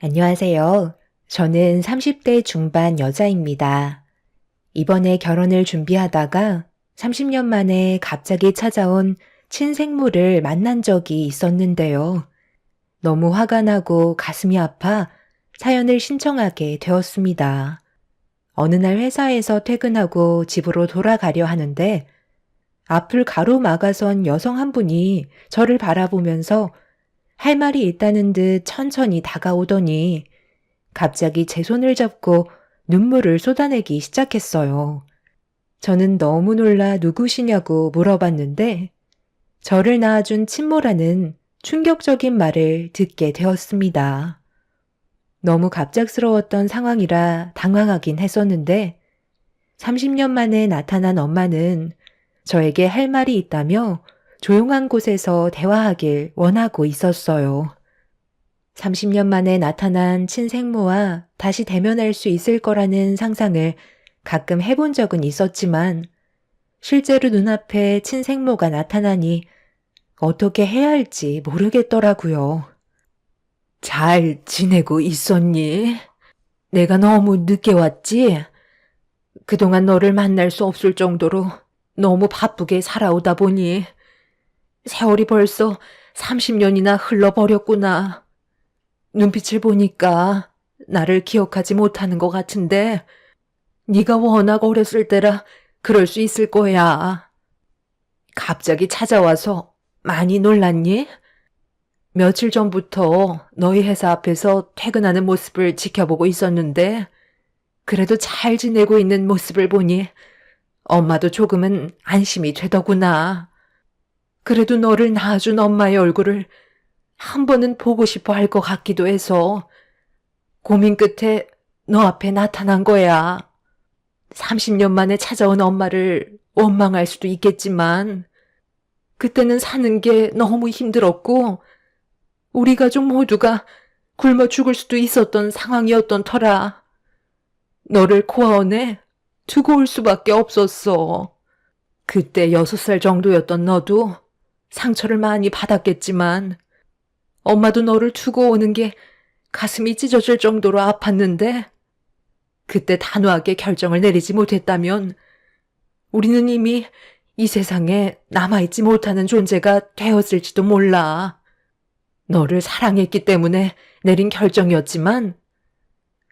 안녕하세요. 저는 30대 중반 여자입니다. 이번에 결혼을 준비하다가 30년 만에 갑자기 찾아온 친생모를 만난 적이 있었는데요. 너무 화가 나고 가슴이 아파 사연을 신청하게 되었습니다. 어느 날 회사에서 퇴근하고 집으로 돌아가려 하는데 앞을 가로막아선 여성 한 분이 저를 바라보면서 할 말이 있다는 듯 천천히 다가오더니 갑자기 제 손을 잡고 눈물을 쏟아내기 시작했어요. 저는 너무 놀라 누구시냐고 물어봤는데 저를 낳아준 친모라는 충격적인 말을 듣게 되었습니다. 너무 갑작스러웠던 상황이라 당황하긴 했었는데 30년 만에 나타난 엄마는 저에게 할 말이 있다며 조용한 곳에서 대화하길 원하고 있었어요. 30년 만에 나타난 친생모와 다시 대면할 수 있을 거라는 상상을 가끔 해본 적은 있었지만 실제로 눈앞에 친생모가 나타나니 어떻게 해야 할지 모르겠더라고요. 잘 지내고 있었니? 내가 너무 늦게 왔지? 그동안 너를 만날 수 없을 정도로 너무 바쁘게 살아오다 보니 세월이 벌써 30년이나 흘러버렸구나. 눈빛을 보니까 나를 기억하지 못하는 것 같은데 네가 워낙 어렸을 때라 그럴 수 있을 거야. 갑자기 찾아와서 많이 놀랐니? 며칠 전부터 너희 회사 앞에서 퇴근하는 모습을 지켜보고 있었는데 그래도 잘 지내고 있는 모습을 보니 엄마도 조금은 안심이 되더구나. 그래도 너를 낳아준 엄마의 얼굴을 한 번은 보고 싶어 할 것 같기도 해서 고민 끝에 너 앞에 나타난 거야. 30년 만에 찾아온 엄마를 원망할 수도 있겠지만 그때는 사는 게 너무 힘들었고 우리 가족 모두가 굶어 죽을 수도 있었던 상황이었던 터라 너를 고아원에 두고 올 수밖에 없었어. 그때 6살 정도였던 너도 상처를 많이 받았겠지만 엄마도 너를 두고 오는 게 가슴이 찢어질 정도로 아팠는데 그때 단호하게 결정을 내리지 못했다면 우리는 이미 이 세상에 남아있지 못하는 존재가 되었을지도 몰라. 너를 사랑했기 때문에 내린 결정이었지만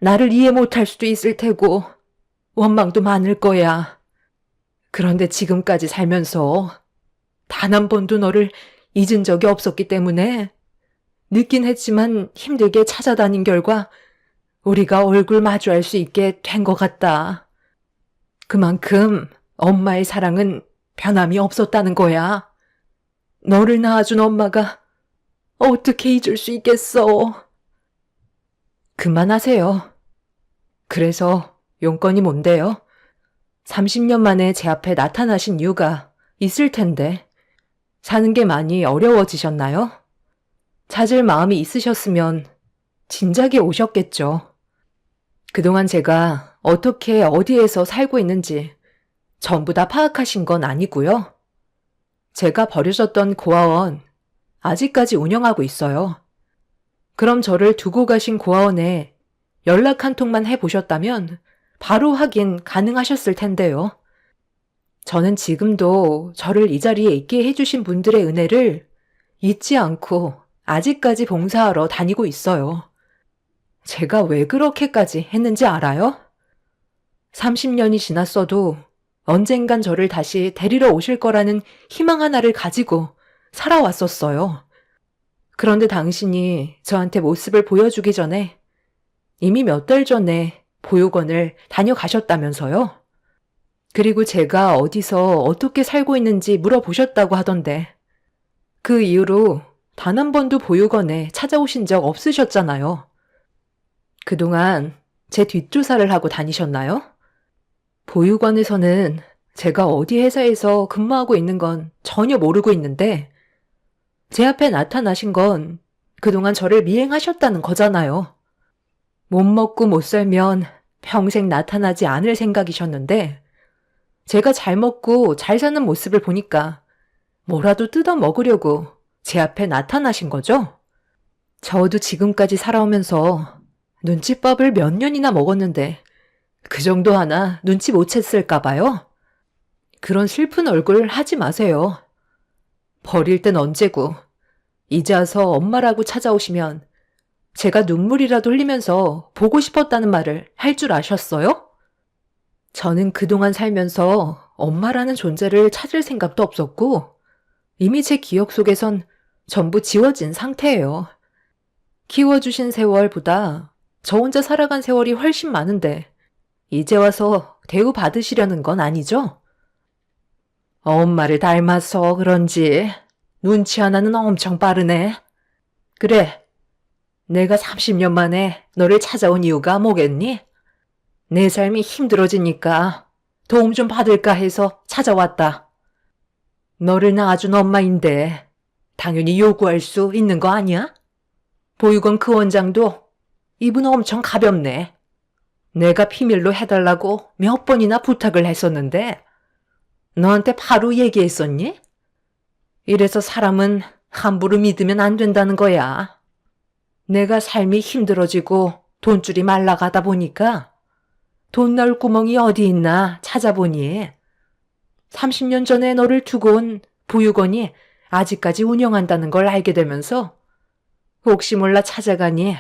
나를 이해 못할 수도 있을 테고 원망도 많을 거야. 그런데 지금까지 살면서 단 한 번도 너를 잊은 적이 없었기 때문에 늦긴 했지만 힘들게 찾아다닌 결과 우리가 얼굴 마주할 수 있게 된 것 같다. 그만큼 엄마의 사랑은 변함이 없었다는 거야. 너를 낳아준 엄마가 어떻게 잊을 수 있겠어. 그만하세요. 그래서 용건이 뭔데요? 30년 만에 제 앞에 나타나신 이유가 있을 텐데 사는 게 많이 어려워지셨나요? 찾을 마음이 있으셨으면 진작에 오셨겠죠. 그동안 제가 어떻게 어디에서 살고 있는지 전부 다 파악하신 건 아니고요. 제가 버려졌던 고아원 아직까지 운영하고 있어요. 그럼 저를 두고 가신 고아원에 연락 한 통만 해보셨다면 바로 확인 가능하셨을 텐데요. 저는 지금도 저를 이 자리에 있게 해주신 분들의 은혜를 잊지 않고 아직까지 봉사하러 다니고 있어요. 제가 왜 그렇게까지 했는지 알아요? 30년이 지났어도 언젠간 저를 다시 데리러 오실 거라는 희망 하나를 가지고 살아왔었어요. 그런데 당신이 저한테 모습을 보여주기 전에 이미 몇 달 전에 보육원을 다녀가셨다면서요? 그리고 제가 어디서 어떻게 살고 있는지 물어보셨다고 하던데 그 이후로 단 한 번도 보육원에 찾아오신 적 없으셨잖아요. 그동안 제 뒷조사를 하고 다니셨나요? 보육원에서는 제가 어디 회사에서 근무하고 있는 건 전혀 모르고 있는데 제 앞에 나타나신 건 그동안 저를 미행하셨다는 거잖아요. 못 먹고 못 살면 평생 나타나지 않을 생각이셨는데 제가 잘 먹고 잘 사는 모습을 보니까 뭐라도 뜯어 먹으려고 제 앞에 나타나신 거죠? 저도 지금까지 살아오면서 눈치밥을 몇 년이나 먹었는데 그 정도 하나 눈치 못 챘을까 봐요. 그런 슬픈 얼굴 하지 마세요. 버릴 땐 언제고 이제 와서 엄마라고 찾아오시면 제가 눈물이라도 흘리면서 보고 싶었다는 말을 할 줄 아셨어요? 저는 그동안 살면서 엄마라는 존재를 찾을 생각도 없었고 이미 제 기억 속에선 전부 지워진 상태예요. 키워주신 세월보다 저 혼자 살아간 세월이 훨씬 많은데 이제 와서 대우받으시려는 건 아니죠? 엄마를 닮아서 그런지 눈치 하나는 엄청 빠르네. 그래, 내가 30년 만에 너를 찾아온 이유가 뭐겠니? 내 삶이 힘들어지니까 도움 좀 받을까 해서 찾아왔다. 너를 낳아준 엄마인데 당연히 요구할 수 있는 거 아니야? 보육원 그 원장도 이분 엄청 가볍네. 내가 비밀로 해달라고 몇 번이나 부탁을 했었는데 너한테 바로 얘기했었니? 이래서 사람은 함부로 믿으면 안 된다는 거야. 내가 삶이 힘들어지고 돈줄이 말라가다 보니까 돈 넣을 구멍이 어디 있나 찾아보니 30년 전에 너를 두고 온 보육원이 아직까지 운영한다는 걸 알게 되면서 혹시 몰라 찾아가니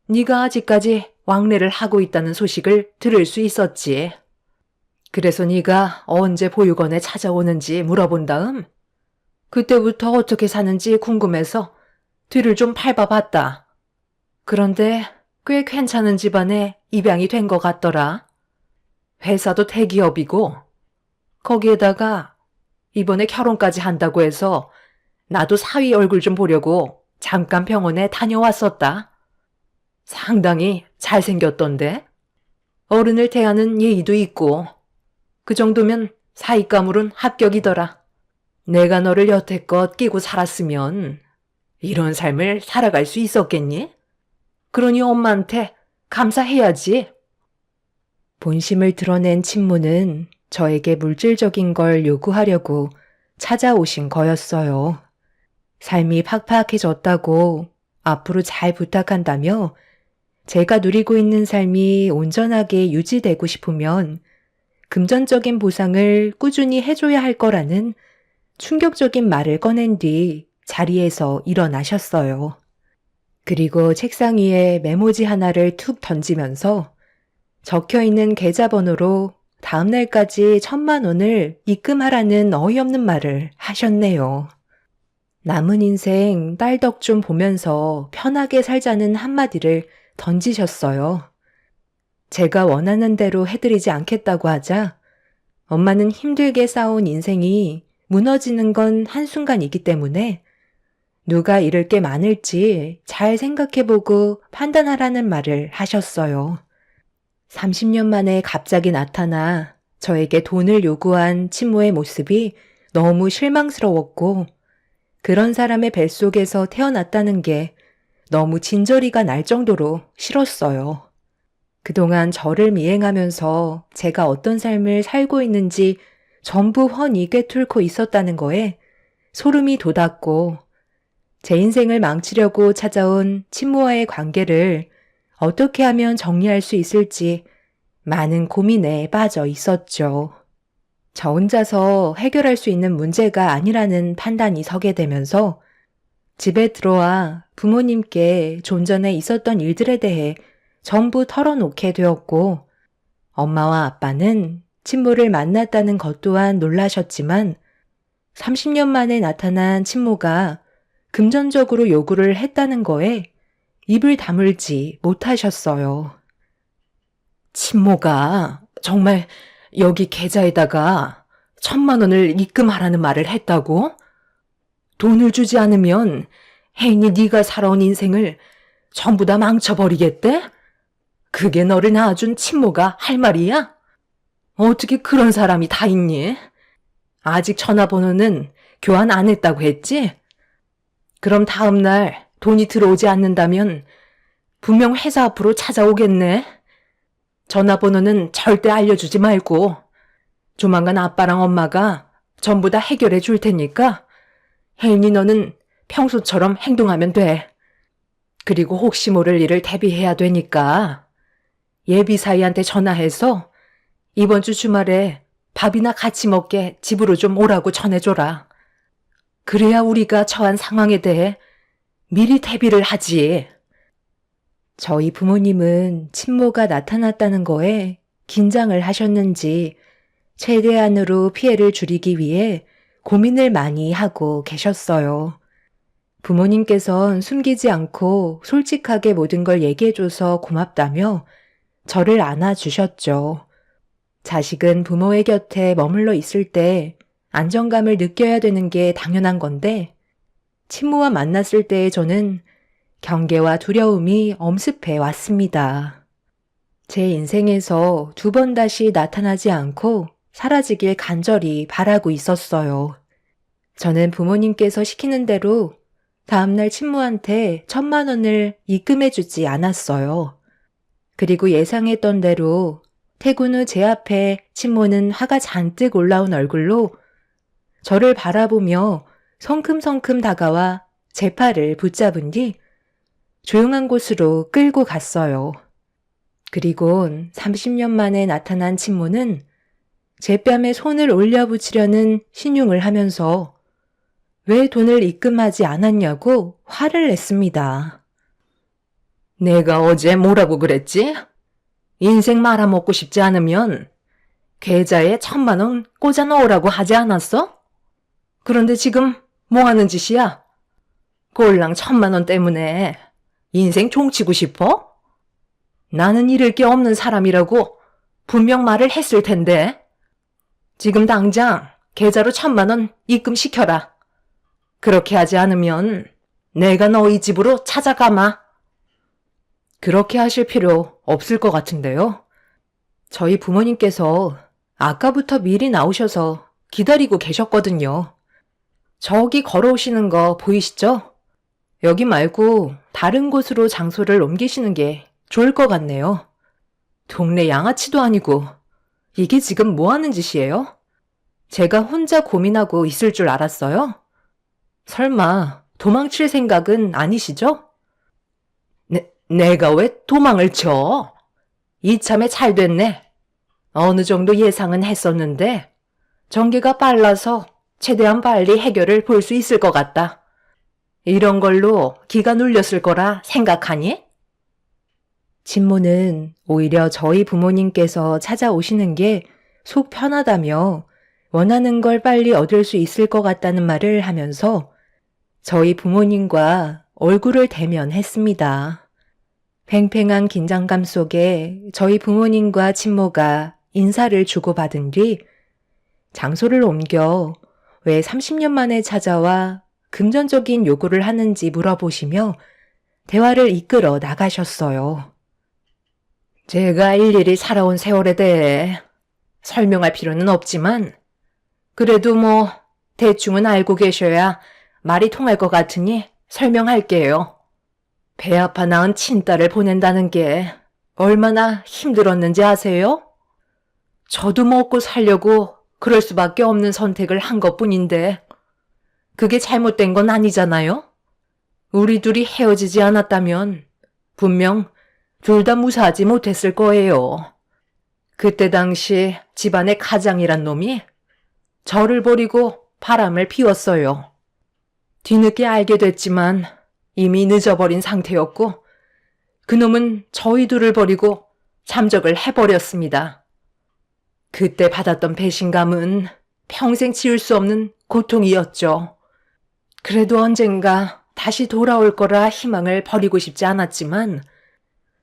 네가 아직까지 왕래를 하고 있다는 소식을 들을 수 있었지. 그래서 네가 언제 보육원에 찾아오는지 물어본 다음 그때부터 어떻게 사는지 궁금해서 뒤를 좀 밟아봤다. 그런데 꽤 괜찮은 집안에 입양이 된 것 같더라. 회사도 대기업이고 거기에다가 이번에 결혼까지 한다고 해서 나도 사위 얼굴 좀 보려고 잠깐 병원에 다녀왔었다. 상당히 잘생겼던데? 어른을 대하는 예의도 있고 그 정도면 사윗감으론 합격이더라. 내가 너를 여태껏 끼고 살았으면 이런 삶을 살아갈 수 있었겠니? 그러니 엄마한테 감사해야지. 본심을 드러낸 친모는 저에게 물질적인 걸 요구하려고 찾아오신 거였어요. 삶이 팍팍해졌다고 앞으로 잘 부탁한다며 제가 누리고 있는 삶이 온전하게 유지되고 싶으면 금전적인 보상을 꾸준히 해줘야 할 거라는 충격적인 말을 꺼낸 뒤 자리에서 일어나셨어요. 그리고 책상 위에 메모지 하나를 툭 던지면서 적혀있는 계좌번호로 다음 날까지 1,000만 원을 입금하라는 어이없는 말을 하셨네요. 남은 인생 딸 덕 좀 보면서 편하게 살자는 한마디를 던지셨어요. 제가 원하는 대로 해드리지 않겠다고 하자 엄마는 힘들게 쌓아온 인생이 무너지는 건 한순간이기 때문에 누가 잃을 게 많을지 잘 생각해보고 판단하라는 말을 하셨어요. 30년 만에 갑자기 나타나 저에게 돈을 요구한 친모의 모습이 너무 실망스러웠고 그런 사람의 뱃속에서 태어났다는 게 너무 진저리가 날 정도로 싫었어요. 그동안 저를 미행하면서 제가 어떤 삶을 살고 있는지 전부 훤히 꿰뚫고 있었다는 거에 소름이 돋았고 제 인생을 망치려고 찾아온 친모와의 관계를 어떻게 하면 정리할 수 있을지 많은 고민에 빠져 있었죠. 저 혼자서 해결할 수 있는 문제가 아니라는 판단이 서게 되면서 집에 들어와 부모님께 좀 전에 있었던 일들에 대해 전부 털어놓게 되었고 엄마와 아빠는 친모를 만났다는 것 또한 놀라셨지만 30년 만에 나타난 친모가 금전적으로 요구를 했다는 거에 입을 다물지 못하셨어요. 친모가 정말 여기 계좌에다가 1,000만 원을 입금하라는 말을 했다고? 돈을 주지 않으면 혜인이 네가 살아온 인생을 전부 다 망쳐버리겠대? 그게 너를 낳아준 친모가 할 말이야? 어떻게 그런 사람이 다 있니? 아직 전화번호는 교환 안 했다고 했지? 그럼 다음 날 돈이 들어오지 않는다면 분명 회사 앞으로 찾아오겠네. 전화번호는 절대 알려주지 말고 조만간 아빠랑 엄마가 전부 다 해결해 줄 테니까 혜인이 너는 평소처럼 행동하면 돼. 그리고 혹시 모를 일을 대비해야 되니까 예비사이한테 전화해서 이번 주 주말에 밥이나 같이 먹게 집으로 좀 오라고 전해줘라. 그래야 우리가 처한 상황에 대해 미리 대비를 하지. 저희 부모님은 친모가 나타났다는 거에 긴장을 하셨는지 최대한으로 피해를 줄이기 위해 고민을 많이 하고 계셨어요. 부모님께선 숨기지 않고 솔직하게 모든 걸 얘기해줘서 고맙다며 저를 안아주셨죠. 자식은 부모의 곁에 머물러 있을 때 안정감을 느껴야 되는 게 당연한 건데 친모와 만났을 때의 저는 경계와 두려움이 엄습해 왔습니다. 제 인생에서 2번 다시 나타나지 않고 사라지길 간절히 바라고 있었어요. 저는 부모님께서 시키는 대로 다음날 친모한테 1,000만 원을 입금해주지 않았어요. 그리고 예상했던 대로 퇴근 후 제 앞에 친모는 화가 잔뜩 올라온 얼굴로 저를 바라보며 성큼성큼 다가와 제 팔을 붙잡은 뒤 조용한 곳으로 끌고 갔어요. 그리곤 30년 만에 나타난 친모는 제 뺨에 손을 올려붙이려는 신용을 하면서 왜 돈을 입금하지 않았냐고 화를 냈습니다. 내가 어제 뭐라고 그랬지? 인생 말아먹고 싶지 않으면 계좌에 1,000만 원 꽂아 넣으라고 하지 않았어? 그런데 지금 뭐 하는 짓이야? 꼴랑 1,000만 원 때문에 인생 종치고 싶어? 나는 잃을 게 없는 사람이라고 분명 말을 했을 텐데. 지금 당장 계좌로 1,000만 원 입금시켜라. 그렇게 하지 않으면 내가 너희 집으로 찾아가마. 그렇게 하실 필요 없을 것 같은데요. 저희 부모님께서 아까부터 미리 나오셔서 기다리고 계셨거든요. 저기 걸어오시는 거 보이시죠? 여기 말고 다른 곳으로 장소를 옮기시는 게 좋을 것 같네요. 동네 양아치도 아니고 이게 지금 뭐 하는 짓이에요? 제가 혼자 고민하고 있을 줄 알았어요? 설마 도망칠 생각은 아니시죠? 내가 왜 도망을 쳐? 이참에 잘 됐네. 어느 정도 예상은 했었는데 전개가 빨라서 최대한 빨리 해결을 볼 수 있을 것 같다. 이런 걸로 기가 눌렸을 거라 생각하니? 친모는 오히려 저희 부모님께서 찾아오시는 게 속 편하다며 원하는 걸 빨리 얻을 수 있을 것 같다는 말을 하면서 저희 부모님과 얼굴을 대면했습니다. 팽팽한 긴장감 속에 저희 부모님과 친모가 인사를 주고받은 뒤 장소를 옮겨 왜 30년 만에 찾아와 금전적인 요구를 하는지 물어보시며 대화를 이끌어 나가셨어요. 제가 일일이 살아온 세월에 대해 설명할 필요는 없지만 그래도 뭐 대충은 알고 계셔야 말이 통할 것 같으니 설명할게요. 배 아파 낳은 친딸을 보낸다는 게 얼마나 힘들었는지 아세요? 저도 먹고 살려고 그럴 수밖에 없는 선택을 한 것뿐인데 그게 잘못된 건 아니잖아요? 우리 둘이 헤어지지 않았다면 분명 둘 다 무사하지 못했을 거예요. 그때 당시 집안의 가장이란 놈이 저를 버리고 바람을 피웠어요. 뒤늦게 알게 됐지만 이미 늦어버린 상태였고 그놈은 저희 둘을 버리고 잠적을 해버렸습니다. 그때 받았던 배신감은 평생 지울 수 없는 고통이었죠. 그래도 언젠가 다시 돌아올 거라 희망을 버리고 싶지 않았지만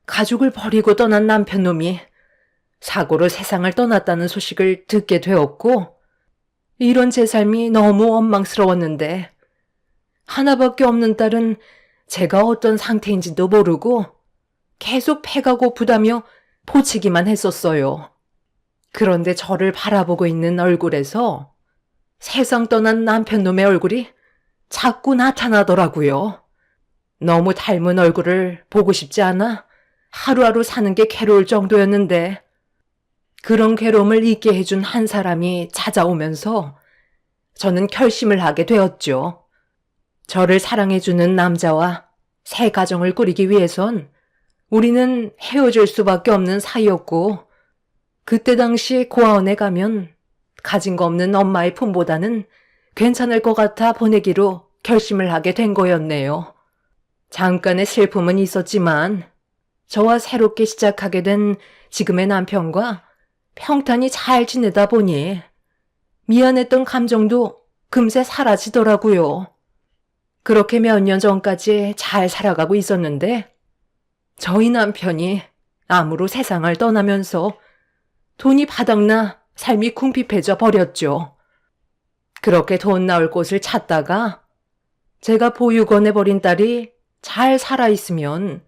가족을 버리고 떠난 남편놈이 사고로 세상을 떠났다는 소식을 듣게 되었고 이런 제 삶이 너무 원망스러웠는데 하나밖에 없는 딸은 제가 어떤 상태인지도 모르고 계속 배가 고프다며 보채기만 했었어요. 그런데 저를 바라보고 있는 얼굴에서 세상 떠난 남편놈의 얼굴이 자꾸 나타나더라고요. 너무 닮은 얼굴을 보고 싶지 않아 하루하루 사는 게 괴로울 정도였는데 그런 괴로움을 잊게 해준 한 사람이 찾아오면서 저는 결심을 하게 되었죠. 저를 사랑해주는 남자와 새 가정을 꾸리기 위해선 우리는 헤어질 수밖에 없는 사이였고, 그때 당시 고아원에 가면 가진 거 없는 엄마의 품보다는 괜찮을 것 같아 보내기로 결심을 하게 된 거였네요. 잠깐의 슬픔은 있었지만 저와 새롭게 시작하게 된 지금의 남편과 평탄히 잘 지내다 보니 미안했던 감정도 금세 사라지더라고요. 그렇게 몇 년 전까지 잘 살아가고 있었는데 저희 남편이 암으로 세상을 떠나면서 돈이 바닥나 삶이 궁핍해져 버렸죠. 그렇게 돈 나올 곳을 찾다가 제가 보육원에 버린 딸이 잘 살아있으면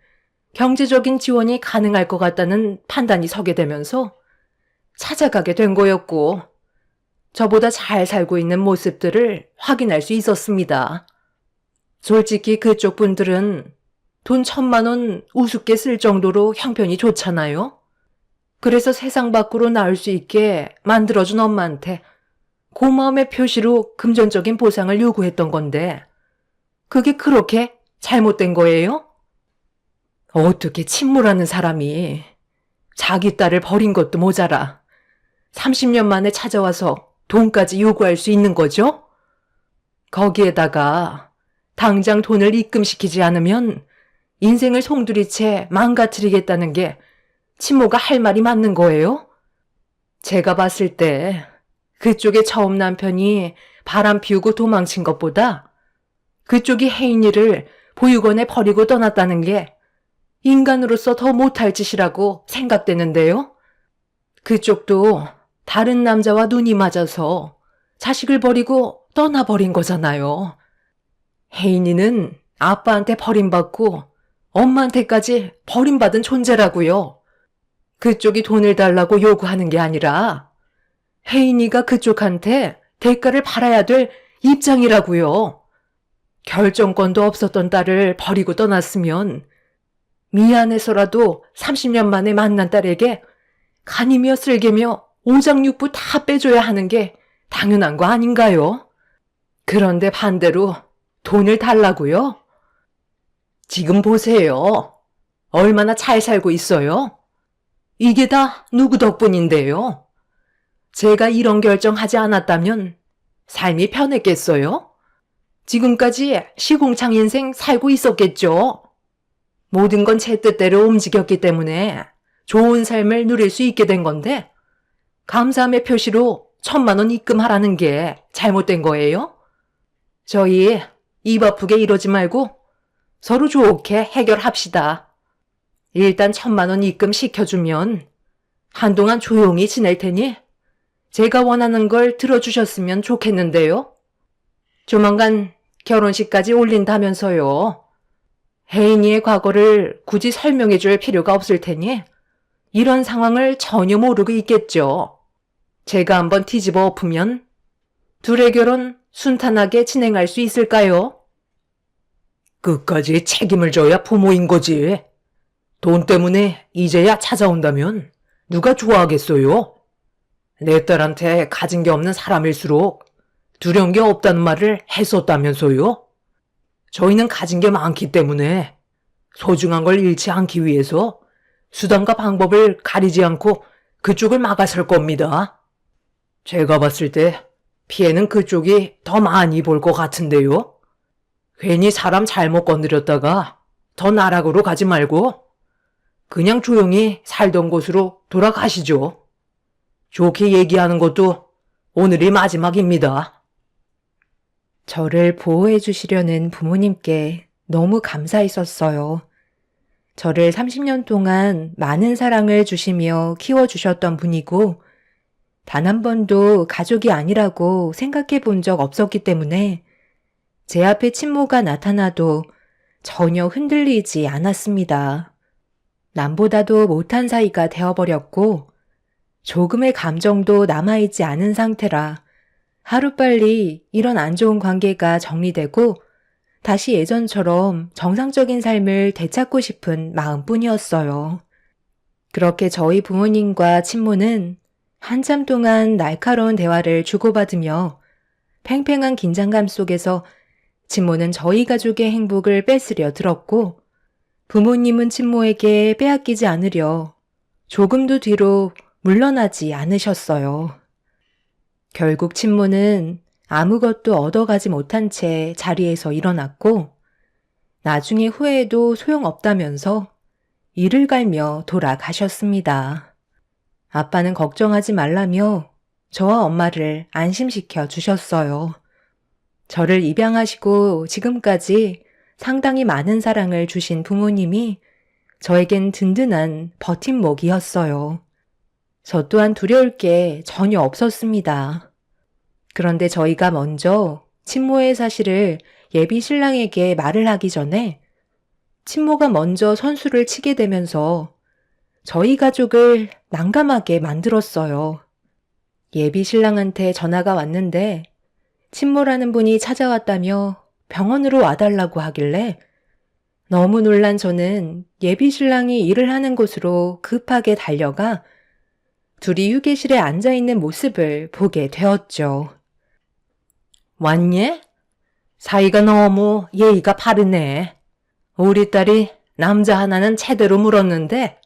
경제적인 지원이 가능할 것 같다는 판단이 서게 되면서 찾아가게 된 거였고, 저보다 잘 살고 있는 모습들을 확인할 수 있었습니다. 솔직히 그쪽 분들은 돈 1,000만 원 우습게 쓸 정도로 형편이 좋잖아요. 그래서 세상 밖으로 나올 수 있게 만들어준 엄마한테 고마움의 표시로 금전적인 보상을 요구했던 건데, 그게 그렇게 잘못된 거예요? 어떻게 침몰하는 사람이 자기 딸을 버린 것도 모자라 30년 만에 찾아와서 돈까지 요구할 수 있는 거죠? 거기에다가 당장 돈을 입금시키지 않으면 인생을 송두리째 망가뜨리겠다는 게 친모가 할 말이 맞는 거예요? 제가 봤을 때 그쪽의 처음 남편이 바람 피우고 도망친 것보다 그쪽이 혜인이를 보육원에 버리고 떠났다는 게 인간으로서 더 못할 짓이라고 생각되는데요. 그쪽도 다른 남자와 눈이 맞아서 자식을 버리고 떠나버린 거잖아요. 혜인이는 아빠한테 버림받고 엄마한테까지 버림받은 존재라고요. 그쪽이 돈을 달라고 요구하는 게 아니라 혜인이가 그쪽한테 대가를 받아야 될 입장이라고요. 결정권도 없었던 딸을 버리고 떠났으면 미안해서라도 30년 만에 만난 딸에게 간이며 쓸개며 오장육부 다 빼줘야 하는 게 당연한 거 아닌가요? 그런데 반대로 돈을 달라고요? 지금 보세요. 얼마나 잘 살고 있어요? 이게 다 누구 덕분인데요? 제가 이런 결정하지 않았다면 삶이 편했겠어요? 지금까지 시궁창 인생 살고 있었겠죠? 모든 건 제 뜻대로 움직였기 때문에 좋은 삶을 누릴 수 있게 된 건데 감사함의 표시로 1,000만 원 입금하라는 게 잘못된 거예요? 저희 입 아프게 이러지 말고 서로 좋게 해결합시다. 일단 1,000만 원 입금 시켜주면 한동안 조용히 지낼 테니 제가 원하는 걸 들어주셨으면 좋겠는데요. 조만간 결혼식까지 올린다면서요. 혜인이의 과거를 굳이 설명해 줄 필요가 없을 테니 이런 상황을 전혀 모르고 있겠죠. 제가 한번 뒤집어 엎으면 둘의 결혼 순탄하게 진행할 수 있을까요? 끝까지 책임을 져야 부모인 거지. 돈 때문에 이제야 찾아온다면 누가 좋아하겠어요? 내 딸한테 가진 게 없는 사람일수록 두려운 게 없다는 말을 했었다면서요? 저희는 가진 게 많기 때문에 소중한 걸 잃지 않기 위해서 수단과 방법을 가리지 않고 그쪽을 막아설 겁니다. 제가 봤을 때 피해는 그쪽이 더 많이 볼 것 같은데요. 괜히 사람 잘못 건드렸다가 더 나락으로 가지 말고 그냥 조용히 살던 곳으로 돌아가시죠. 좋게 얘기하는 것도 오늘이 마지막입니다. 저를 보호해 주시려는 부모님께 너무 감사했었어요. 저를 30년 동안 많은 사랑을 주시며 키워주셨던 분이고, 단 한 번도 가족이 아니라고 생각해 본 적 없었기 때문에 제 앞에 친모가 나타나도 전혀 흔들리지 않았습니다. 남보다도 못한 사이가 되어버렸고, 조금의 감정도 남아있지 않은 상태라 하루빨리 이런 안 좋은 관계가 정리되고 다시 예전처럼 정상적인 삶을 되찾고 싶은 마음뿐이었어요. 그렇게 저희 부모님과 친모는 한참 동안 날카로운 대화를 주고받으며 팽팽한 긴장감 속에서 친모는 저희 가족의 행복을 뺏으려 들었고, 부모님은 친모에게 빼앗기지 않으려 조금도 뒤로 물러나지 않으셨어요. 결국 친모는 아무것도 얻어가지 못한 채 자리에서 일어났고, 나중에 후회해도 소용없다면서 이를 갈며 돌아가셨습니다. 아빠는 걱정하지 말라며 저와 엄마를 안심시켜 주셨어요. 저를 입양하시고 지금까지 상당히 많은 사랑을 주신 부모님이 저에겐 든든한 버팀목이었어요. 저 또한 두려울 게 전혀 없었습니다. 그런데 저희가 먼저 친모의 사실을 예비 신랑에게 말을 하기 전에 친모가 먼저 선수를 치게 되면서 저희 가족을 난감하게 만들었어요. 예비 신랑한테 전화가 왔는데 친모라는 분이 찾아왔다며 병원으로 와달라고 하길래 너무 놀란 저는 예비 신랑이 일을 하는 곳으로 급하게 달려가 둘이 휴게실에 앉아있는 모습을 보게 되었죠. 왔니? 사이가 너무 예의가 바르네. 우리 딸이 남자 하나는 제대로 물었는데,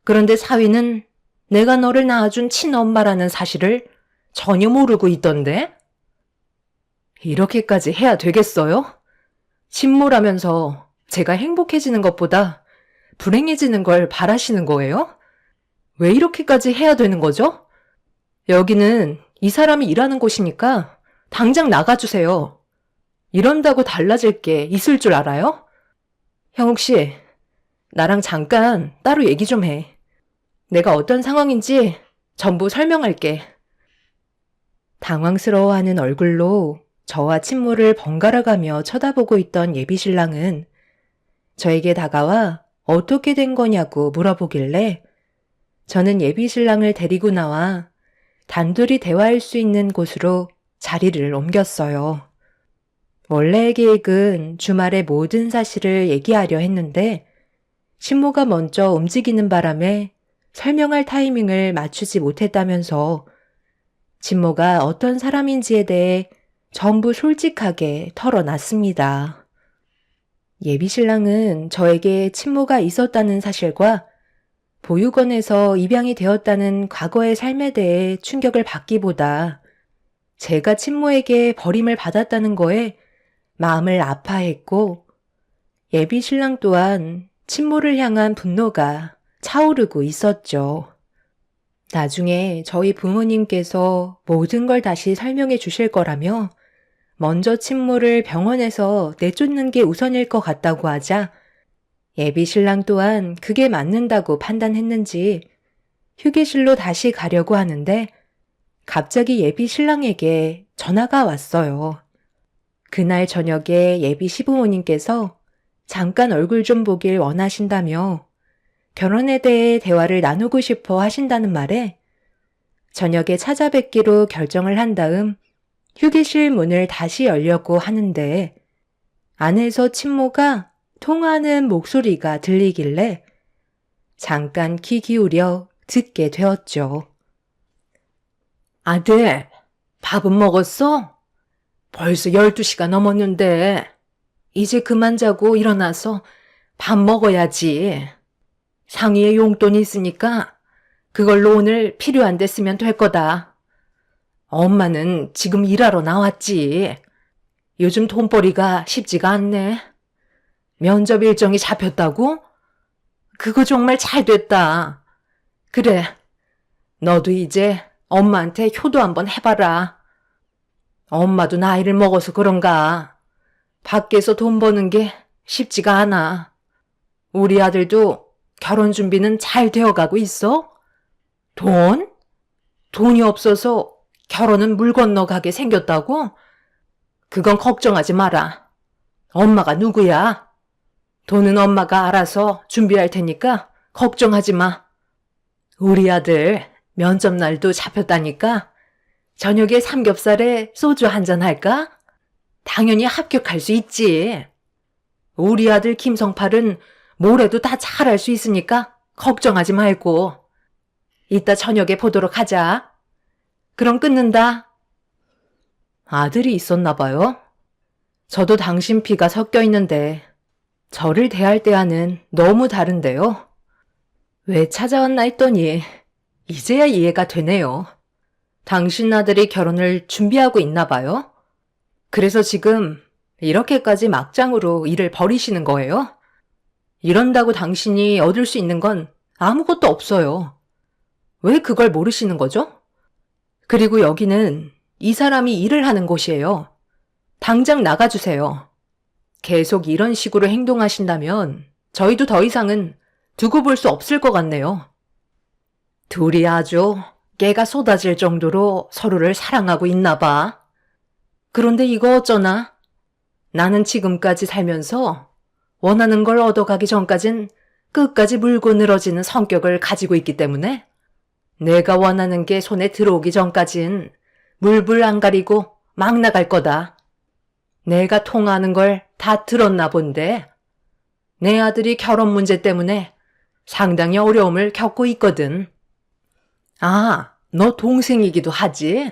그런데 사위는 내가 너를 낳아준 친엄마라는 사실을 전혀 모르고 있던데? 이렇게까지 해야 되겠어요? 친모라면서 제가 행복해지는 것보다 불행해지는 걸 바라시는 거예요? 왜 이렇게까지 해야 되는 거죠? 여기는 이 사람이 일하는 곳이니까 당장 나가주세요. 이런다고 달라질 게 있을 줄 알아요? 형욱 씨, 나랑 잠깐 따로 얘기 좀 해. 내가 어떤 상황인지 전부 설명할게. 당황스러워하는 얼굴로 저와 친모를 번갈아가며 쳐다보고 있던 예비 신랑은 저에게 다가와 어떻게 된 거냐고 물어보길래 저는 예비 신랑을 데리고 나와 단둘이 대화할 수 있는 곳으로 자리를 옮겼어요. 원래의 계획은 주말에 모든 사실을 얘기하려 했는데 친모가 먼저 움직이는 바람에 설명할 타이밍을 맞추지 못했다면서 친모가 어떤 사람인지에 대해 전부 솔직하게 털어놨습니다. 예비 신랑은 저에게 친모가 있었다는 사실과 보육원에서 입양이 되었다는 과거의 삶에 대해 충격을 받기보다 제가 친모에게 버림을 받았다는 거에 마음을 아파했고 예비 신랑 또한 친모를 향한 분노가 차오르고 있었죠. 나중에 저희 부모님께서 모든 걸 다시 설명해 주실 거라며 먼저 친모를 병원에서 내쫓는 게 우선일 것 같다고 하자 예비 신랑 또한 그게 맞는다고 판단했는지 휴게실로 다시 가려고 하는데 갑자기 예비 신랑에게 전화가 왔어요. 그날 저녁에 예비 시부모님께서 잠깐 얼굴 좀 보길 원하신다며 결혼에 대해 대화를 나누고 싶어 하신다는 말에 저녁에 찾아뵙기로 결정을 한 다음 휴게실 문을 다시 열려고 하는데 안에서 친모가 통화하는 목소리가 들리길래 잠깐 귀 기울여 듣게 되었죠. 아들, 밥은 먹었어? 벌써 12시가 넘었는데 이제 그만 자고 일어나서 밥 먹어야지. 상의에 용돈이 있으니까 그걸로 오늘 필요한 데 쓰면 될 거다. 엄마는 지금 일하러 나왔지. 요즘 돈벌이가 쉽지가 않네. 면접 일정이 잡혔다고? 그거 정말 잘 됐다. 그래, 너도 이제 엄마한테 효도 한번 해봐라. 엄마도 나이를 먹어서 그런가. 밖에서 돈 버는 게 쉽지가 않아. 우리 아들도 결혼 준비는 잘 되어가고 있어? 돈? 돈이 없어서 결혼은 물 건너가게 생겼다고? 그건 걱정하지 마라. 엄마가 누구야? 돈은 엄마가 알아서 준비할 테니까 걱정하지 마. 우리 아들 면접 날도 잡혔다니까 저녁에 삼겹살에 소주 한잔 할까? 당연히 합격할 수 있지. 우리 아들 김성팔은 뭐래도 다 잘할 수 있으니까 걱정하지 말고. 이따 저녁에 보도록 하자. 그럼 끊는다. 아들이 있었나 봐요. 저도 당신 피가 섞여 있는데 저를 대할 때와는 너무 다른데요. 왜 찾아왔나 했더니 이제야 이해가 되네요. 당신 아들이 결혼을 준비하고 있나 봐요? 그래서 지금 이렇게까지 막장으로 일을 벌이시는 거예요? 이런다고 당신이 얻을 수 있는 건 아무것도 없어요. 왜 그걸 모르시는 거죠? 그리고 여기는 이 사람이 일을 하는 곳이에요. 당장 나가주세요. 계속 이런 식으로 행동하신다면 저희도 더 이상은 두고 볼 수 없을 것 같네요. 둘이 아주 깨가 쏟아질 정도로 서로를 사랑하고 있나 봐. 그런데 이거 어쩌나? 나는 지금까지 살면서 원하는 걸 얻어가기 전까진 끝까지 물고 늘어지는 성격을 가지고 있기 때문에 내가 원하는 게 손에 들어오기 전까진 물불 안 가리고 막 나갈 거다. 내가 통하는 걸 다 들었나 본데 내 아들이 결혼 문제 때문에 상당히 어려움을 겪고 있거든. 아, 너 동생이기도 하지?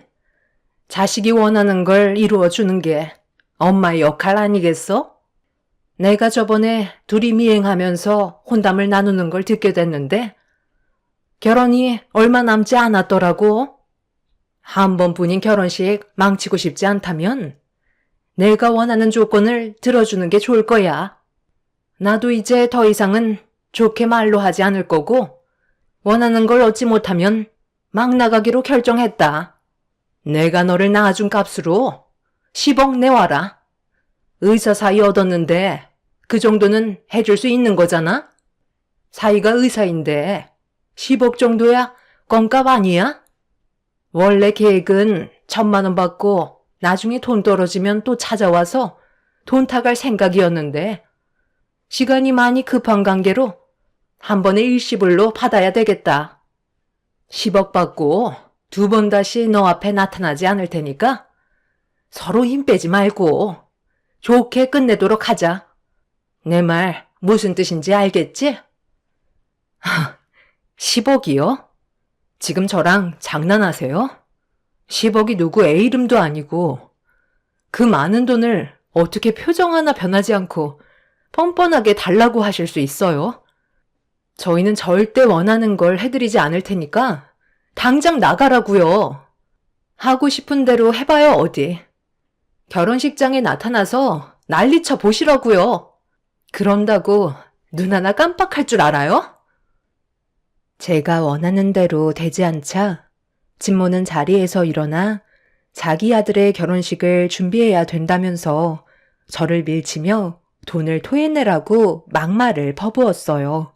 자식이 원하는 걸 이루어주는 게 엄마의 역할 아니겠어? 내가 저번에 둘이 미행하면서 혼담을 나누는 걸 듣게 됐는데 결혼이 얼마 남지 않았더라고. 한 번뿐인 결혼식 망치고 싶지 않다면 내가 원하는 조건을 들어주는 게 좋을 거야. 나도 이제 더 이상은 좋게 말로 하지 않을 거고 원하는 걸 얻지 못하면 막 나가기로 결정했다. 내가 너를 낳아준 값으로 10억 내와라. 의사 사위 얻었는데 그 정도는 해줄 수 있는 거잖아? 사위가 의사인데 10억 정도야 껌값 아니야? 원래 계획은 1,000만 원 받고 나중에 돈 떨어지면 또 찾아와서 돈 타갈 생각이었는데 시간이 많이 급한 관계로 한 번에 일시불로 받아야 되겠다. 10억 받고 2번 다시 너 앞에 나타나지 않을 테니까 서로 힘 빼지 말고 좋게 끝내도록 하자. 내 말 무슨 뜻인지 알겠지? 10억이요? 지금 저랑 장난하세요? 10억이 누구 애 이름도 아니고 그 많은 돈을 어떻게 표정 하나 변하지 않고 뻔뻔하게 달라고 하실 수 있어요? 저희는 절대 원하는 걸 해드리지 않을 테니까 당장 나가라고요. 하고 싶은 대로 해봐요 어디. 결혼식장에 나타나서 난리쳐 보시라고요. 그런다고 눈 하나 깜빡할 줄 알아요? 제가 원하는 대로 되지 않자 진모는 자리에서 일어나 자기 아들의 결혼식을 준비해야 된다면서 저를 밀치며 돈을 토해내라고 막말을 퍼부었어요.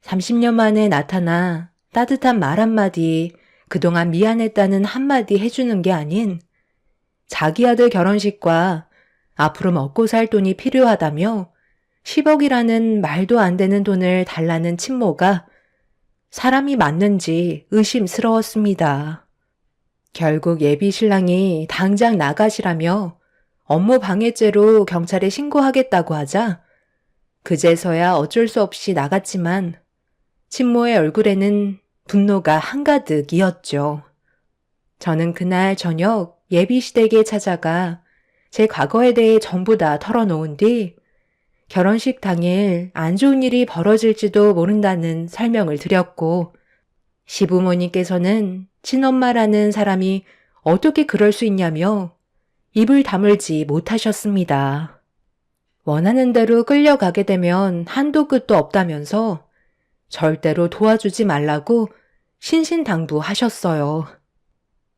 30년 만에 나타나 따뜻한 말 한마디, 그동안 미안했다는 한마디 해주는 게 아닌 자기 아들 결혼식과 앞으로 먹고 살 돈이 필요하다며 10억이라는 말도 안 되는 돈을 달라는 친모가 사람이 맞는지 의심스러웠습니다. 결국 예비 신랑이 당장 나가시라며 업무 방해죄로 경찰에 신고하겠다고 하자 그제서야 어쩔 수 없이 나갔지만 친모의 얼굴에는 분노가 한가득이었죠. 저는 그날 저녁 예비 시댁에 찾아가 제 과거에 대해 전부 다 털어놓은 뒤 결혼식 당일 안 좋은 일이 벌어질지도 모른다는 설명을 드렸고 시부모님께서는 친엄마라는 사람이 어떻게 그럴 수 있냐며 입을 다물지 못하셨습니다. 원하는 대로 끌려가게 되면 한도 끝도 없다면서 절대로 도와주지 말라고 신신당부하셨어요.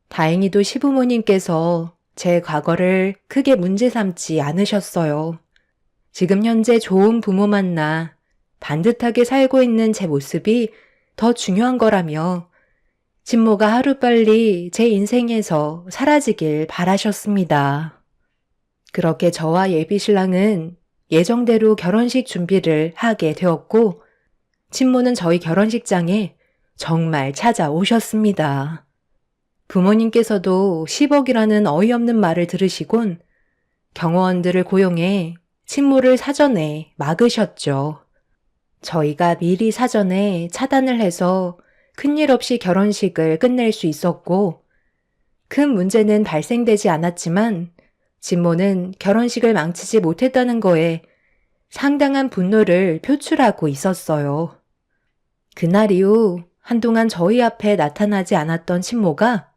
다행히도 시부모님께서 제 과거를 크게 문제 삼지 않으셨어요. 지금 현재 좋은 부모 만나 반듯하게 살고 있는 제 모습이 더 중요한 거라며 친모가 하루빨리 제 인생에서 사라지길 바라셨습니다. 그렇게 저와 예비 신랑은 예정대로 결혼식 준비를 하게 되었고 친모는 저희 결혼식장에 정말 찾아오셨습니다. 부모님께서도 10억이라는 어이없는 말을 들으시곤 경호원들을 고용해 친모를 사전에 막으셨죠. 저희가 미리 사전에 차단을 해서 큰일 없이 결혼식을 끝낼 수 있었고 큰 문제는 발생되지 않았지만 진모는 결혼식을 망치지 못했다는 거에 상당한 분노를 표출하고 있었어요. 그날 이후 한동안 저희 앞에 나타나지 않았던 친모가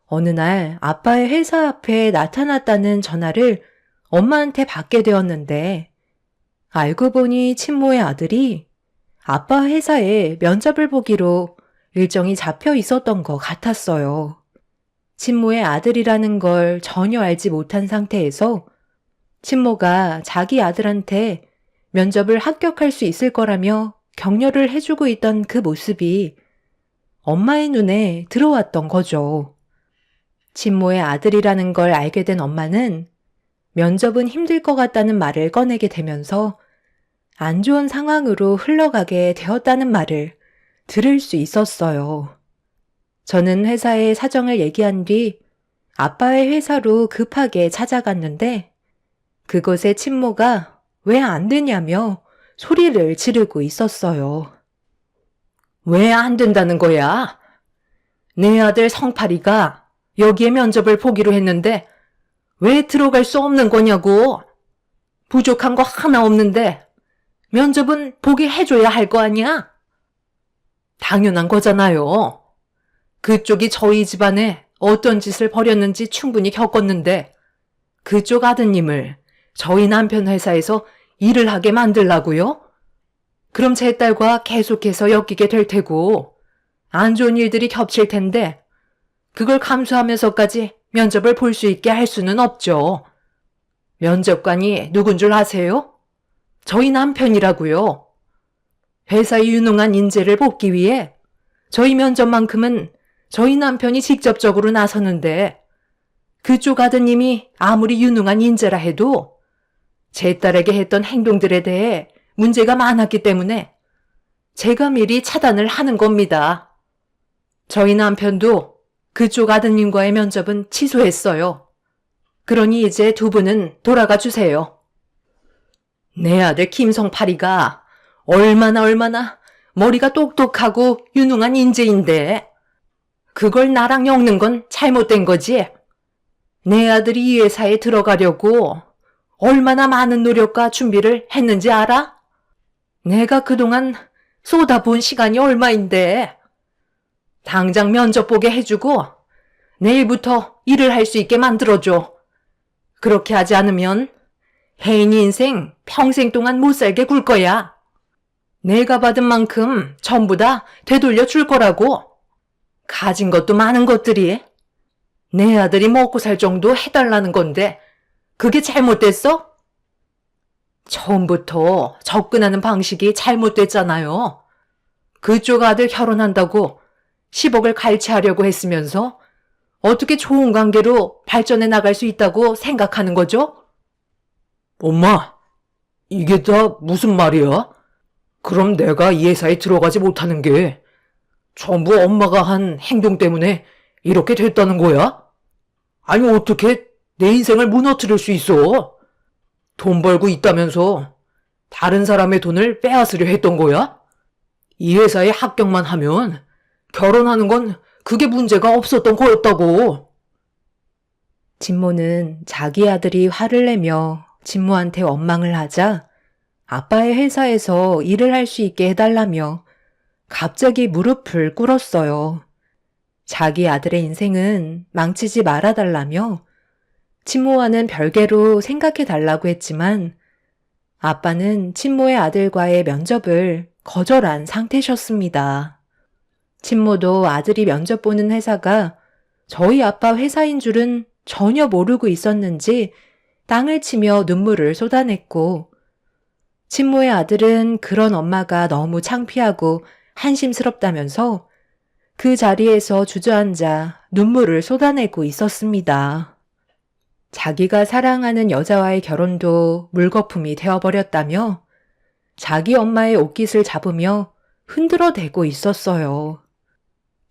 어느 날 아빠의 회사 앞에 나타났다는 전화를 엄마한테 받게 되었는데 알고 보니 친모의 아들이 아빠 회사에 면접을 보기로 일정이 잡혀 있었던 것 같았어요. 친모의 아들이라는 걸 전혀 알지 못한 상태에서 친모가 자기 아들한테 면접을 합격할 수 있을 거라며 격려를 해주고 있던 그 모습이 엄마의 눈에 들어왔던 거죠. 친모의 아들이라는 걸 알게 된 엄마는 면접은 힘들 것 같다는 말을 꺼내게 되면서 안 좋은 상황으로 흘러가게 되었다는 말을 들을 수 있었어요. 저는 회사에 사정을 얘기한 뒤 아빠의 회사로 급하게 찾아갔는데 그곳에 친모가 왜 안 되냐며 소리를 지르고 있었어요. 왜 안 된다는 거야? 내 아들 성팔이가 여기에 면접을 보기로 했는데 왜 들어갈 수 없는 거냐고. 부족한 거 하나 없는데 면접은 보게 해줘야 할 거 아니야? 당연한 거잖아요. 그쪽이 저희 집안에 어떤 짓을 벌였는지 충분히 겪었는데 그쪽 아드님을 저희 남편 회사에서 일을 하게 만들라고요? 그럼 제 딸과 계속해서 엮이게 될 테고 안 좋은 일들이 겹칠 텐데 그걸 감수하면서까지 면접을 볼 수 있게 할 수는 없죠. 면접관이 누군 줄 아세요? 저희 남편이라고요. 회사의 유능한 인재를 뽑기 위해 저희 면접만큼은 저희 남편이 직접적으로 나서는데 그쪽 아드님이 아무리 유능한 인재라 해도 제 딸에게 했던 행동들에 대해 문제가 많았기 때문에 제가 미리 차단을 하는 겁니다. 저희 남편도 그쪽 아드님과의 면접은 취소했어요. 그러니 이제 두 분은 돌아가 주세요. 내 아들 김성팔이가 얼마나 머리가 똑똑하고 유능한 인재인데 그걸 나랑 엮는 건 잘못된 거지. 내 아들이 이 회사에 들어가려고 얼마나 많은 노력과 준비를 했는지 알아? 내가 그동안 쏟아부은 시간이 얼마인데. 당장 면접 보게 해주고 내일부터 일을 할 수 있게 만들어줘. 그렇게 하지 않으면 혜인이 인생 평생 동안 못 살게 굴 거야. 내가 받은 만큼 전부 다 되돌려 줄 거라고. 가진 것도 많은 것들이. 내 아들이 먹고 살 정도 해달라는 건데 그게 잘못됐어? 처음부터 접근하는 방식이 잘못됐잖아요. 그쪽 아들 결혼한다고 10억을 갈취하려고 했으면서 어떻게 좋은 관계로 발전해 나갈 수 있다고 생각하는 거죠? 엄마, 이게 다 무슨 말이야? 그럼 내가 이 회사에 들어가지 못하는 게 전부 엄마가 한 행동 때문에 이렇게 됐다는 거야? 아니 어떻게 내 인생을 무너뜨릴 수 있어? 돈 벌고 있다면서 다른 사람의 돈을 빼앗으려 했던 거야? 이 회사에 합격만 하면 결혼하는 건 그게 문제가 없었던 거였다고. 진모는 자기 아들이 화를 내며 진모한테 원망을 하자 아빠의 회사에서 일을 할 수 있게 해달라며 갑자기 무릎을 꿇었어요. 자기 아들의 인생은 망치지 말아달라며 친모와는 별개로 생각해달라고 했지만 아빠는 친모의 아들과의 면접을 거절한 상태셨습니다. 친모도 아들이 면접 보는 회사가 저희 아빠 회사인 줄은 전혀 모르고 있었는지 땅을 치며 눈물을 쏟아냈고 친모의 아들은 그런 엄마가 너무 창피하고 한심스럽다면서 그 자리에서 주저앉아 눈물을 쏟아내고 있었습니다. 자기가 사랑하는 여자와의 결혼도 물거품이 되어버렸다며 자기 엄마의 옷깃을 잡으며 흔들어대고 있었어요.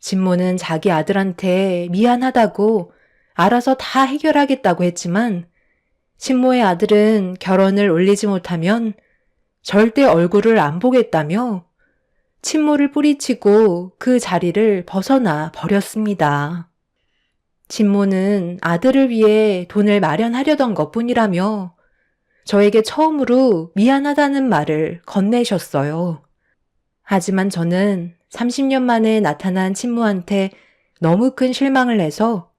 진모는 자기 아들한테 미안하다고 알아서 다 해결하겠다고 했지만 친모의 아들은 결혼을 올리지 못하면 절대 얼굴을 안 보겠다며 친모를 뿌리치고 그 자리를 벗어나 버렸습니다. 친모는 아들을 위해 돈을 마련하려던 것뿐이라며 저에게 처음으로 미안하다는 말을 건네셨어요. 하지만 저는 30년 만에 나타난 친모한테 너무 큰 실망을 해서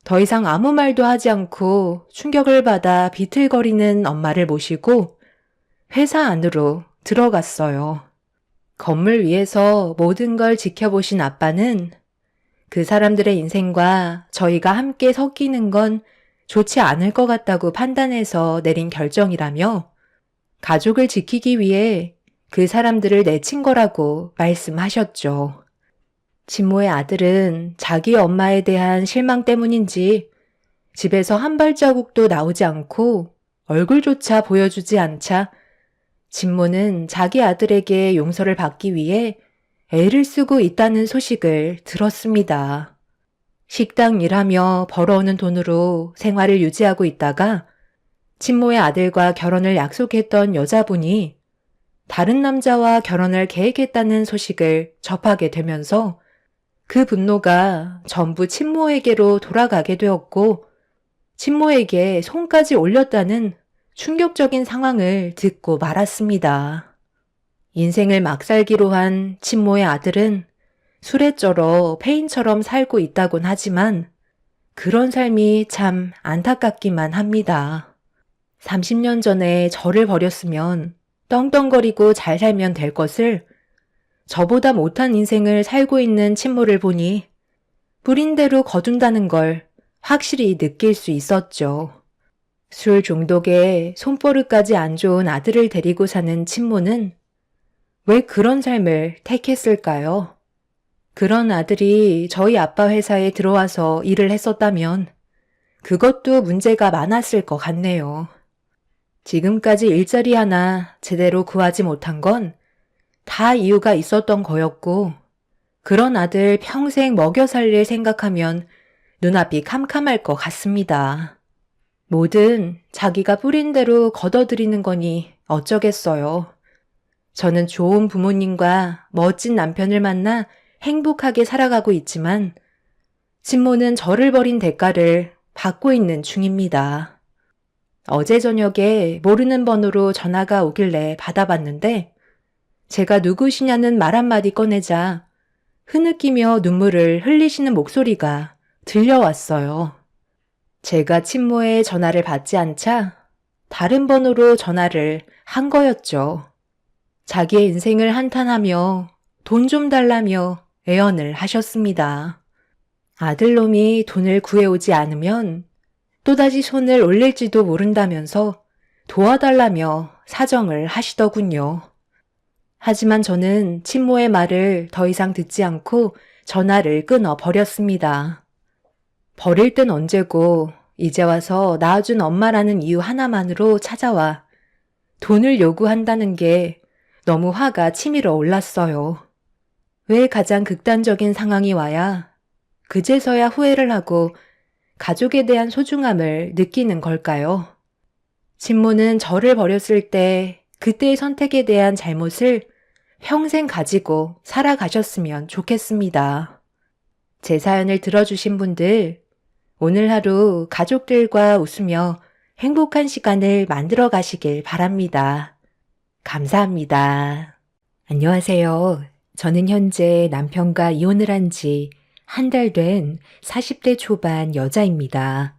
더 이상 아무 말도 하지 않고 충격을 받아 비틀거리는 엄마를 모시고 회사 안으로 들어갔어요. 건물 위에서 모든 걸 지켜보신 아빠는 그 사람들의 인생과 저희가 함께 섞이는 건 좋지 않을 것 같다고 판단해서 내린 결정이라며 가족을 지키기 위해 그 사람들을 내친 거라고 말씀하셨죠. 친모의 아들은 자기 엄마에 대한 실망 때문인지 집에서 한 발자국도 나오지 않고 얼굴조차 보여주지 않자 친모는 자기 아들에게 용서를 받기 위해 애를 쓰고 있다는 소식을 들었습니다. 식당 일하며 벌어오는 돈으로 생활을 유지하고 있다가 친모의 아들과 결혼을 약속했던 여자분이 다른 남자와 결혼을 계획했다는 소식을 접하게 되면서 그 분노가 전부 친모에게로 돌아가게 되었고 친모에게 손까지 올렸다는 충격적인 상황을 듣고 말았습니다. 인생을 막 살기로 한 친모의 아들은 술에 쩔어 폐인처럼 살고 있다곤 하지만 그런 삶이 참 안타깝기만 합니다. 30년 전에 저를 버렸으면 떵떵거리고 잘 살면 될 것을 저보다 못한 인생을 살고 있는 친모를 보니 뿌린 대로 거둔다는 걸 확실히 느낄 수 있었죠. 술 중독에 손버릇까지 안 좋은 아들을 데리고 사는 친모는 왜 그런 삶을 택했을까요? 그런 아들이 저희 아빠 회사에 들어와서 일을 했었다면 그것도 문제가 많았을 것 같네요. 지금까지 일자리 하나 제대로 구하지 못한 건 다 이유가 있었던 거였고 그런 아들 평생 먹여 살릴 생각하면 눈앞이 캄캄할 것 같습니다. 뭐든 자기가 뿌린 대로 걷어들이는 거니 어쩌겠어요. 저는 좋은 부모님과 멋진 남편을 만나 행복하게 살아가고 있지만 친모는 저를 버린 대가를 받고 있는 중입니다. 어제 저녁에 모르는 번호로 전화가 오길래 받아봤는데 제가 누구시냐는 말 한마디 꺼내자 흐느끼며 눈물을 흘리시는 목소리가 들려왔어요. 제가 친모의 전화를 받지 않자 다른 번호로 전화를 한 거였죠. 자기의 인생을 한탄하며 돈 좀 달라며 애언을 하셨습니다. 아들놈이 돈을 구해오지 않으면 또다시 손을 올릴지도 모른다면서 도와달라며 사정을 하시더군요. 하지만 저는 친모의 말을 더 이상 듣지 않고 전화를 끊어 버렸습니다. 버릴 땐 언제고 이제 와서 낳아준 엄마라는 이유 하나만으로 찾아와 돈을 요구한다는 게 너무 화가 치밀어 올랐어요. 왜 가장 극단적인 상황이 와야 그제서야 후회를 하고 가족에 대한 소중함을 느끼는 걸까요? 친모는 저를 버렸을 때 그때의 선택에 대한 잘못을 평생 가지고 살아가셨으면 좋겠습니다. 제 사연을 들어주신 분들, 오늘 하루 가족들과 웃으며 행복한 시간을 만들어 가시길 바랍니다. 감사합니다. 안녕하세요. 저는 현재 남편과 이혼을 한 지 한 달 된 40대 초반 여자입니다.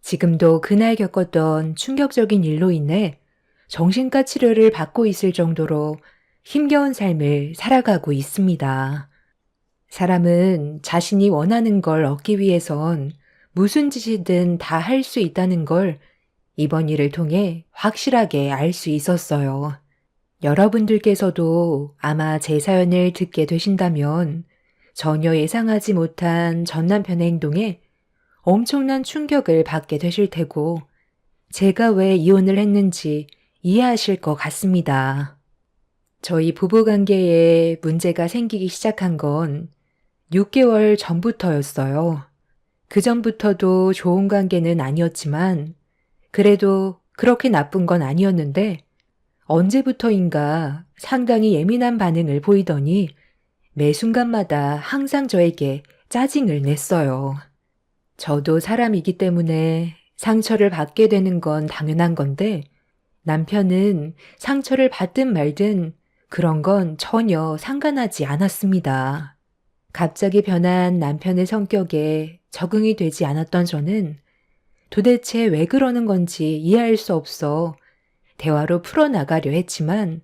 지금도 그날 겪었던 충격적인 일로 인해 정신과 치료를 받고 있을 정도로 힘겨운 삶을 살아가고 있습니다. 사람은 자신이 원하는 걸 얻기 위해선 무슨 짓이든 다 할 수 있다는 걸 이번 일을 통해 확실하게 알 수 있었어요. 여러분들께서도 아마 제 사연을 듣게 되신다면 전혀 예상하지 못한 전 남편의 행동에 엄청난 충격을 받게 되실 테고 제가 왜 이혼을 했는지 이해하실 것 같습니다. 저희 부부관계에 문제가 생기기 시작한 건 6개월 전부터였어요. 그 전부터도 좋은 관계는 아니었지만 그래도 그렇게 나쁜 건 아니었는데 언제부터인가 상당히 예민한 반응을 보이더니 매 순간마다 항상 저에게 짜증을 냈어요. 저도 사람이기 때문에 상처를 받게 되는 건 당연한 건데 남편은 상처를 받든 말든 그런 건 전혀 상관하지 않았습니다. 갑자기 변한 남편의 성격에 적응이 되지 않았던 저는 도대체 왜 그러는 건지 이해할 수 없어 대화로 풀어나가려 했지만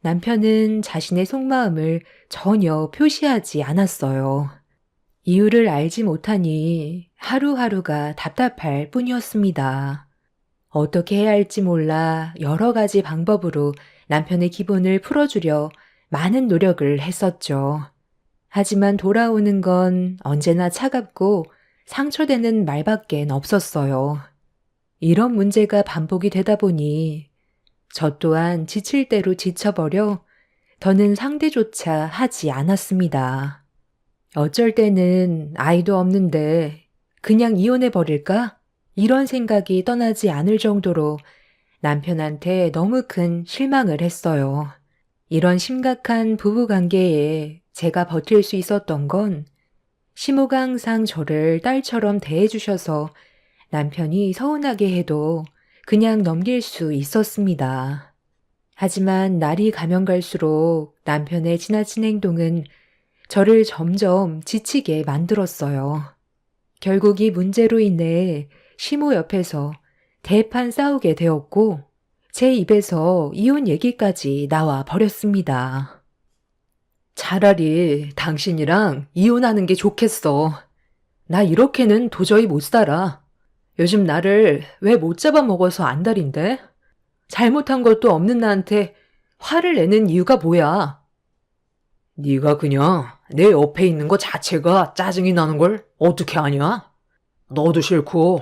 남편은 자신의 속마음을 전혀 표시하지 않았어요. 이유를 알지 못하니 하루하루가 답답할 뿐이었습니다. 어떻게 해야 할지 몰라 여러 가지 방법으로 남편의 기분을 풀어주려 많은 노력을 했었죠. 하지만 돌아오는 건 언제나 차갑고 상처되는 말밖엔 없었어요. 이런 문제가 반복이 되다 보니 저 또한 지칠 대로 지쳐버려 더는 상대조차 하지 않았습니다. 어쩔 때는 아이도 없는데 그냥 이혼해버릴까? 이런 생각이 떠나지 않을 정도로 남편한테 너무 큰 실망을 했어요. 이런 심각한 부부관계에 제가 버틸 수 있었던 건 시모가 항상 저를 딸처럼 대해주셔서 남편이 서운하게 해도 그냥 넘길 수 있었습니다. 하지만 날이 가면 갈수록 남편의 지나친 행동은 저를 점점 지치게 만들었어요. 결국 이 문제로 인해 시모 옆에서 대판 싸우게 되었고 제 입에서 이혼 얘기까지 나와 버렸습니다. 차라리 당신이랑 이혼하는 게 좋겠어. 나 이렇게는 도저히 못 살아. 요즘 나를 왜 못 잡아먹어서 안달인데? 잘못한 것도 없는 나한테 화를 내는 이유가 뭐야? 네가 그냥 내 옆에 있는 거 자체가 짜증이 나는 걸 어떻게 아냐? 너도 싫고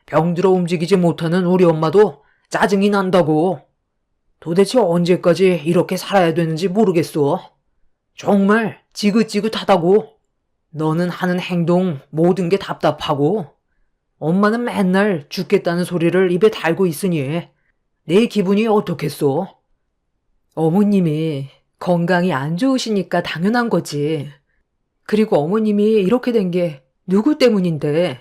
병들어 움직이지 못하는 우리 엄마도 짜증이 난다고. 도대체 언제까지 이렇게 살아야 되는지 모르겠어. 정말 지긋지긋하다고. 너는 하는 행동 모든 게 답답하고 엄마는 맨날 죽겠다는 소리를 입에 달고 있으니 내 기분이 어떻겠어? 어머님이 건강이 안 좋으시니까 당연한 거지. 그리고 어머님이 이렇게 된 게 누구 때문인데?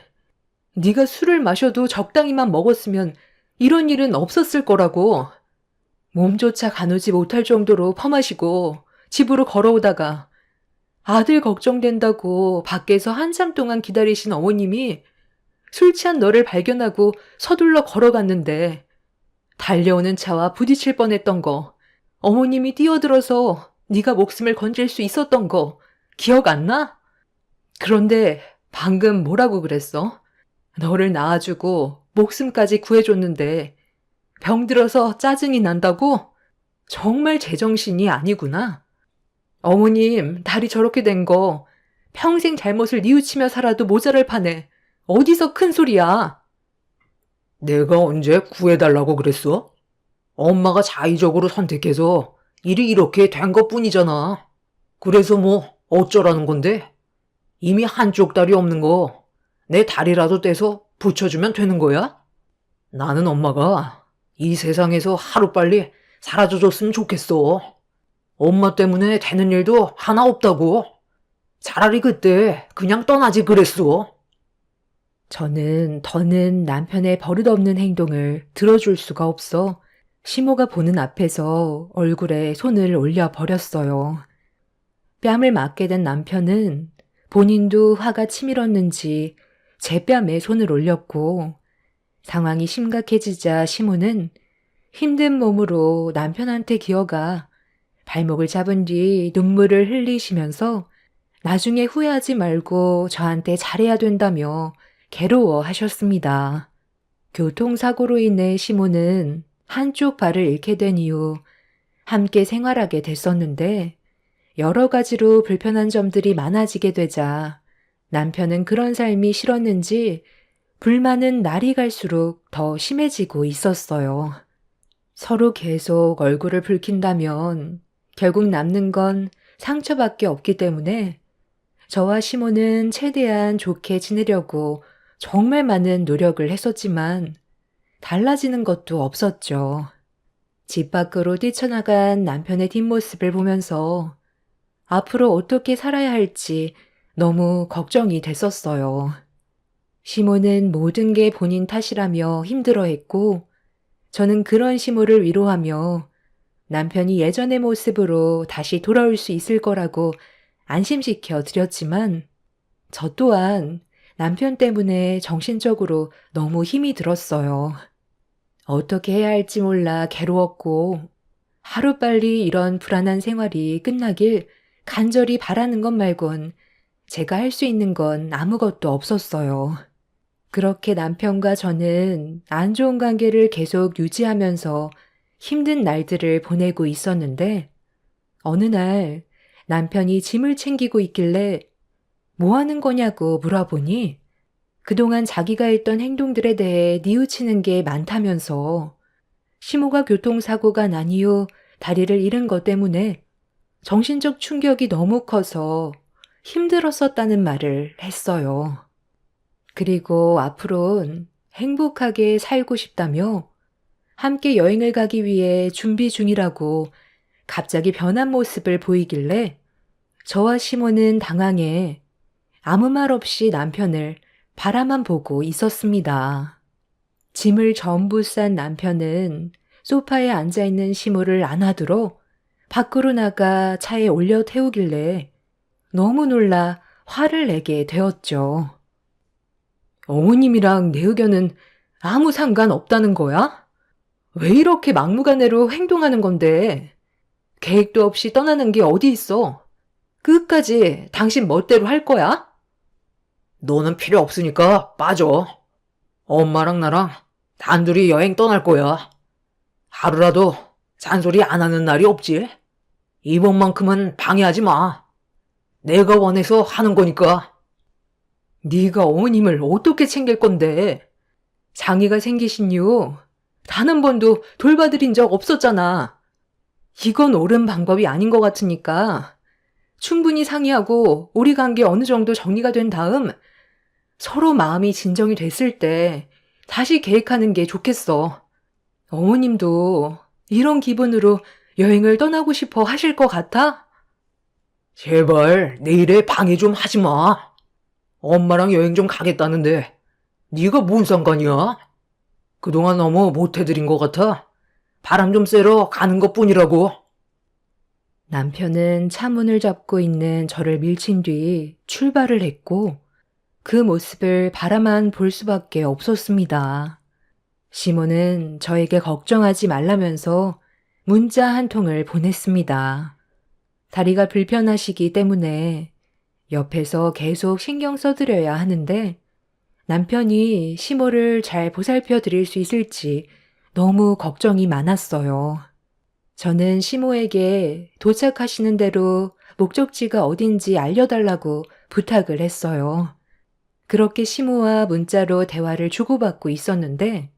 네가 술을 마셔도 적당히만 먹었으면 이런 일은 없었을 거라고. 몸조차 가누지 못할 정도로 퍼마시고 집으로 걸어오다가 아들 걱정된다고 밖에서 한참 동안 기다리신 어머님이 술 취한 너를 발견하고 서둘러 걸어갔는데 달려오는 차와 부딪힐 뻔했던 거, 어머님이 뛰어들어서 네가 목숨을 건질 수 있었던 거 기억 안 나? 그런데 방금 뭐라고 그랬어? 너를 낳아주고 목숨까지 구해줬는데 병들어서 짜증이 난다고? 정말 제정신이 아니구나. 어머님 다리 저렇게 된 거 평생 잘못을 뉘우치며 살아도 모자랄 판에 어디서 큰 소리야. 내가 언제 구해달라고 그랬어? 엄마가 자의적으로 선택해서 일이 이렇게 된 것뿐이잖아. 그래서 뭐 어쩌라는 건데? 이미 한쪽 다리 없는 거 내 다리라도 떼서 붙여주면 되는 거야? 나는 엄마가 이 세상에서 하루빨리 사라져줬으면 좋겠어. 엄마 때문에 되는 일도 하나 없다고. 차라리 그때 그냥 떠나지 그랬어. 저는 더는 남편의 버릇없는 행동을 들어줄 수가 없어 시모가 보는 앞에서 얼굴에 손을 올려버렸어요. 뺨을 맞게 된 남편은 본인도 화가 치밀었는지 제 뺨에 손을 올렸고 상황이 심각해지자 시모는 힘든 몸으로 남편한테 기어가 발목을 잡은 뒤 눈물을 흘리시면서 나중에 후회하지 말고 저한테 잘해야 된다며 괴로워하셨습니다. 교통사고로 인해 시모는 한쪽 발을 잃게 된 이후 함께 생활하게 됐었는데 여러 가지로 불편한 점들이 많아지게 되자 남편은 그런 삶이 싫었는지 불만은 날이 갈수록 더 심해지고 있었어요. 서로 계속 얼굴을 붉힌다면 결국 남는 건 상처밖에 없기 때문에 저와 시모는 최대한 좋게 지내려고 정말 많은 노력을 했었지만 달라지는 것도 없었죠. 집 밖으로 뛰쳐나간 남편의 뒷모습을 보면서 앞으로 어떻게 살아야 할지 너무 걱정이 됐었어요. 시모는 모든 게 본인 탓이라며 힘들어했고, 저는 그런 시모를 위로하며 남편이 예전의 모습으로 다시 돌아올 수 있을 거라고 안심시켜 드렸지만, 저 또한 남편 때문에 정신적으로 너무 힘이 들었어요. 어떻게 해야 할지 몰라 괴로웠고, 하루빨리 이런 불안한 생활이 끝나길 간절히 바라는 것 말곤 제가 할 수 있는 건 아무것도 없었어요. 그렇게 남편과 저는 안 좋은 관계를 계속 유지하면서 힘든 날들을 보내고 있었는데, 어느 날 남편이 짐을 챙기고 있길래 뭐 하는 거냐고 물어보니 그동안 자기가 했던 행동들에 대해 뉘우치는 게 많다면서 시모가 교통사고가 난 이후 다리를 잃은 것 때문에 정신적 충격이 너무 커서 힘들었었다는 말을 했어요. 그리고 앞으론 행복하게 살고 싶다며 함께 여행을 가기 위해 준비 중이라고 갑자기 변한 모습을 보이길래 저와 시모는 당황해 아무 말 없이 남편을 바라만 보고 있었습니다. 짐을 전부 싼 남편은 소파에 앉아있는 시모를 안아들어 밖으로 나가 차에 올려 태우길래 너무 놀라 화를 내게 되었죠. 어머님이랑 내 의견은 아무 상관없다는 거야? 왜 이렇게 막무가내로 행동하는 건데? 계획도 없이 떠나는 게 어디 있어? 끝까지 당신 멋대로 할 거야? 너는 필요 없으니까 빠져. 엄마랑 나랑 단둘이 여행 떠날 거야. 하루라도 잔소리 안 하는 날이 없지. 이번만큼은 방해하지 마. 내가 원해서 하는 거니까. 네가 어머님을 어떻게 챙길 건데? 장애가 생기신 이후 단 한 번도 돌봐드린 적 없었잖아. 이건 옳은 방법이 아닌 것 같으니까 충분히 상의하고 우리 관계 어느 정도 정리가 된 다음 서로 마음이 진정이 됐을 때 다시 계획하는 게 좋겠어. 어머님도 이런 기분으로 여행을 떠나고 싶어 하실 것 같아? 제발 내 일에 방해 좀 하지 마. 엄마랑 여행 좀 가겠다는데 네가 뭔 상관이야? 그동안 너무 못해드린 것 같아. 바람 좀 쐬러 가는 것뿐이라고. 남편은 차문을 잡고 있는 저를 밀친 뒤 출발을 했고 그 모습을 바라만 볼 수밖에 없었습니다. 시모는 저에게 걱정하지 말라면서 문자 한 통을 보냈습니다. 다리가 불편하시기 때문에 옆에서 계속 신경 써드려야 하는데 남편이 시모를 잘 보살펴 드릴 수 있을지 너무 걱정이 많았어요. 저는 시모에게 도착하시는 대로 목적지가 어딘지 알려달라고 부탁을 했어요. 그렇게 시모와 문자로 대화를 주고받고 있었는데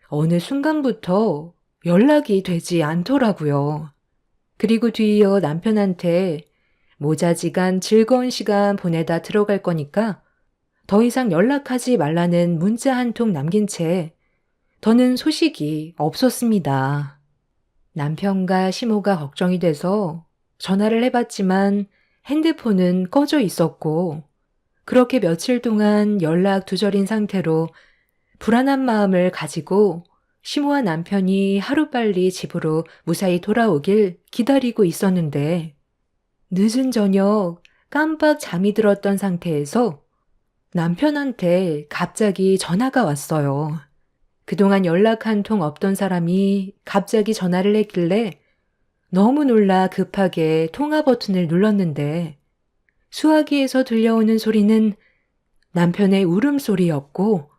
어느 순간부터 연락이 되지 않더라고요. 그리고 뒤이어 남편한테 모자지간 즐거운 시간 보내다 들어갈 거니까 더 이상 연락하지 말라는 문자 한 통 남긴 채 더는 소식이 없었습니다. 남편과 시모가 걱정이 돼서 전화를 해봤지만 핸드폰은 꺼져 있었고 그렇게 며칠 동안 연락 두절인 상태로 불안한 마음을 가지고 시모와 남편이 하루빨리 집으로 무사히 돌아오길 기다리고 있었는데 늦은 저녁 깜빡 잠이 들었던 상태에서 남편한테 갑자기 전화가 왔어요. 그동안 연락 한 통 없던 사람이 갑자기 전화를 했길래 너무 놀라 급하게 통화 버튼을 눌렀는데 수화기에서 들려오는 소리는 남편의 울음소리였고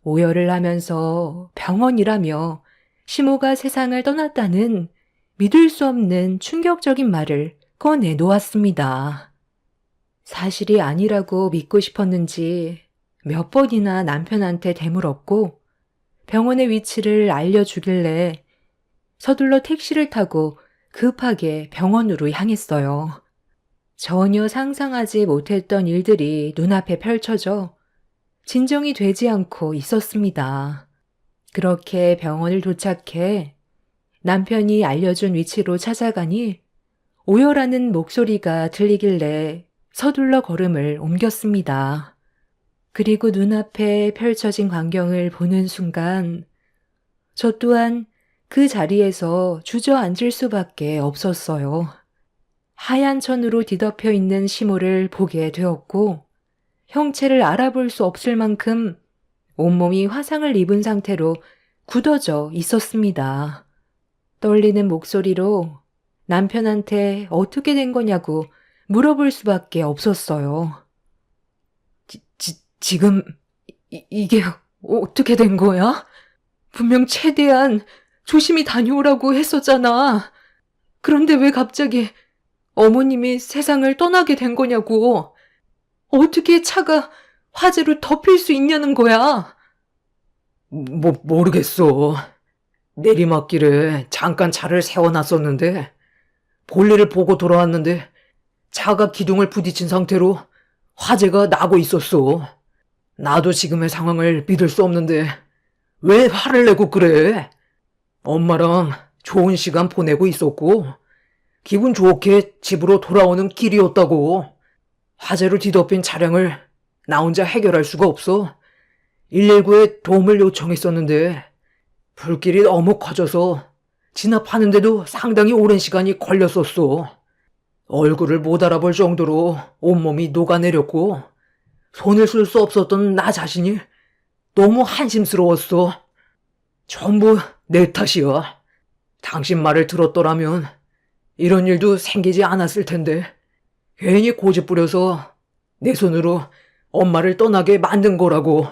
오열을 하면서 병원이라며 시모가 세상을 떠났다는 믿을 수 없는 충격적인 말을 꺼내 놓았습니다. 사실이 아니라고 믿고 싶었는지 몇 번이나 남편한테 되물었고 병원의 위치를 알려주길래 서둘러 택시를 타고 급하게 병원으로 향했어요. 전혀 상상하지 못했던 일들이 눈앞에 펼쳐져 진정이 되지 않고 있었습니다. 그렇게 병원을 도착해 남편이 알려준 위치로 찾아가니 오열하는 목소리가 들리길래 서둘러 걸음을 옮겼습니다. 그리고 눈앞에 펼쳐진 광경을 보는 순간 저 또한 그 자리에서 주저앉을 수밖에 없었어요. 하얀 천으로 뒤덮여 있는 시모를 보게 되었고 형체를 알아볼 수 없을 만큼 온몸이 화상을 입은 상태로 굳어져 있었습니다. 떨리는 목소리로 남편한테 어떻게 된 거냐고 물어볼 수밖에 없었어요. 지금 이게 어떻게 된 거야? 분명 최대한 조심히 다녀오라고 했었잖아. 그런데 왜 갑자기 어머님이 세상을 떠나게 된 거냐고. 어떻게 차가 화재로 덮일 수 있냐는 거야. 모르겠어. 내리막길에 잠깐 차를 세워놨었는데 볼일을 보고 돌아왔는데 차가 기둥을 부딪힌 상태로 화재가 나고 있었어. 나도 지금의 상황을 믿을 수 없는데 왜 화를 내고 그래? 엄마랑 좋은 시간 보내고 있었고 기분 좋게 집으로 돌아오는 길이었다고. 화재로 뒤덮인 차량을 나 혼자 해결할 수가 없어. 119에 도움을 요청했었는데 불길이 너무 커져서 진압하는데도 상당히 오랜 시간이 걸렸었어. 얼굴을 못 알아볼 정도로 온몸이 녹아내렸고 손을 쓸 수 없었던 나 자신이 너무 한심스러웠어. 전부 내 탓이야. 당신 말을 들었더라면 이런 일도 생기지 않았을 텐데 괜히 고집 부려서 내 손으로 엄마를 떠나게 만든 거라고.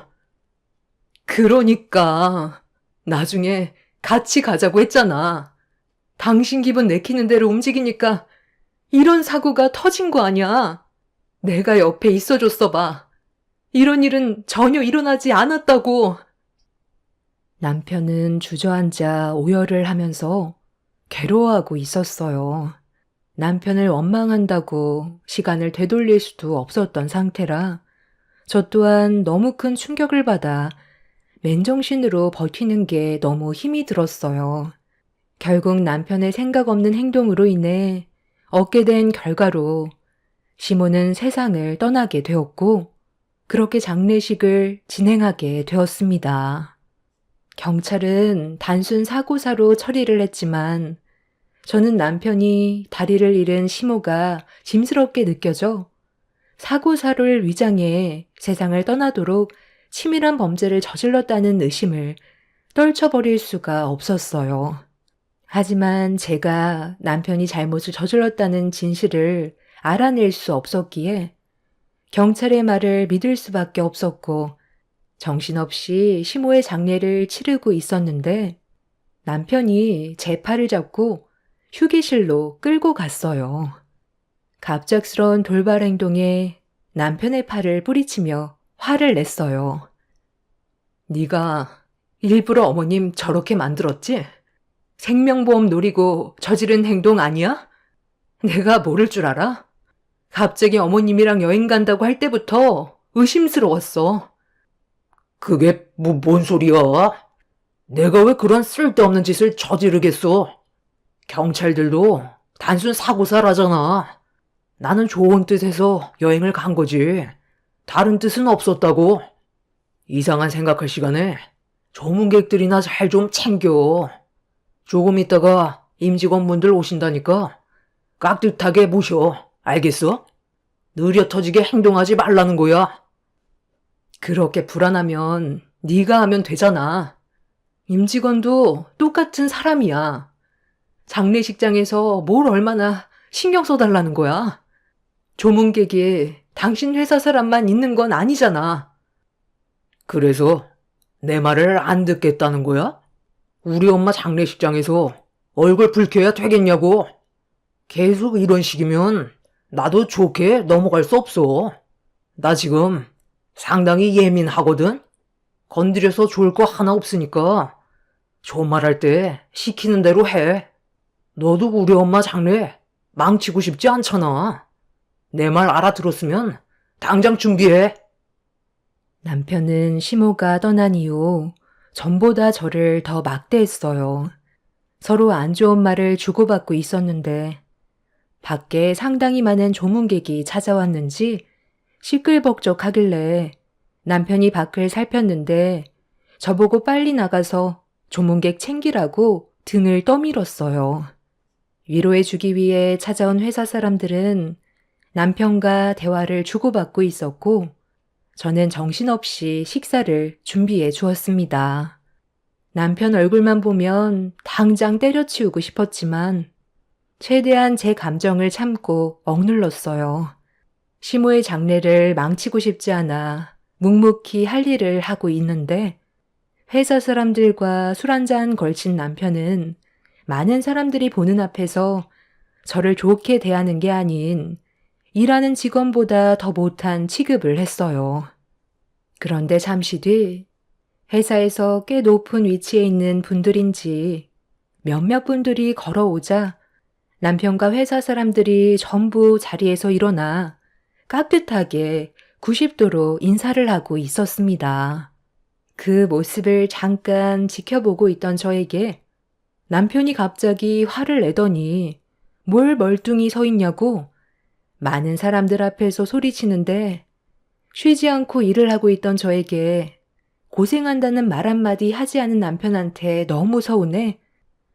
그러니까 나중에 같이 가자고 했잖아. 당신 기분 내키는 대로 움직이니까 이런 사고가 터진 거 아니야. 내가 옆에 있어줬어 봐. 이런 일은 전혀 일어나지 않았다고. 남편은 주저앉아 오열을 하면서 괴로워하고 있었어요. 남편을 원망한다고 시간을 되돌릴 수도 없었던 상태라 저 또한 너무 큰 충격을 받아 맨정신으로 버티는 게 너무 힘이 들었어요. 결국 남편의 생각 없는 행동으로 인해 얻게 된 결과로 시모는 세상을 떠나게 되었고 그렇게 장례식을 진행하게 되었습니다. 경찰은 단순 사고사로 처리를 했지만 저는 남편이 다리를 잃은 시모가 짐스럽게 느껴져 사고사를 위장해 세상을 떠나도록 치밀한 범죄를 저질렀다는 의심을 떨쳐버릴 수가 없었어요. 하지만 제가 남편이 잘못을 저질렀다는 진실을 알아낼 수 없었기에 경찰의 말을 믿을 수밖에 없었고 정신없이 시모의 장례를 치르고 있었는데 남편이 제 팔을 잡고 휴게실로 끌고 갔어요. 갑작스러운 돌발 행동에 남편의 팔을 뿌리치며 화를 냈어요. 네가 일부러 어머님 저렇게 만들었지? 생명보험 노리고 저지른 행동 아니야? 내가 모를 줄 알아? 갑자기 어머님이랑 여행 간다고 할 때부터 의심스러웠어. 그게 뭔 소리야? 내가 왜 그런 쓸데없는 짓을 저지르겠어? 경찰들도 단순 사고사라잖아. 나는 좋은 뜻에서 여행을 간 거지. 다른 뜻은 없었다고. 이상한 생각할 시간에 조문객들이나 잘 좀 챙겨. 조금 있다가 임직원분들 오신다니까 깍듯하게 모셔. 알겠어? 느려 터지게 행동하지 말라는 거야. 그렇게 불안하면 네가 하면 되잖아. 임직원도 똑같은 사람이야. 장례식장에서 뭘 얼마나 신경 써달라는 거야. 조문객이 당신 회사 사람만 있는 건 아니잖아. 그래서 내 말을 안 듣겠다는 거야? 우리 엄마 장례식장에서 얼굴 붉혀야 되겠냐고. 계속 이런 식이면 나도 좋게 넘어갈 수 없어. 나 지금 상당히 예민하거든. 건드려서 좋을 거 하나 없으니까 존말할 때 시키는 대로 해. 너도 우리 엄마 장례 망치고 싶지 않잖아. 내 말 알아들었으면 당장 준비해. 남편은 시모가 떠난 이후 전보다 저를 더 막대했어요. 서로 안 좋은 말을 주고받고 있었는데 밖에 상당히 많은 조문객이 찾아왔는지 시끌벅적하길래 남편이 밖을 살폈는데 저보고 빨리 나가서 조문객 챙기라고 등을 떠밀었어요. 위로해주기 위해 찾아온 회사 사람들은 남편과 대화를 주고받고 있었고 저는 정신없이 식사를 준비해 주었습니다. 남편 얼굴만 보면 당장 때려치우고 싶었지만 최대한 제 감정을 참고 억눌렀어요. 시모의 장례를 망치고 싶지 않아 묵묵히 할 일을 하고 있는데 회사 사람들과 술 한잔 걸친 남편은 많은 사람들이 보는 앞에서 저를 좋게 대하는 게 아닌 일하는 직원보다 더 못한 취급을 했어요. 그런데 잠시 뒤 회사에서 꽤 높은 위치에 있는 분들인지 몇몇 분들이 걸어오자 남편과 회사 사람들이 전부 자리에서 일어나 깍듯하게 90도로 인사를 하고 있었습니다. 그 모습을 잠깐 지켜보고 있던 저에게 남편이 갑자기 화를 내더니 뭘 멀뚱히 서 있냐고 많은 사람들 앞에서 소리치는데 쉬지 않고 일을 하고 있던 저에게 고생한다는 말 한마디 하지 않은 남편한테 너무 서운해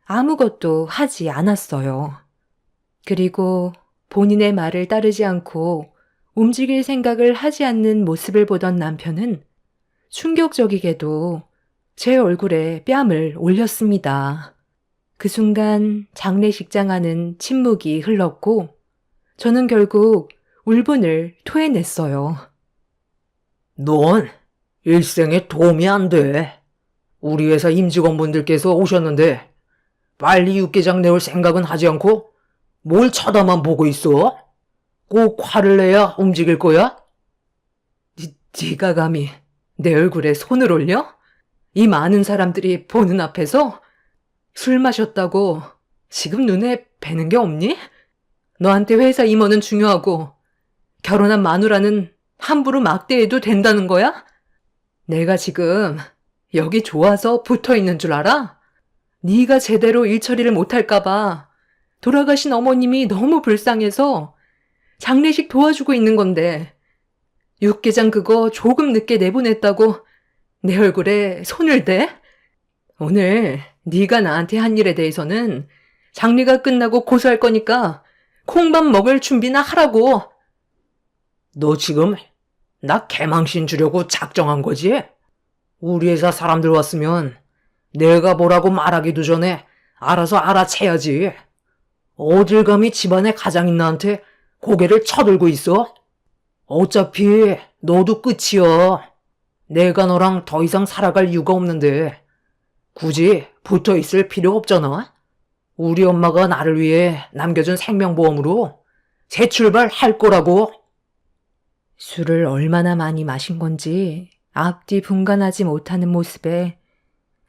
아무것도 하지 않았어요. 그리고 본인의 말을 따르지 않고 움직일 생각을 하지 않는 모습을 보던 남편은 충격적이게도 제 얼굴에 뺨을 올렸습니다. 그 순간 장례식장 안은 침묵이 흘렀고 저는 결국 울분을 토해냈어요. 넌 일생에 도움이 안 돼. 우리 회사 임직원분들께서 오셨는데 빨리 육개장 내올 생각은 하지 않고 뭘 쳐다만 보고 있어? 꼭 화를 내야 움직일 거야? 네가 감히 내 얼굴에 손을 올려? 이 많은 사람들이 보는 앞에서 술 마셨다고 지금 눈에 뵈는 게 없니? 너한테 회사 임원은 중요하고 결혼한 마누라는 함부로 막대해도 된다는 거야? 내가 지금 여기 좋아서 붙어 있는 줄 알아? 네가 제대로 일 처리를 못할까 봐 돌아가신 어머님이 너무 불쌍해서 장례식 도와주고 있는 건데 육개장 그거 조금 늦게 내보냈다고 내 얼굴에 손을 대? 오늘 네가 나한테 한 일에 대해서는 장례가 끝나고 고소할 거니까 콩밥 먹을 준비나 하라고. 너 지금 나 개망신 주려고 작정한 거지? 우리 회사 사람들 왔으면 내가 뭐라고 말하기도 전에 알아서 알아채야지. 어딜 감히 집안의 가장인 나한테 고개를 쳐들고 있어? 어차피 너도 끝이야. 내가 너랑 더 이상 살아갈 이유가 없는데 굳이 붙어 있을 필요 없잖아. 우리 엄마가 나를 위해 남겨준 생명보험으로 재출발 할 거라고. 술을 얼마나 많이 마신 건지 앞뒤 분간하지 못하는 모습에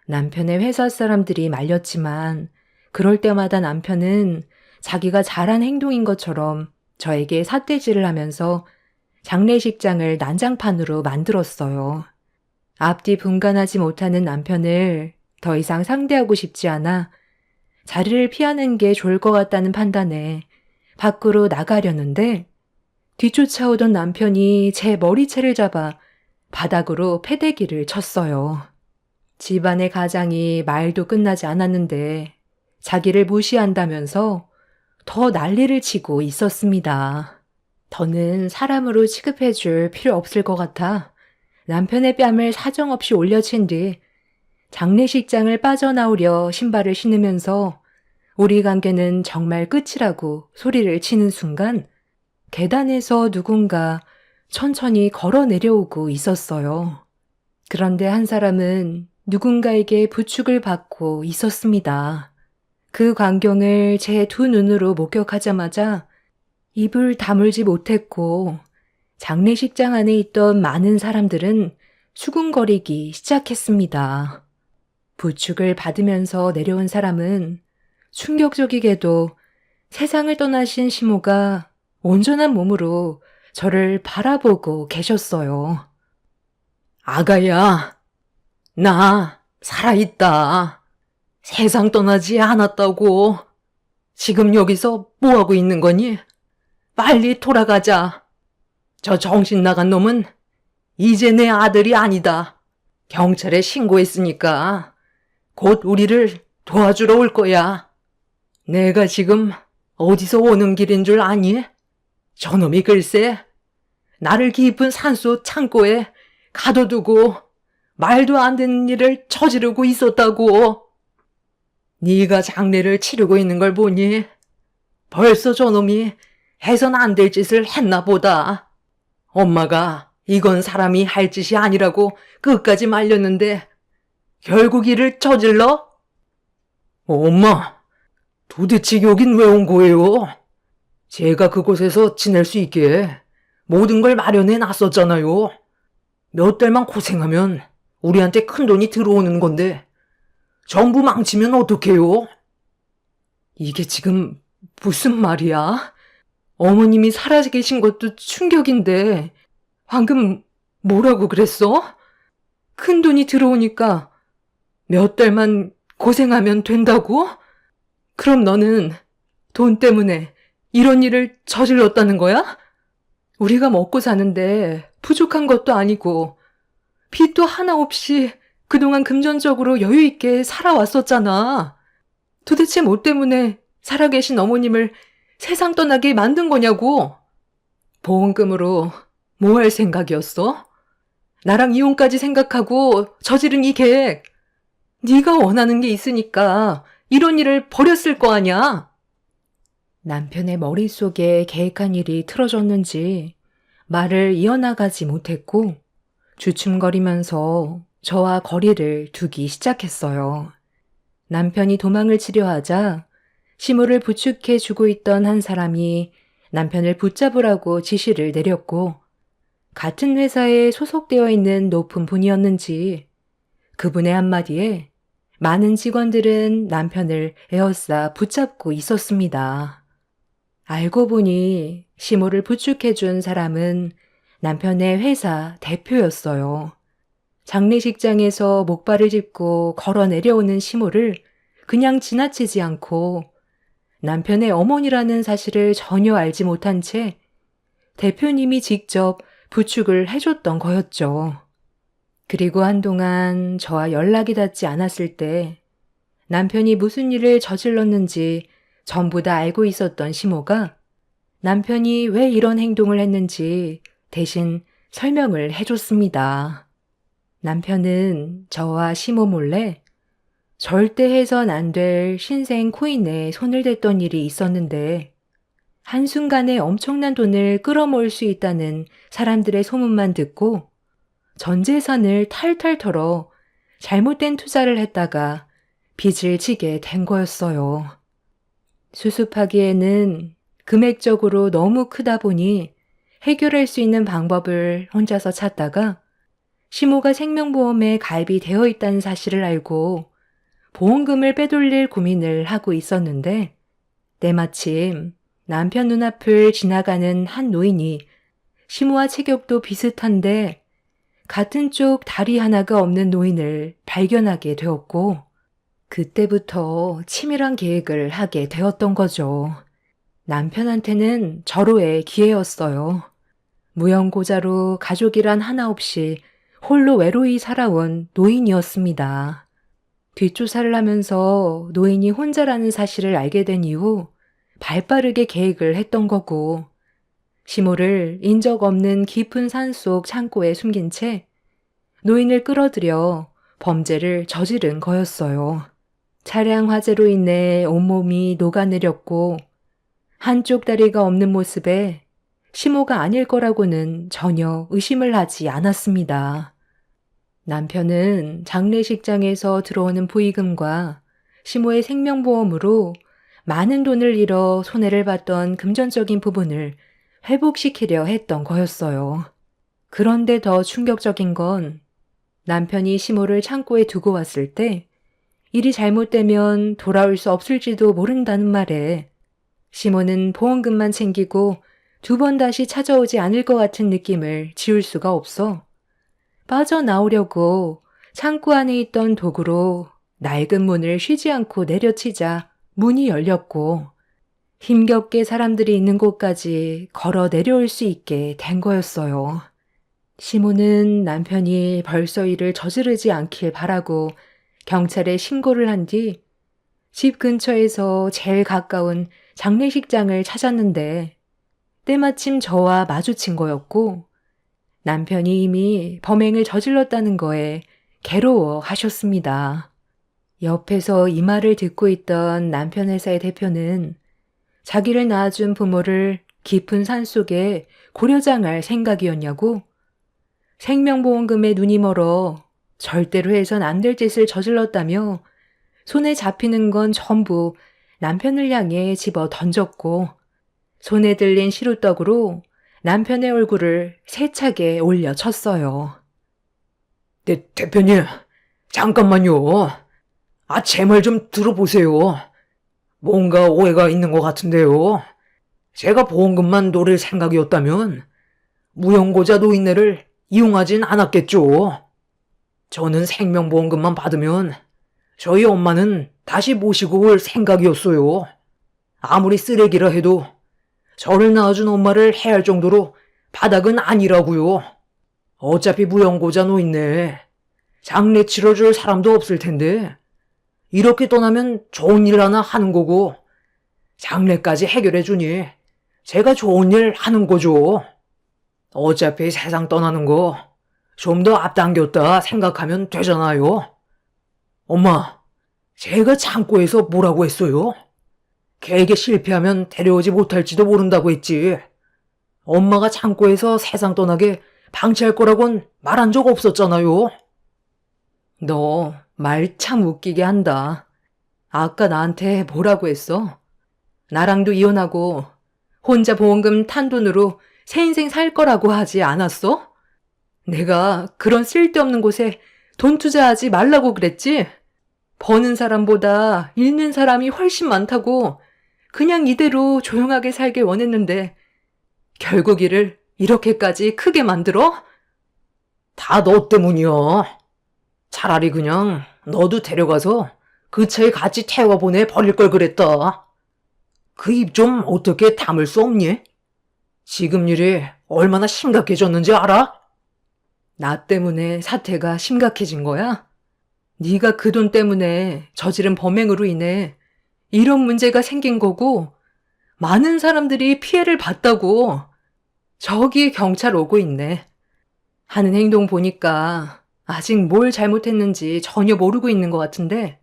남편의 회사 사람들이 말렸지만 그럴 때마다 남편은 자기가 잘한 행동인 것처럼 저에게 삿대질을 하면서 장례식장을 난장판으로 만들었어요. 앞뒤 분간하지 못하는 남편을 더 이상 상대하고 싶지 않아 자리를 피하는 게 좋을 것 같다는 판단에 밖으로 나가려는데 뒤쫓아오던 남편이 제 머리채를 잡아 바닥으로 패대기를 쳤어요. 집안의 가장이 말도 끝나지 않았는데 자기를 무시한다면서 더 난리를 치고 있었습니다. 더는 사람으로 취급해줄 필요 없을 것 같아 남편의 뺨을 사정없이 올려친 뒤 장례식장을 빠져나오려 신발을 신으면서 우리 관계는 정말 끝이라고 소리를 치는 순간 계단에서 누군가 천천히 걸어 내려오고 있었어요. 그런데 한 사람은 누군가에게 부축을 받고 있었습니다. 그 광경을 제 두 눈으로 목격하자마자 입을 다물지 못했고 장례식장 안에 있던 많은 사람들은 수군거리기 시작했습니다. 부축을 받으면서 내려온 사람은 충격적이게도 세상을 떠나신 시모가 온전한 몸으로 저를 바라보고 계셨어요. 아가야, 나 살아있다. 세상 떠나지 않았다고. 지금 여기서 뭐하고 있는 거니? 빨리 돌아가자. 저 정신 나간 놈은 이제 내 아들이 아니다. 경찰에 신고했으니까 곧 우리를 도와주러 올 거야. 내가 지금 어디서 오는 길인 줄 아니? 저놈이 글쎄 나를 깊은 산속 창고에 가둬두고 말도 안 되는 일을 저지르고 있었다고. 네가 장례를 치르고 있는 걸 보니 벌써 저놈이 해선 안 될 짓을 했나 보다. 엄마가 이건 사람이 할 짓이 아니라고 끝까지 말렸는데 결국 이를 저질러? 엄마, 도대체 여긴 왜 온 거예요? 제가 그곳에서 지낼 수 있게 모든 걸 마련해 놨었잖아요. 몇 달만 고생하면 우리한테 큰 돈이 들어오는 건데 전부 망치면 어떡해요? 이게 지금 무슨 말이야? 어머님이 살아 계신 것도 충격인데 방금 뭐라고 그랬어? 큰 돈이 들어오니까 몇 달만 고생하면 된다고? 그럼 너는 돈 때문에 이런 일을 저질렀다는 거야? 우리가 먹고 사는데 부족한 것도 아니고 빚도 하나 없이 그동안 금전적으로 여유 있게 살아왔었잖아. 도대체 뭐 때문에 살아계신 어머님을 세상 떠나게 만든 거냐고. 보험금으로 뭐 할 생각이었어? 나랑 이혼까지 생각하고 저지른 이 계획. 네가 원하는 게 있으니까 이런 일을 벌였을 거 아냐. 남편의 머릿속에 계획한 일이 틀어졌는지 말을 이어나가지 못했고 주춤거리면서 저와 거리를 두기 시작했어요. 남편이 도망을 치려 하자 시모를 부축해 주고 있던 한 사람이 남편을 붙잡으라고 지시를 내렸고 같은 회사에 소속되어 있는 높은 분이었는지 그분의 한마디에 많은 직원들은 남편을 에워싸 붙잡고 있었습니다. 알고 보니 시모를 부축해준 사람은 남편의 회사 대표였어요. 장례식장에서 목발을 짚고 걸어 내려오는 시모를 그냥 지나치지 않고 남편의 어머니라는 사실을 전혀 알지 못한 채 대표님이 직접 부축을 해줬던 거였죠. 그리고 한동안 저와 연락이 닿지 않았을 때 남편이 무슨 일을 저질렀는지 전부 다 알고 있었던 시모가 남편이 왜 이런 행동을 했는지 대신 설명을 해줬습니다. 남편은 저와 시모 몰래 절대 해선 안 될 신생 코인에 손을 댔던 일이 있었는데 한순간에 엄청난 돈을 끌어모을 수 있다는 사람들의 소문만 듣고 전 재산을 탈탈 털어 잘못된 투자를 했다가 빚을 지게 된 거였어요. 수습하기에는 금액적으로 너무 크다 보니 해결할 수 있는 방법을 혼자서 찾다가 시모가 생명보험에 가입이 되어 있다는 사실을 알고 보험금을 빼돌릴 고민을 하고 있었는데 때마침 남편 눈앞을 지나가는 한 노인이 시모와 체격도 비슷한데 같은 쪽 다리 하나가 없는 노인을 발견하게 되었고 그때부터 치밀한 계획을 하게 되었던 거죠. 남편한테는 절호의 기회였어요. 무연고자로 가족이란 하나 없이 홀로 외로이 살아온 노인이었습니다. 뒷조사를 하면서 노인이 혼자라는 사실을 알게 된 이후 발빠르게 계획을 했던 거고 시모를 인적 없는 깊은 산속 창고에 숨긴 채 노인을 끌어들여 범죄를 저지른 거였어요. 차량 화재로 인해 온몸이 녹아내렸고 한쪽 다리가 없는 모습에 시모가 아닐 거라고는 전혀 의심을 하지 않았습니다. 남편은 장례식장에서 들어오는 부의금과 시모의 생명보험으로 많은 돈을 잃어 손해를 봤던 금전적인 부분을 회복시키려 했던 거였어요. 그런데 더 충격적인 건 남편이 시모를 창고에 두고 왔을 때 일이 잘못되면 돌아올 수 없을지도 모른다는 말에 시모는 보험금만 챙기고 2번 다시 찾아오지 않을 것 같은 느낌을 지울 수가 없어 빠져나오려고 창고 안에 있던 도구로 낡은 문을 쉬지 않고 내려치자 문이 열렸고 힘겹게 사람들이 있는 곳까지 걸어 내려올 수 있게 된 거였어요. 시모는 남편이 벌써 일을 저지르지 않길 바라고 경찰에 신고를 한 뒤 집 근처에서 제일 가까운 장례식장을 찾았는데 때마침 저와 마주친 거였고 남편이 이미 범행을 저질렀다는 거에 괴로워 하셨습니다. 옆에서 이 말을 듣고 있던 남편 회사의 대표는 자기를 낳아준 부모를 깊은 산속에 고려장할 생각이었냐고 생명보험금에 눈이 멀어 절대로 해선 안 될 짓을 저질렀다며 손에 잡히는 건 전부 남편을 향해 집어 던졌고 손에 들린 시루떡으로 남편의 얼굴을 세차게 올려쳤어요. 대표님, 잠깐만요. 제 말 좀 들어보세요. 뭔가 오해가 있는 것 같은데요. 제가 보험금만 노릴 생각이었다면 무연고자 노인네를 이용하진 않았겠죠. 저는 생명보험금만 받으면 저희 엄마는 다시 모시고 올 생각이었어요. 아무리 쓰레기라 해도 저를 낳아준 엄마를 해할 정도로 바닥은 아니라고요. 어차피 무연고자 노인네. 장례 치러줄 사람도 없을 텐데 이렇게 떠나면 좋은 일 하나 하는 거고 장례까지 해결해주니 제가 좋은 일 하는 거죠. 어차피 세상 떠나는 거 좀 더 앞당겼다 생각하면 되잖아요. 엄마, 제가 창고에서 뭐라고 했어요? 계획에 실패하면 데려오지 못할지도 모른다고 했지. 엄마가 창고에서 세상 떠나게 방치할 거라곤 말한 적 없었잖아요. 너 말 참 웃기게 한다. 아까 나한테 뭐라고 했어? 나랑도 이혼하고 혼자 보험금 탄 돈으로 새 인생 살 거라고 하지 않았어? 내가 그런 쓸데없는 곳에 돈 투자하지 말라고 그랬지? 버는 사람보다 잃는 사람이 훨씬 많다고 그냥 이대로 조용하게 살길 원했는데 결국 일을 이렇게까지 크게 만들어? 다 너 때문이야. 차라리 그냥 너도 데려가서 그 차에 같이 태워보내 버릴 걸 그랬다. 그 입 좀 어떻게 담을 수 없니? 지금 일이 얼마나 심각해졌는지 알아? 나 때문에 사태가 심각해진 거야? 네가 그 돈 때문에 저지른 범행으로 인해 이런 문제가 생긴 거고 많은 사람들이 피해를 봤다고. 저기 경찰 오고 있네. 하는 행동 보니까 아직 뭘 잘못했는지 전혀 모르고 있는 것 같은데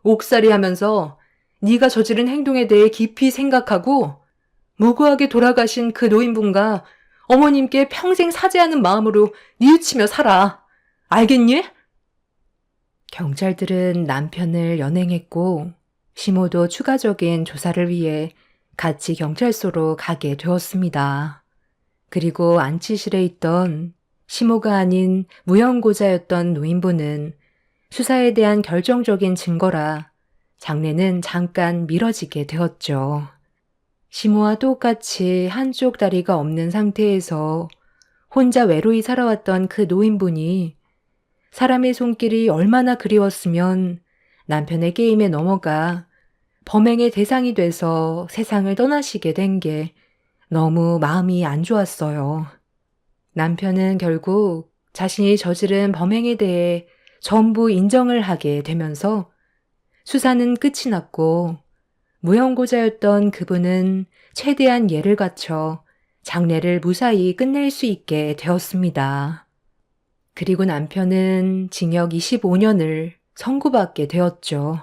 옥살이 하면서 네가 저지른 행동에 대해 깊이 생각하고 무고하게 돌아가신 그 노인분과 어머님께 평생 사죄하는 마음으로 뉘우치며 살아. 알겠니? 경찰들은 남편을 연행했고 시모도 추가적인 조사를 위해 같이 경찰서로 가게 되었습니다. 그리고 안치실에 있던 시모가 아닌 무연고자였던 노인분은 수사에 대한 결정적인 증거라 장례는 잠깐 미뤄지게 되었죠. 시모와 똑같이 한쪽 다리가 없는 상태에서 혼자 외로이 살아왔던 그 노인분이 사람의 손길이 얼마나 그리웠으면 남편의 게임에 넘어가 범행의 대상이 돼서 세상을 떠나시게 된 게 너무 마음이 안 좋았어요. 남편은 결국 자신이 저지른 범행에 대해 전부 인정을 하게 되면서 수사는 끝이 났고 무연고자였던 그분은 최대한 예를 갖춰 장례를 무사히 끝낼 수 있게 되었습니다. 그리고 남편은 징역 25년을 선고받게 되었죠.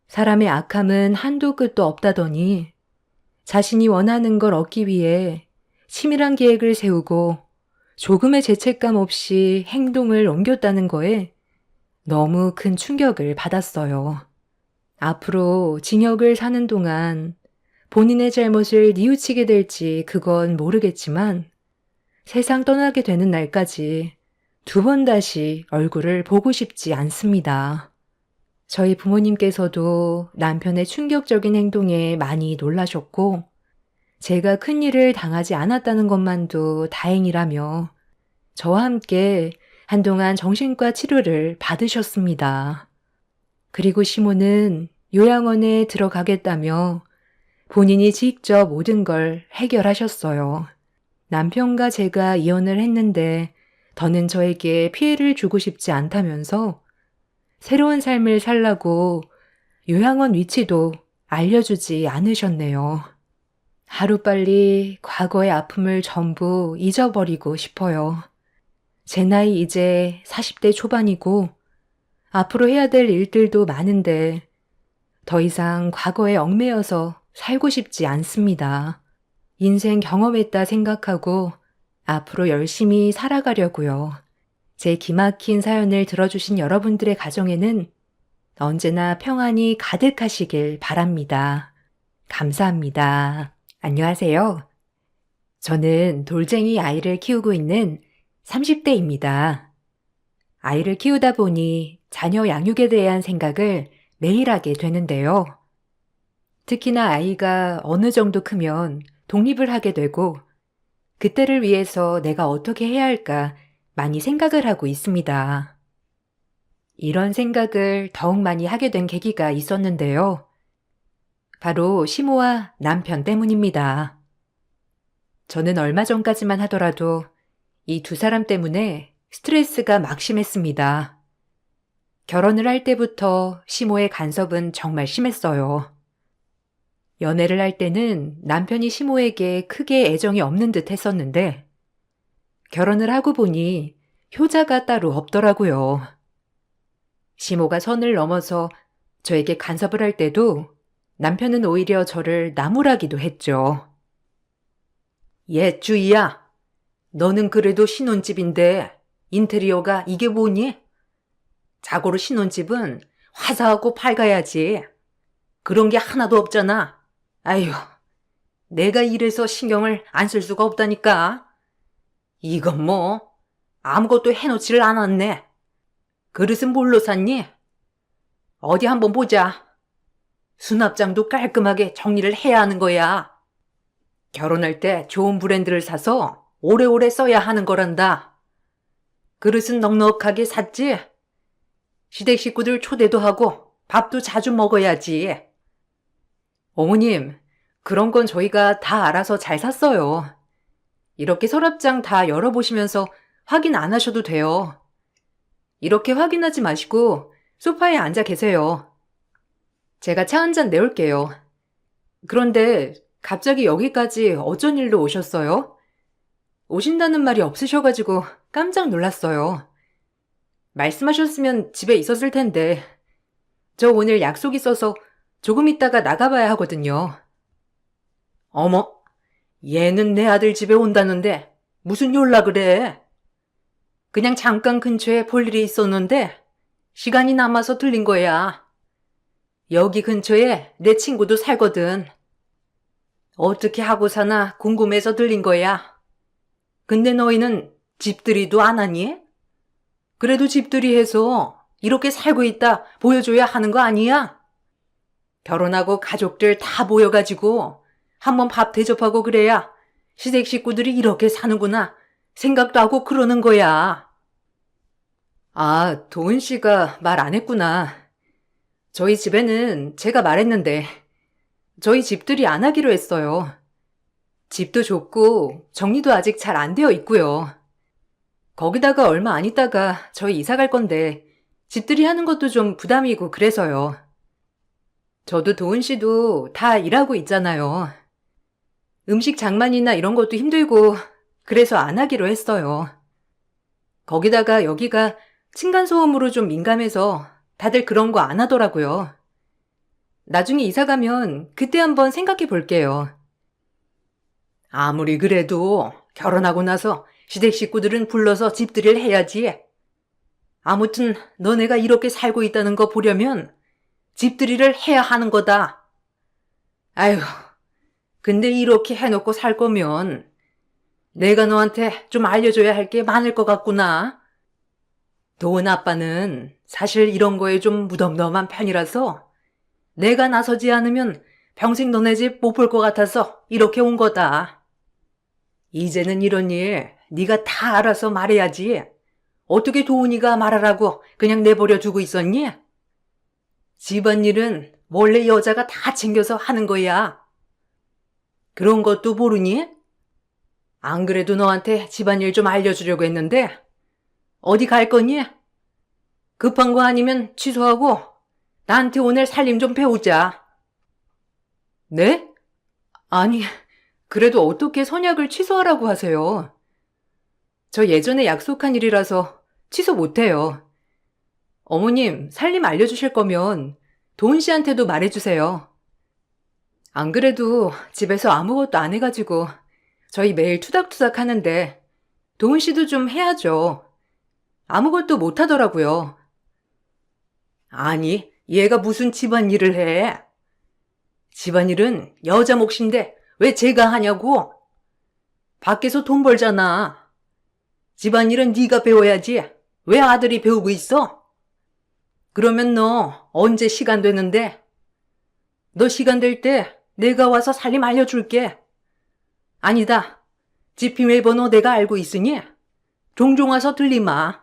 사람의 악함은 한도 끝도 없다더니 자신이 원하는 걸 얻기 위해 치밀한 계획을 세우고 조금의 죄책감 없이 행동을 옮겼다는 거에 너무 큰 충격을 받았어요. 앞으로 징역을 사는 동안 본인의 잘못을 뉘우치게 될지 그건 모르겠지만 세상 떠나게 되는 날까지 2번 다시 얼굴을 보고 싶지 않습니다. 저희 부모님께서도 남편의 충격적인 행동에 많이 놀라셨고 제가 큰일을 당하지 않았다는 것만도 다행이라며 저와 함께 한동안 정신과 치료를 받으셨습니다. 그리고 시모는 요양원에 들어가겠다며 본인이 직접 모든 걸 해결하셨어요. 남편과 제가 이혼을 했는데 더는 저에게 피해를 주고 싶지 않다면서 새로운 삶을 살라고 요양원 위치도 알려주지 않으셨네요. 하루빨리 과거의 아픔을 전부 잊어버리고 싶어요. 제 나이 이제 40대 초반이고 앞으로 해야 될 일들도 많은데 더 이상 과거에 얽매여서 살고 싶지 않습니다. 인생 경험했다 생각하고 앞으로 열심히 살아가려고요. 제 기막힌 사연을 들어주신 여러분들의 가정에는 언제나 평안이 가득하시길 바랍니다. 감사합니다. 안녕하세요. 저는 돌쟁이 아이를 키우고 있는 30대입니다. 아이를 키우다 보니 자녀 양육에 대한 생각을 매일 하게 되는데요. 특히나 아이가 어느 정도 크면 독립을 하게 되고 그때를 위해서 내가 어떻게 해야 할까 많이 생각을 하고 있습니다. 이런 생각을 더욱 많이 하게 된 계기가 있었는데요. 바로 시모와 남편 때문입니다. 저는 얼마 전까지만 하더라도 이 두 사람 때문에 스트레스가 막심했습니다. 결혼을 할 때부터 시모의 간섭은 정말 심했어요. 연애를 할 때는 남편이 시모에게 크게 애정이 없는 듯 했었는데 결혼을 하고 보니 효자가 따로 없더라고요. 시모가 선을 넘어서 저에게 간섭을 할 때도 남편은 오히려 저를 나무라기도 했죠. 얘 주희야, 너는 그래도 신혼집인데 인테리어가 이게 뭐니? 자고로 신혼집은 화사하고 밝아야지. 그런 게 하나도 없잖아. 아휴, 내가 이래서 신경을 안 쓸 수가 없다니까. 이건 뭐 아무것도 해놓지를 않았네. 그릇은 뭘로 샀니? 어디 한번 보자. 수납장도 깔끔하게 정리를 해야 하는 거야. 결혼할 때 좋은 브랜드를 사서 오래오래 써야 하는 거란다. 그릇은 넉넉하게 샀지? 시댁 식구들 초대도 하고 밥도 자주 먹어야지. 어머님, 그런 건 저희가 다 알아서 잘 샀어요. 이렇게 서랍장 다 열어보시면서 확인 안 하셔도 돼요. 이렇게 확인하지 마시고 소파에 앉아 계세요. 제가 차 한 잔 내올게요. 그런데 갑자기 여기까지 어쩐 일로 오셨어요? 오신다는 말이 없으셔가지고 깜짝 놀랐어요. 말씀하셨으면 집에 있었을 텐데. 저 오늘 약속 있어서 조금 있다가 나가봐야 하거든요. 어머, 얘는 내 아들 집에 온다는데 무슨 연락을 해? 그냥 잠깐 근처에 볼 일이 있었는데 시간이 남아서 들린 거야. 여기 근처에 내 친구도 살거든. 어떻게 하고 사나 궁금해서 들린 거야. 근데 너희는 집들이도 안 하니? 그래도 집들이 해서 이렇게 살고 있다 보여줘야 하는 거 아니야? 결혼하고 가족들 다 모여가지고 한번 밥 대접하고 그래야 시댁 식구들이 이렇게 사는구나 생각도 하고 그러는 거야. 아, 도은 씨가 말 안 했구나. 저희 집에는 제가 말했는데 저희 집들이 안 하기로 했어요. 집도 좁고 정리도 아직 잘 안 되어 있고요. 거기다가 얼마 안 있다가 저희 이사 갈 건데 집들이 하는 것도 좀 부담이고 그래서요. 저도 도은 씨도 다 일하고 있잖아요. 음식 장만이나 이런 것도 힘들고 그래서 안 하기로 했어요. 거기다가 여기가 층간소음으로 좀 민감해서 다들 그런 거 안 하더라고요. 나중에 이사 가면 그때 한번 생각해 볼게요. 아무리 그래도 결혼하고 나서 시댁 식구들은 불러서 집들이를 해야지. 아무튼 너네가 이렇게 살고 있다는 거 보려면 집들이를 해야 하는 거다. 아휴, 근데 이렇게 해놓고 살 거면 내가 너한테 좀 알려줘야 할 게 많을 것 같구나. 도은 아빠는 사실 이런 거에 좀 무덤덤한 편이라서 내가 나서지 않으면 평생 너네 집 못 볼 것 같아서 이렇게 온 거다. 이제는 이런 일 네가 다 알아서 말해야지. 어떻게 도은이가 말하라고 그냥 내버려 두고 있었니? 집안일은 원래 여자가 다 챙겨서 하는 거야. 그런 것도 모르니? 안 그래도 너한테 집안일 좀 알려주려고 했는데 어디 갈 거니? 급한 거 아니면 취소하고 나한테 오늘 살림 좀 배우자. 네? 아니, 그래도 어떻게 선약을 취소하라고 하세요? 저 예전에 약속한 일이라서 취소 못해요. 어머님, 살림 알려주실 거면 도훈 씨한테도 말해주세요. 안 그래도 집에서 아무것도 안 해가지고 저희 매일 투닥투닥 하는데 도훈 씨도 좀 해야죠. 아무것도 못 하더라고요. 아니, 얘가 무슨 집안일을 해? 집안일은 여자 몫인데 왜 제가 하냐고? 밖에서 돈 벌잖아. 집안일은 네가 배워야지. 왜 아들이 배우고 있어? 그러면 너 언제 시간 되는데? 너 시간 될 때 내가 와서 살림 알려줄게. 아니다. 집 비밀번호 내가 알고 있으니 종종 와서 들리마.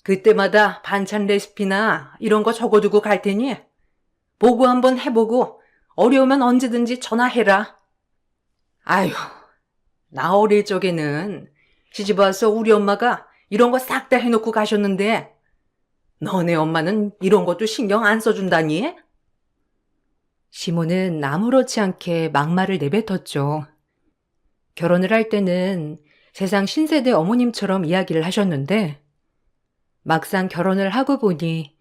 그때마다 반찬 레시피나 이런 거 적어두고 갈 테니 보고 한번 해보고 어려우면 언제든지 전화해라. 아휴, 나 어릴 적에는 시집 와서 우리 엄마가 이런 거 싹 다 해놓고 가셨는데 너네 엄마는 이런 것도 신경 안 써준다니? 시모는 아무렇지 않게 막말을 내뱉었죠. 결혼을 할 때는 세상 신세대 어머님처럼 이야기를 하셨는데 막상 결혼을 하고 보니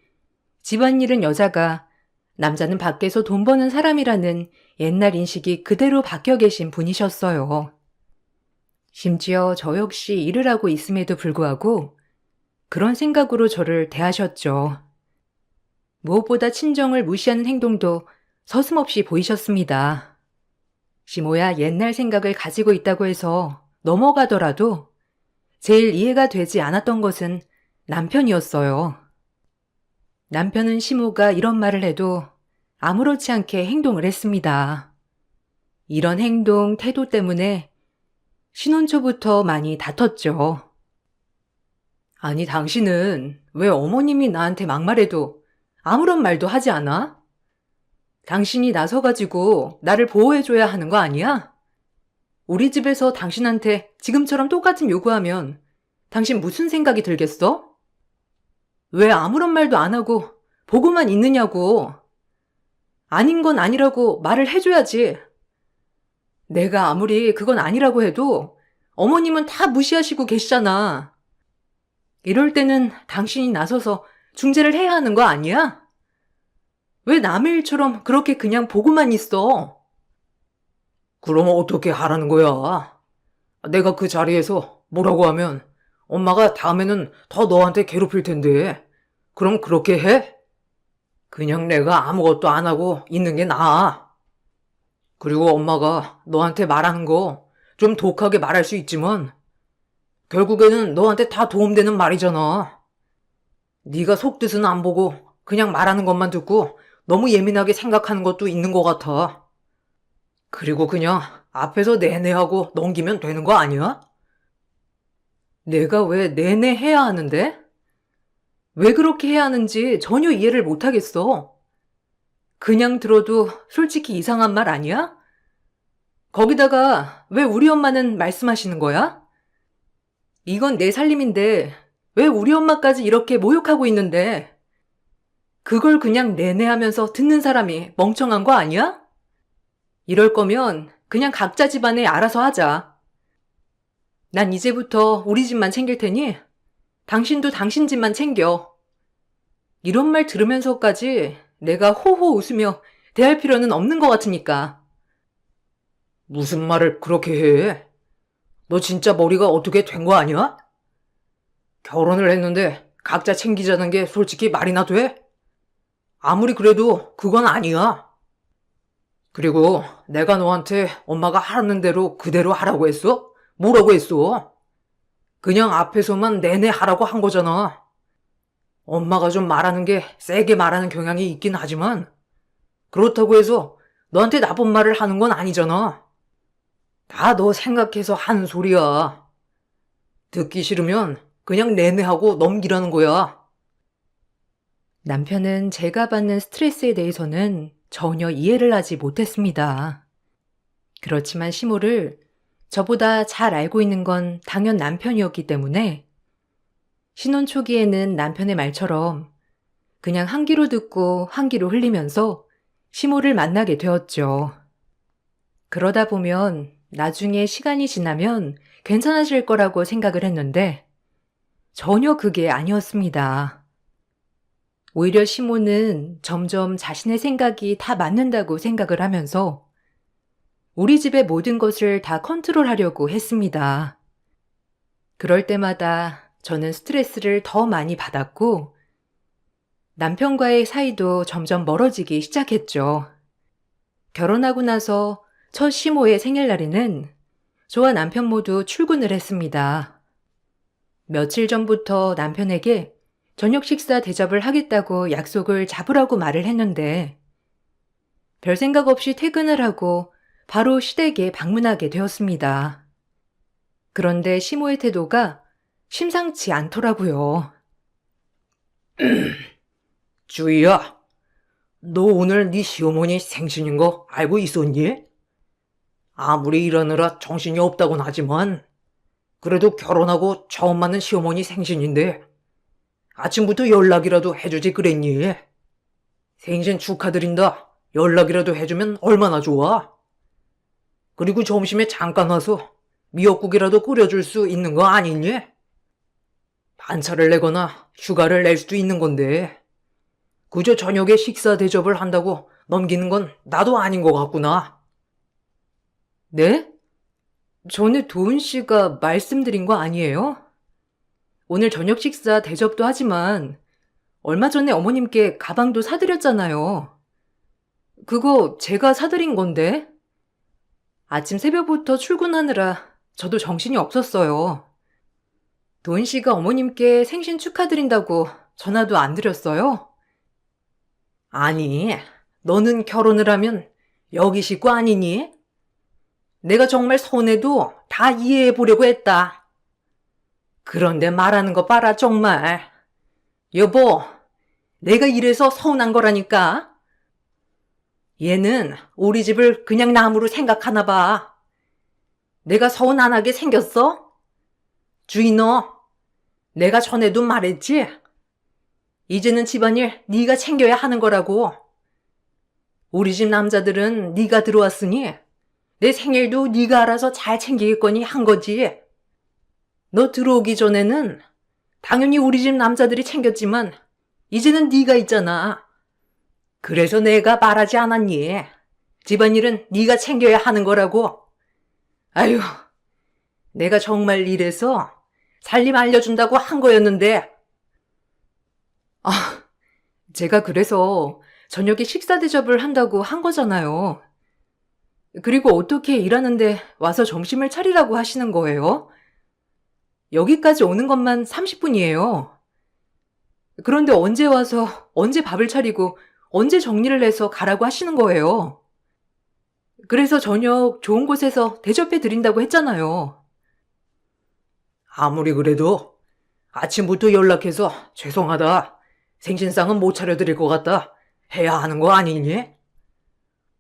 집안일은 여자가, 남자는 밖에서 돈 버는 사람이라는 옛날 인식이 그대로 바뀌어 계신 분이셨어요. 심지어 저 역시 일을 하고 있음에도 불구하고 그런 생각으로 저를 대하셨죠. 무엇보다 친정을 무시하는 행동도 서슴없이 보이셨습니다. 시모야 옛날 생각을 가지고 있다고 해서 넘어가더라도 제일 이해가 되지 않았던 것은 남편이었어요. 남편은 시모가 이런 말을 해도 아무렇지 않게 행동을 했습니다. 이런 행동, 태도 때문에 신혼 초부터 많이 다퉜죠. 아니, 당신은 왜 어머님이 나한테 막말해도 아무런 말도 하지 않아? 당신이 나서가지고 나를 보호해줘야 하는 거 아니야? 우리 집에서 당신한테 지금처럼 똑같은 요구하면 당신 무슨 생각이 들겠어? 왜 아무런 말도 안 하고 보고만 있느냐고. 아닌 건 아니라고 말을 해줘야지. 내가 아무리 그건 아니라고 해도 어머님은 다 무시하시고 계시잖아. 이럴 때는 당신이 나서서 중재를 해야 하는 거 아니야? 왜 남의 일처럼 그렇게 그냥 보고만 있어? 그럼 어떻게 하라는 거야? 내가 그 자리에서 뭐라고 하면 엄마가 다음에는 더 너한테 괴롭힐 텐데. 그럼 그렇게 해? 그냥 내가 아무것도 안 하고 있는 게 나아. 그리고 엄마가 너한테 말하는 거 좀 독하게 말할 수 있지만 결국에는 너한테 다 도움되는 말이잖아. 네가 속뜻은 안 보고 그냥 말하는 것만 듣고 너무 예민하게 생각하는 것도 있는 것 같아. 그리고 그냥 앞에서 내내 하고 넘기면 되는 거 아니야? 내가 왜 내내 해야 하는데? 왜 그렇게 해야 하는지 전혀 이해를 못 하겠어. 그냥 들어도 솔직히 이상한 말 아니야? 거기다가 왜 우리 엄마는 말씀하시는 거야? 이건 내 살림인데 왜 우리 엄마까지 이렇게 모욕하고 있는데 그걸 그냥 내내 하면서 듣는 사람이 멍청한 거 아니야? 이럴 거면 그냥 각자 집안에 알아서 하자. 난 이제부터 우리 집만 챙길 테니 당신도 당신 집만 챙겨. 이런 말 들으면서까지 내가 호호 웃으며 대할 필요는 없는 것 같으니까. 무슨 말을 그렇게 해? 너 진짜 머리가 어떻게 된 거 아니야? 결혼을 했는데 각자 챙기자는 게 솔직히 말이나 돼? 아무리 그래도 그건 아니야. 그리고 내가 너한테 엄마가 하라는 대로 그대로 하라고 했어? 뭐라고 했어? 그냥 앞에서만 내내 하라고 한 거잖아. 엄마가 좀 말하는 게 세게 말하는 경향이 있긴 하지만 그렇다고 해서 너한테 나쁜 말을 하는 건 아니잖아. 다 너 생각해서 하는 소리야. 듣기 싫으면 그냥 내내 하고 넘기라는 거야. 남편은 제가 받는 스트레스에 대해서는 전혀 이해를 하지 못했습니다. 그렇지만 시모를 저보다 잘 알고 있는 건 당연 남편이었기 때문에 신혼 초기에는 남편의 말처럼 그냥 한 귀로 듣고 한 귀로 흘리면서 시모를 만나게 되었죠. 그러다 보면 나중에 시간이 지나면 괜찮아질 거라고 생각을 했는데 전혀 그게 아니었습니다. 오히려 시모는 점점 자신의 생각이 다 맞는다고 생각을 하면서 우리 집의 모든 것을 다 컨트롤하려고 했습니다. 그럴 때마다 저는 스트레스를 더 많이 받았고 남편과의 사이도 점점 멀어지기 시작했죠. 결혼하고 나서 첫 시모의 생일날에는 저와 남편 모두 출근을 했습니다. 며칠 전부터 남편에게 저녁 식사 대접을 하겠다고 약속을 잡으라고 말을 했는데 별 생각 없이 퇴근을 하고 바로 시댁에 방문하게 되었습니다. 그런데 시모의 태도가 심상치 않더라고요. 주희야, 너 오늘 네 시어머니 생신인 거 알고 있었니? 아무리 일하느라 정신이 없다곤 하지만 그래도 결혼하고 처음 맞는 시어머니 생신인데 아침부터 연락이라도 해주지 그랬니? 생신 축하드린다. 연락이라도 해주면 얼마나 좋아? 그리고 점심에 잠깐 와서 미역국이라도 끓여줄 수 있는 거 아니니? 반차를 내거나 휴가를 낼 수도 있는 건데 그저 저녁에 식사 대접을 한다고 넘기는 건 나도 아닌 것 같구나. 네? 전에 도은 씨가 말씀드린 거 아니에요? 오늘 저녁 식사 대접도 하지만 얼마 전에 어머님께 가방도 사드렸잖아요. 그거 제가 사드린 건데. 아침 새벽부터 출근하느라 저도 정신이 없었어요. 도은 씨가 어머님께 생신 축하드린다고 전화도 안 드렸어요? 아니, 너는 결혼을 하면 여기 식구 아니니? 내가 정말 서운해도 다 이해해 보려고 했다. 그런데 말하는 거 봐라 정말. 여보, 내가 이래서 서운한 거라니까. 얘는 우리 집을 그냥 남으로 생각하나 봐. 내가 서운 안 하게 생겼어? 주희 너, 내가 전에도 말했지? 이제는 집안일 네가 챙겨야 하는 거라고. 우리 집 남자들은 네가 들어왔으니 내 생일도 네가 알아서 잘 챙기겠거니 한 거지. 너 들어오기 전에는 당연히 우리 집 남자들이 챙겼지만 이제는 네가 있잖아. 그래서 내가 말하지 않았니? 집안일은 네가 챙겨야 하는 거라고. 아유, 내가 정말 이래서 살림 알려준다고 한 거였는데. 제가 그래서 저녁에 식사 대접을 한다고 한 거잖아요. 그리고 어떻게 일하는데 와서 점심을 차리라고 하시는 거예요? 여기까지 오는 것만 30분이에요. 그런데 언제 와서 언제 밥을 차리고 언제 정리를 해서 가라고 하시는 거예요? 그래서 저녁 좋은 곳에서 대접해 드린다고 했잖아요. 아무리 그래도 아침부터 연락해서 죄송하다. 생신상은 못 차려드릴 것 같다. 해야 하는 거 아니니?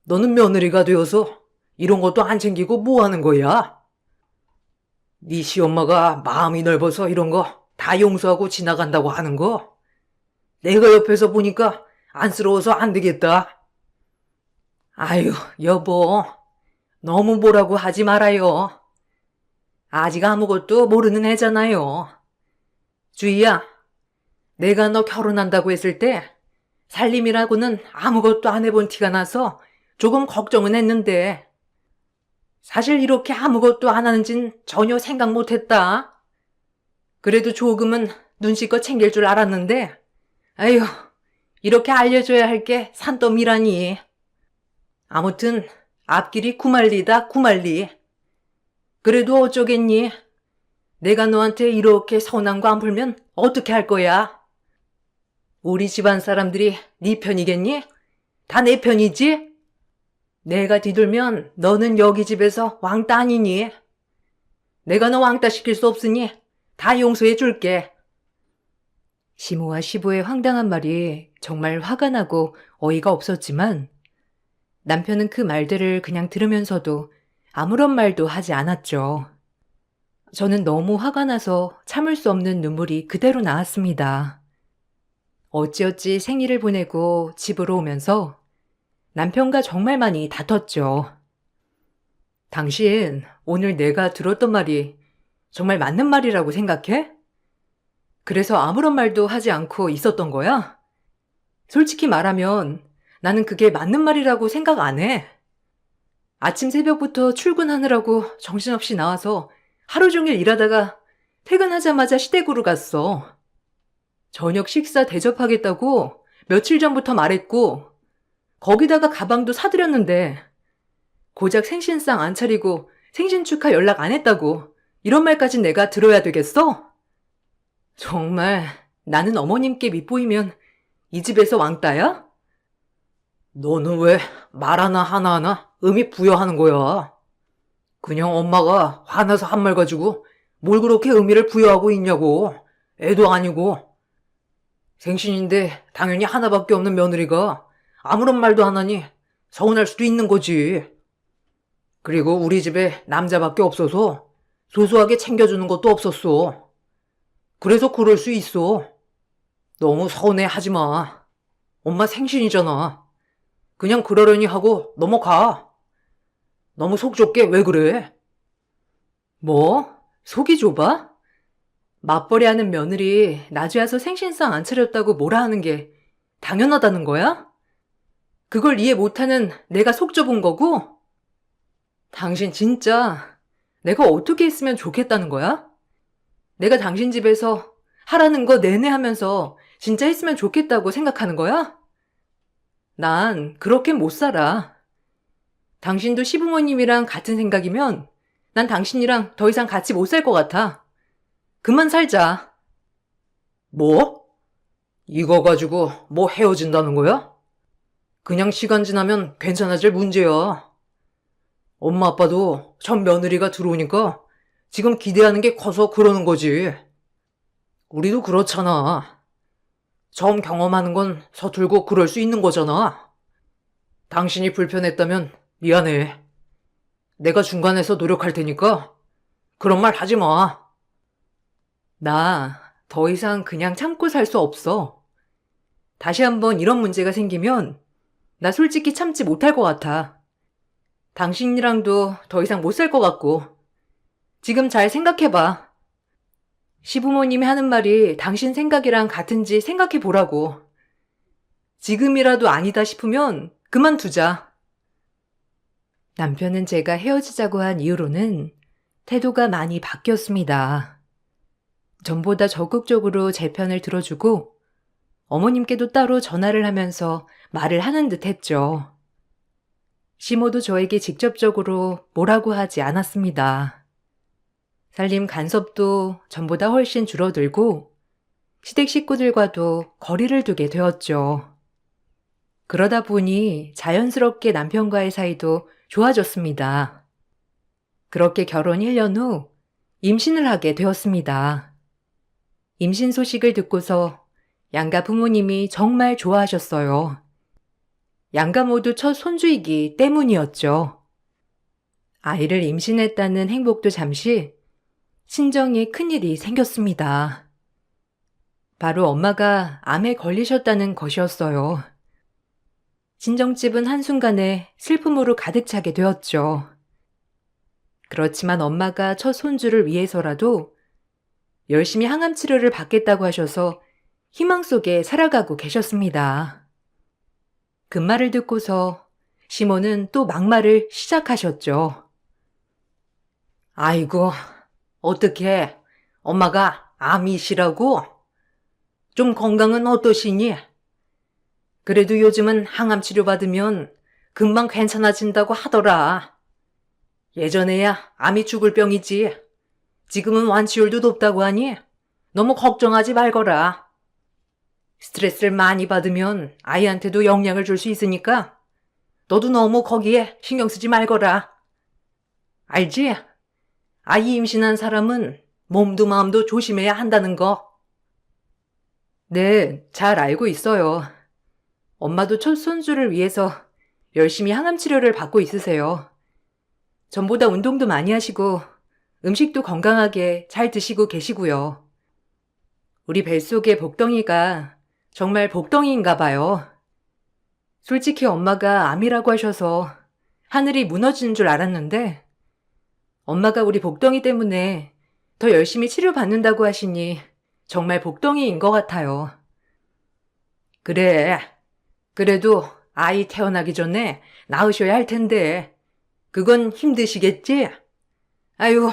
너는 며느리가 되어서 이런 것도 안 챙기고 뭐 하는 거야? 네 시엄마가 마음이 넓어서 이런 거 다 용서하고 지나간다고 하는 거? 내가 옆에서 보니까 안쓰러워서 안 되겠다. 아유, 여보. 너무 뭐라고 하지 말아요. 아직 아무것도 모르는 애잖아요. 주희야, 내가 너 결혼한다고 했을 때 살림이라고는 아무것도 안 해본 티가 나서 조금 걱정은 했는데 사실 이렇게 아무것도 안 하는진 전혀 생각 못했다. 그래도 조금은 눈치껏 챙길 줄 알았는데 아휴, 이렇게 알려줘야 할 게 산더미라니. 아무튼 앞길이 구말리다 구말리. 그래도 어쩌겠니? 내가 너한테 이렇게 서운한 거 안 풀면 어떻게 할 거야? 우리 집안 사람들이 네 편이겠니? 다 내 편이지? 내가 뒤돌면 너는 여기 집에서 왕따 아니니? 내가 너 왕따 시킬 수 없으니 다 용서해 줄게. 시모와 시부의 황당한 말이 정말 화가 나고 어이가 없었지만 남편은 그 말들을 그냥 들으면서도 아무런 말도 하지 않았죠. 저는 너무 화가 나서 참을 수 없는 눈물이 그대로 나왔습니다. 어찌어찌 생일을 보내고 집으로 오면서 남편과 정말 많이 다퉜죠. 당신 오늘 내가 들었던 말이 정말 맞는 말이라고 생각해? 그래서 아무런 말도 하지 않고 있었던 거야? 솔직히 말하면 나는 그게 맞는 말이라고 생각 안 해. 아침 새벽부터 출근하느라고 정신없이 나와서 하루 종일 일하다가 퇴근하자마자 시댁으로 갔어. 저녁 식사 대접하겠다고 며칠 전부터 말했고, 거기다가 가방도 사드렸는데, 고작 생신상 안 차리고 생신 축하 연락 안 했다고 이런 말까지 내가 들어야 되겠어? 정말 나는 어머님께 밉보이면 이 집에서 왕따야? 너는 왜 말 하나하나 의미 부여하는 거야? 그냥 엄마가 화나서 한 말 가지고 뭘 그렇게 의미를 부여하고 있냐고. 애도 아니고. 생신인데 당연히 하나밖에 없는 며느리가 아무런 말도 안 하니 서운할 수도 있는 거지. 그리고 우리 집에 남자밖에 없어서 소소하게 챙겨주는 것도 없었어. 그래서 그럴 수 있어. 너무 서운해 하지 마. 엄마 생신이잖아. 그냥 그러려니 하고 넘어가. 너무 속 좁게 왜 그래? 뭐? 속이 좁아? 맞벌이하는 며느리 낮에 와서 생신상 안 차렸다고 뭐라 하는 게 당연하다는 거야? 그걸 이해 못하는 내가 속 좁은 거고? 당신 진짜 내가 어떻게 했으면 좋겠다는 거야? 내가 당신 집에서 하라는 거 내내 하면서 진짜 했으면 좋겠다고 생각하는 거야? 난 그렇게 못 살아. 당신도 시부모님이랑 같은 생각이면 난 당신이랑 더 이상 같이 못 살 것 같아. 그만 살자. 뭐? 이거 가지고 뭐 헤어진다는 거야? 그냥 시간 지나면 괜찮아질 문제야. 엄마 아빠도 전 며느리가 들어오니까 지금 기대하는 게 커서 그러는 거지. 우리도 그렇잖아. 처음 경험하는 건 서툴고 그럴 수 있는 거잖아. 당신이 불편했다면 미안해. 내가 중간에서 노력할 테니까 그런 말 하지 마. 나 더 이상 그냥 참고 살 수 없어. 다시 한번 이런 문제가 생기면 나 솔직히 참지 못할 것 같아. 당신이랑도 더 이상 못 살 것 같고. 지금 잘 생각해봐. 시부모님이 하는 말이 당신 생각이랑 같은지 생각해 보라고. 지금이라도 아니다 싶으면 그만두자. 남편은 제가 헤어지자고 한 이후로는 태도가 많이 바뀌었습니다. 전보다 적극적으로 제 편을 들어주고 어머님께도 따로 전화를 하면서 말을 하는 듯 했죠. 시모도 저에게 직접적으로 뭐라고 하지 않았습니다. 살림 간섭도 전보다 훨씬 줄어들고 시댁 식구들과도 거리를 두게 되었죠. 그러다 보니 자연스럽게 남편과의 사이도 좋아졌습니다. 그렇게 결혼 1년 후 임신을 하게 되었습니다. 임신 소식을 듣고서 양가 부모님이 정말 좋아하셨어요. 양가 모두 첫 손주이기 때문이었죠. 아이를 임신했다는 행복도 잠시 친정에 큰일이 생겼습니다. 바로 엄마가 암에 걸리셨다는 것이었어요. 친정집은 한순간에 슬픔으로 가득 차게 되었죠. 그렇지만 엄마가 첫 손주를 위해서라도 열심히 항암 치료를 받겠다고 하셔서 희망 속에 살아가고 계셨습니다. 그 말을 듣고서 시모는 또 막말을 시작하셨죠. 아이고, 어떡해. 엄마가 암이시라고? 좀 건강은 어떠시니? 그래도 요즘은 항암 치료 받으면 금방 괜찮아진다고 하더라. 예전에야 암이 죽을 병이지. 지금은 완치율도 높다고 하니 너무 걱정하지 말거라. 스트레스를 많이 받으면 아이한테도 영향을 줄 수 있으니까 너도 너무 거기에 신경 쓰지 말거라. 알지? 아이 임신한 사람은 몸도 마음도 조심해야 한다는 거. 네, 잘 알고 있어요. 엄마도 첫 손주를 위해서 열심히 항암 치료를 받고 있으세요. 전보다 운동도 많이 하시고 음식도 건강하게 잘 드시고 계시고요. 우리 뱃속의 복덩이가 정말 복덩이인가 봐요. 솔직히 엄마가 암이라고 하셔서 하늘이 무너지는 줄 알았는데 엄마가 우리 복덩이 때문에 더 열심히 치료받는다고 하시니 정말 복덩이인 것 같아요. 그래. 그래도 아이 태어나기 전에 낳으셔야 할 텐데, 그건 힘드시겠지? 아유,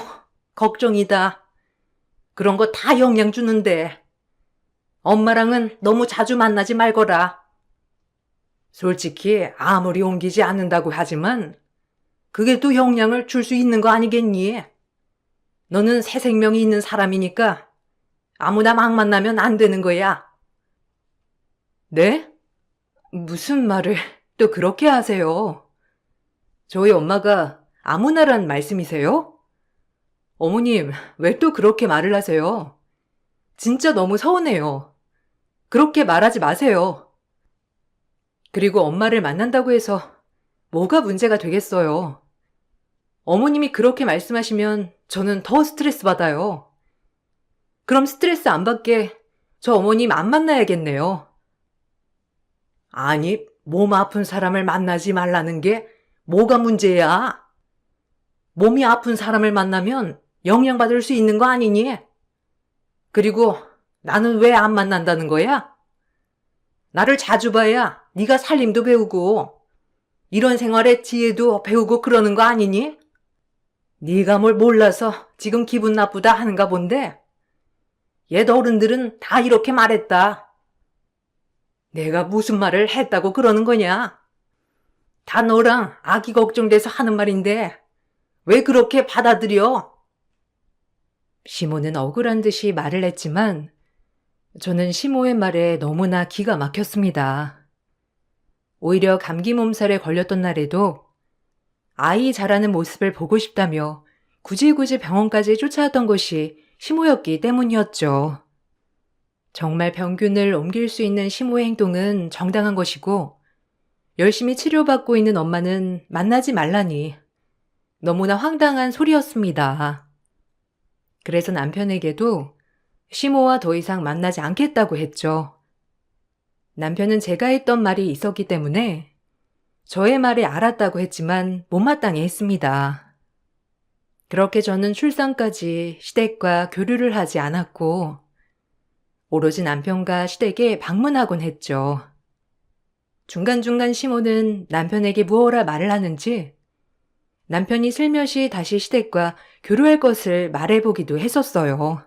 걱정이다. 그런 거 다 영양 주는데. 엄마랑은 너무 자주 만나지 말거라. 솔직히 아무리 옮기지 않는다고 하지만 그게 또 영향을 줄 수 있는 거 아니겠니? 너는 새 생명이 있는 사람이니까 아무나 막 만나면 안 되는 거야. 네? 무슨 말을 또 그렇게 하세요? 저희 엄마가 아무나란 말씀이세요? 어머님, 왜 또 그렇게 말을 하세요? 진짜 너무 서운해요. 그렇게 말하지 마세요. 그리고 엄마를 만난다고 해서 뭐가 문제가 되겠어요. 어머님이 그렇게 말씀하시면 저는 더 스트레스 받아요. 그럼 스트레스 안 받게 저 어머님 안 만나야겠네요. 아니, 몸 아픈 사람을 만나지 말라는 게 뭐가 문제야? 몸이 아픈 사람을 만나면 영향받을 수 있는 거 아니니? 그리고 나는 왜 안 만난다는 거야? 나를 자주 봐야 네가 살림도 배우고 이런 생활의 지혜도 배우고 그러는 거 아니니? 네가 뭘 몰라서 지금 기분 나쁘다 하는가 본데 옛 어른들은 다 이렇게 말했다. 내가 무슨 말을 했다고 그러는 거냐? 다 너랑 아기 걱정돼서 하는 말인데 왜 그렇게 받아들여? 시모는 억울한 듯이 말을 했지만 저는 시모의 말에 너무나 기가 막혔습니다. 오히려 감기 몸살에 걸렸던 날에도 아이 자라는 모습을 보고 싶다며 굳이 병원까지 쫓아왔던 것이 시모였기 때문이었죠. 정말 병균을 옮길 수 있는 시모의 행동은 정당한 것이고 열심히 치료받고 있는 엄마는 만나지 말라니 너무나 황당한 소리였습니다. 그래서 남편에게도 시모와 더 이상 만나지 않겠다고 했죠. 남편은 제가 했던 말이 있었기 때문에 저의 말에 알았다고 했지만 못마땅해 했습니다. 그렇게 저는 출산까지 시댁과 교류를 하지 않았고 오로지 남편과 시댁에 방문하곤 했죠. 중간중간 시모는 남편에게 무엇라 말을 하는지 남편이 슬며시 다시 시댁과 교류할 것을 말해보기도 했었어요.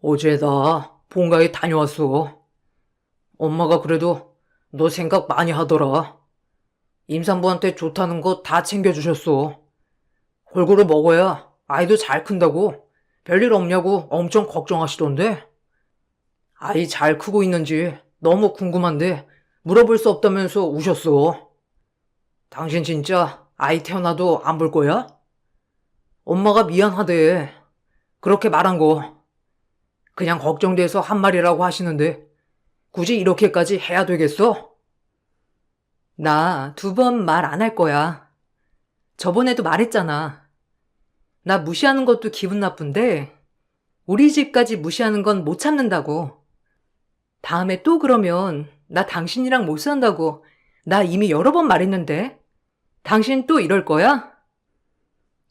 어제 나 본가에 다녀왔어. 엄마가 그래도 너 생각 많이 하더라. 임산부한테 좋다는 거 다 챙겨주셨어. 골고루 먹어야 아이도 잘 큰다고 별일 없냐고 엄청 걱정하시던데. 아이 잘 크고 있는지 너무 궁금한데 물어볼 수 없다면서 우셨어. 당신 진짜 아이 태어나도 안 볼 거야? 엄마가 미안하대. 그렇게 말한 거. 그냥 걱정돼서 한 말이라고 하시는데 굳이 이렇게까지 해야 되겠어? 나 2번 말 안 할 거야. 저번에도 말했잖아. 나 무시하는 것도 기분 나쁜데 우리 집까지 무시하는 건 못 참는다고. 다음에 또 그러면 나 당신이랑 못 산다고 나 이미 여러 번 말했는데 당신 또 이럴 거야?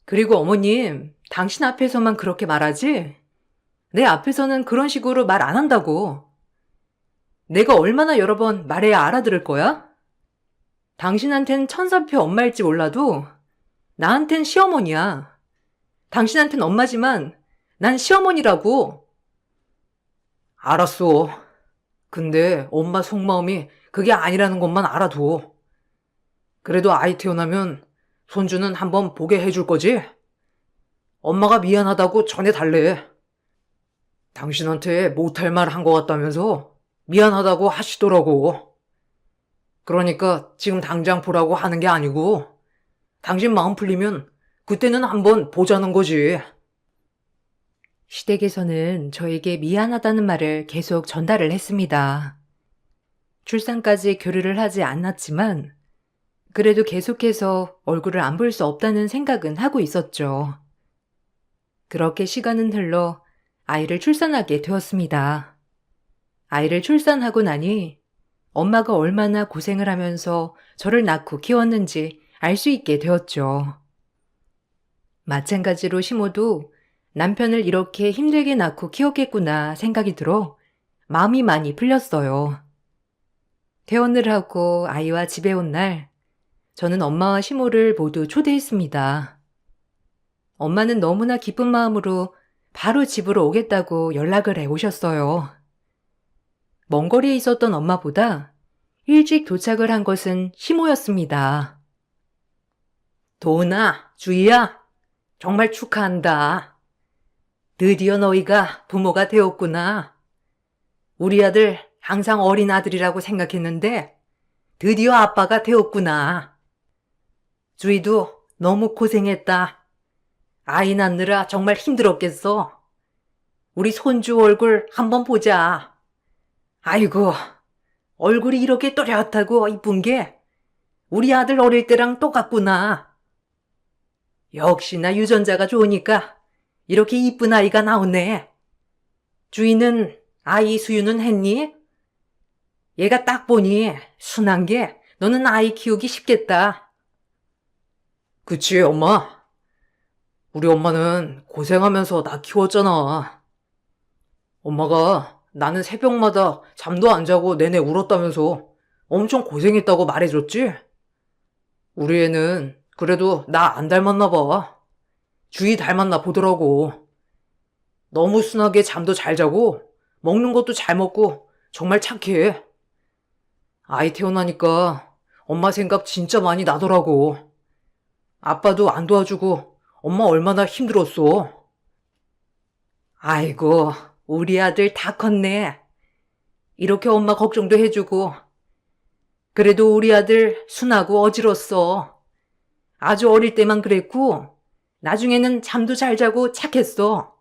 그리고 어머님, 당신 앞에서만 그렇게 말하지? 내 앞에서는 그런 식으로 말 안 한다고. 내가 얼마나 여러 번 말해야 알아들을 거야? 당신한텐 천사표 엄마일지 몰라도 나한텐 시어머니야. 당신한텐 엄마지만 난 시어머니라고. 알았어. 근데 엄마 속마음이 그게 아니라는 것만 알아둬. 그래도 아이 태어나면 손주는 한번 보게 해줄 거지? 엄마가 미안하다고 전해달래. 당신한테 못할 말 한 것 같다면서 미안하다고 하시더라고. 그러니까 지금 당장 보라고 하는 게 아니고 당신 마음 풀리면 그때는 한번 보자는 거지. 시댁에서는 저에게 미안하다는 말을 계속 전달을 했습니다. 출산까지 교류를 하지 않았지만 그래도 계속해서 얼굴을 안 볼 수 없다는 생각은 하고 있었죠. 그렇게 시간은 흘러 아이를 출산하게 되었습니다. 아이를 출산하고 나니 엄마가 얼마나 고생을 하면서 저를 낳고 키웠는지 알 수 있게 되었죠. 마찬가지로 시모도 남편을 이렇게 힘들게 낳고 키웠겠구나 생각이 들어 마음이 많이 풀렸어요. 퇴원을 하고 아이와 집에 온 날, 저는 엄마와 시모를 모두 초대했습니다. 엄마는 너무나 기쁜 마음으로 바로 집으로 오겠다고 연락을 해 오셨어요. 먼 거리에 있었던 엄마보다 일찍 도착을 한 것은 시모였습니다. 도은아, 주희야, 정말 축하한다. 드디어 너희가 부모가 되었구나. 우리 아들 항상 어린 아들이라고 생각했는데 드디어 아빠가 되었구나. 주희도 너무 고생했다. 아이 낳느라 정말 힘들었겠어. 우리 손주 얼굴 한번 보자. 아이고, 얼굴이 이렇게 또렷하고 이쁜 게 우리 아들 어릴 때랑 똑같구나. 역시나 유전자가 좋으니까 이렇게 이쁜 아이가 나오네. 주희는 아이 수유는 했니? 얘가 딱 보니 순한 게 너는 아이 키우기 쉽겠다. 그치, 엄마. 우리 엄마는 고생하면서 나 키웠잖아. 엄마가 나는 새벽마다 잠도 안 자고 내내 울었다면서 엄청 고생했다고 말해줬지? 우리 애는 그래도 나 안 닮았나 봐. 주희 닮았나 보더라고. 너무 순하게 잠도 잘 자고 먹는 것도 잘 먹고 정말 착해. 아이 태어나니까 엄마 생각 진짜 많이 나더라고. 아빠도 안 도와주고 엄마 얼마나 힘들었어. 아이고, 우리 아들 다 컸네. 이렇게 엄마 걱정도 해주고. 그래도 우리 아들 순하고 어지렀어. 아주 어릴 때만 그랬고 나중에는 잠도 잘 자고 착했어.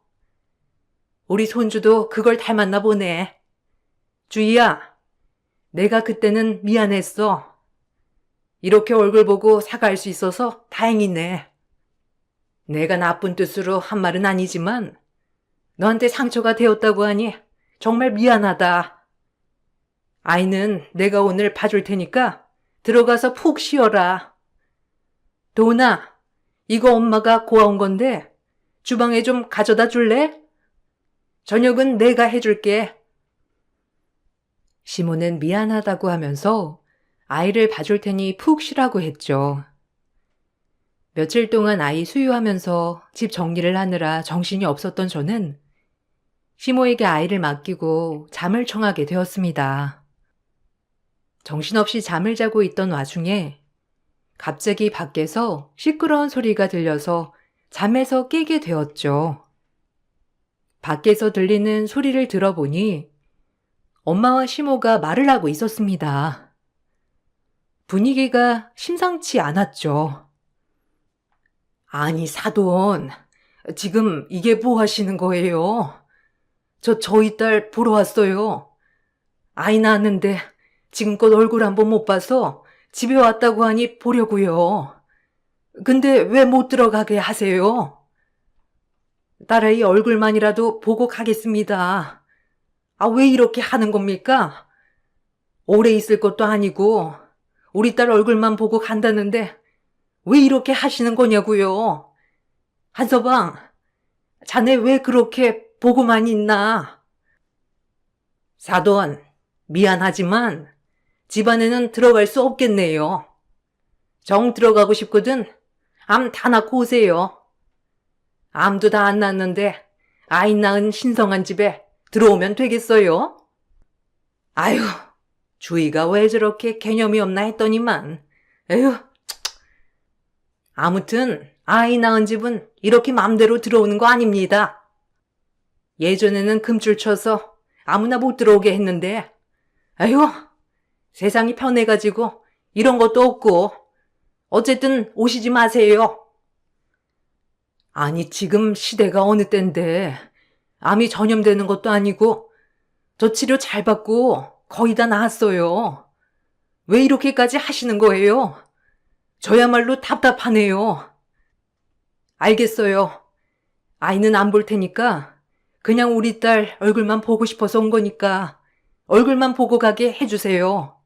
우리 손주도 그걸 닮았나 보네. 주희야, 내가 그때는 미안했어. 이렇게 얼굴 보고 사과할 수 있어서 다행이네. 내가 나쁜 뜻으로 한 말은 아니지만 너한테 상처가 되었다고 하니 정말 미안하다. 아이는 내가 오늘 봐줄 테니까 들어가서 푹 쉬어라. 도은아, 이거 엄마가 고아온 건데 주방에 좀 가져다 줄래? 저녁은 내가 해줄게. 시모는 미안하다고 하면서 아이를 봐줄 테니 푹 쉬라고 했죠. 며칠 동안 아이 수유하면서 집 정리를 하느라 정신이 없었던 저는 시모에게 아이를 맡기고 잠을 청하게 되었습니다. 정신없이 잠을 자고 있던 와중에 갑자기 밖에서 시끄러운 소리가 들려서 잠에서 깨게 되었죠. 밖에서 들리는 소리를 들어보니 엄마와 시모가 말을 하고 있었습니다. 분위기가 심상치 않았죠. 아니, 사돈, 지금 이게 뭐 하시는 거예요? 저희 딸 보러 왔어요. 아이 낳았는데 지금껏 얼굴 한번 못 봐서 집에 왔다고 하니 보려고요. 근데 왜 못 들어가게 하세요? 딸아이 얼굴만이라도 보고 가겠습니다. 아, 왜 이렇게 하는 겁니까? 오래 있을 것도 아니고 우리 딸 얼굴만 보고 간다는데 왜 이렇게 하시는 거냐고요? 한서방, 자네 왜 그렇게 보고만 있나? 사돈, 미안하지만 집안에는 들어갈 수 없겠네요. 정 들어가고 싶거든 암 다 낳고 오세요. 암도 다 안 낳았는데 아이 낳은 신성한 집에 들어오면 되겠어요? 아유, 주희가 왜 저렇게 개념이 없나 했더니만. 에휴. 아무튼 아이 낳은 집은 이렇게 맘대로 들어오는 거 아닙니다. 예전에는 금줄 쳐서 아무나 못 들어오게 했는데 에휴, 세상이 편해가지고 이런 것도 없고 어쨌든 오시지 마세요. 아니, 지금 시대가 어느 때인데 암이 전염되는 것도 아니고 저 치료 잘 받고 거의 다 나았어요. 왜 이렇게까지 하시는 거예요? 저야말로 답답하네요. 알겠어요. 아이는 안 볼 테니까 그냥 우리 딸 얼굴만 보고 싶어서 온 거니까 얼굴만 보고 가게 해주세요.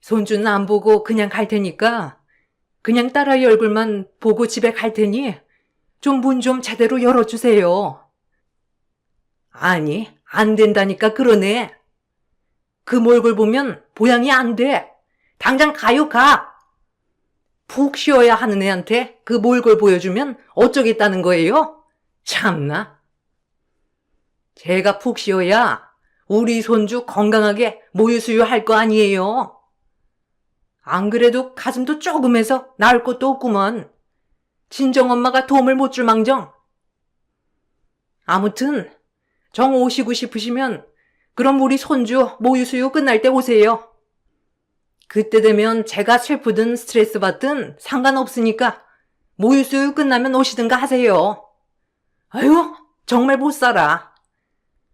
손주는 안 보고 그냥 갈 테니까 그냥 딸아이 얼굴만 보고 집에 갈 테니 좀 문 좀 제대로 열어주세요. 아니, 안 된다니까 그러네. 그 몰골 보면 보양이 안 돼. 당장 가요, 가. 푹 쉬어야 하는 애한테 그 몰골 보여주면 어쩌겠다는 거예요? 참나. 제가 푹 쉬어야 우리 손주 건강하게 모유수유할 거 아니에요. 안 그래도 가슴도 조금해서 나을 것도 없구먼. 친정엄마가 도움을 못 줄 망정. 아무튼 정 오시고 싶으시면 그럼 우리 손주 모유수유 끝날 때 오세요. 그때 되면 제가 슬프든 스트레스 받든 상관없으니까 모유수유 끝나면 오시든가 하세요. 아유, 정말 못 살아.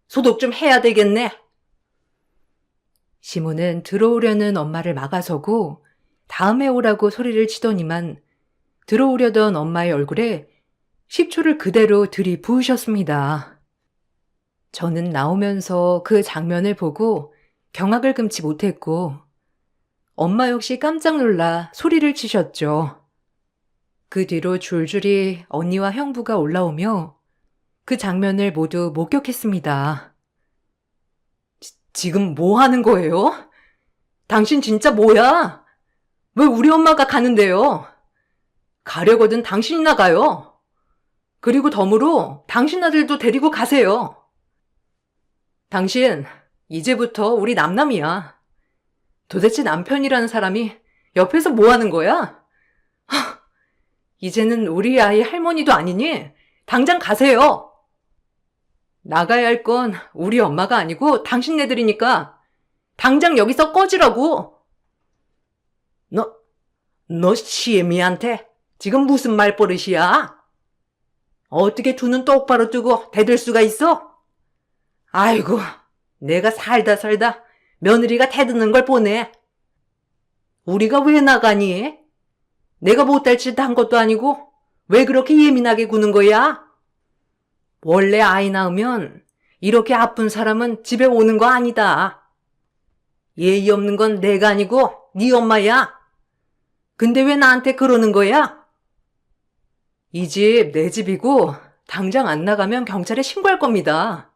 소독 좀 해야 되겠네. 시모는 들어오려는 엄마를 막아서고 다음에 오라고 소리를 치더니만 들어오려던 엄마의 얼굴에 식초를 그대로 들이부으셨습니다. 저는 나오면서 그 장면을 보고 경악을 금치 못했고 엄마 역시 깜짝 놀라 소리를 치셨죠. 그 뒤로 줄줄이 언니와 형부가 올라오며 그 장면을 모두 목격했습니다. 지금 뭐 하는 거예요? 당신 진짜 뭐야? 왜 우리 엄마가 가는데요? 가려거든 당신이 나가요. 그리고 덤으로 당신 아들도 데리고 가세요. 당신 이제부터 우리 남남이야. 도대체 남편이라는 사람이 옆에서 뭐 하는 거야? 이제는 우리 아이 할머니도 아니니 당장 가세요. 나가야 할 건 우리 엄마가 아니고 당신네들이니까 당장 여기서 꺼지라고. 너 시애미한테 지금 무슨 말버릇이야? 어떻게 두 눈 똑바로 뜨고 대들 수가 있어? 아이고, 내가 살다 며느리가 대드는 걸 보네. 우리가 왜 나가니? 내가 못할 짓 한 것도 아니고 왜 그렇게 예민하게 구는 거야? 원래 아이 낳으면 이렇게 아픈 사람은 집에 오는 거 아니다. 예의 없는 건 내가 아니고 네 엄마야. 근데 왜 나한테 그러는 거야? 이 집 내 집이고 당장 안 나가면 경찰에 신고할 겁니다.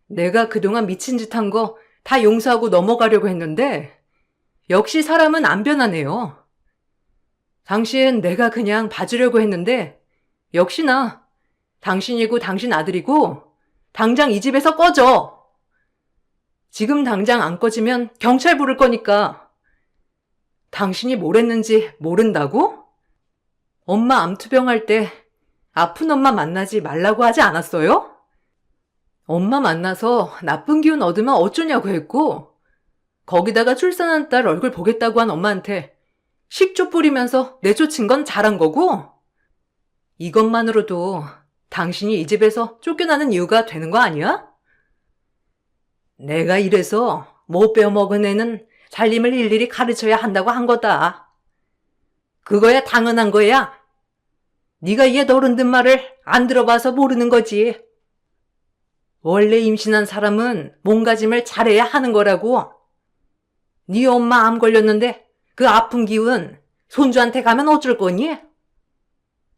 내가 그동안 미친 짓 한 거 다 용서하고 넘어가려고 했는데 역시 사람은 안 변하네요. 당신 내가 그냥 봐주려고 했는데 역시나 당신이고 당신 아들이고 당장 이 집에서 꺼져. 지금 당장 안 꺼지면 경찰 부를 거니까. 당신이 뭘 했는지 모른다고? 엄마 암투병 할 때 아픈 엄마 만나지 말라고 하지 않았어요? 엄마 만나서 나쁜 기운 얻으면 어쩌냐고 했고 거기다가 출산한 딸 얼굴 보겠다고 한 엄마한테 식초 뿌리면서 내쫓은 건 잘한 거고 이것만으로도 당신이 이 집에서 쫓겨나는 이유가 되는 거 아니야? 내가 이래서 못 빼어먹은 애는 살림을 일일이 가르쳐야 한다고 한 거다. 그거야 당연한 거야. 네가 얘 어른들 말을 안 들어봐서 모르는 거지. 원래 임신한 사람은 몸가짐을 잘해야 하는 거라고. 네 엄마 암 걸렸는데 그 아픈 기운 손주한테 가면 어쩔 거니?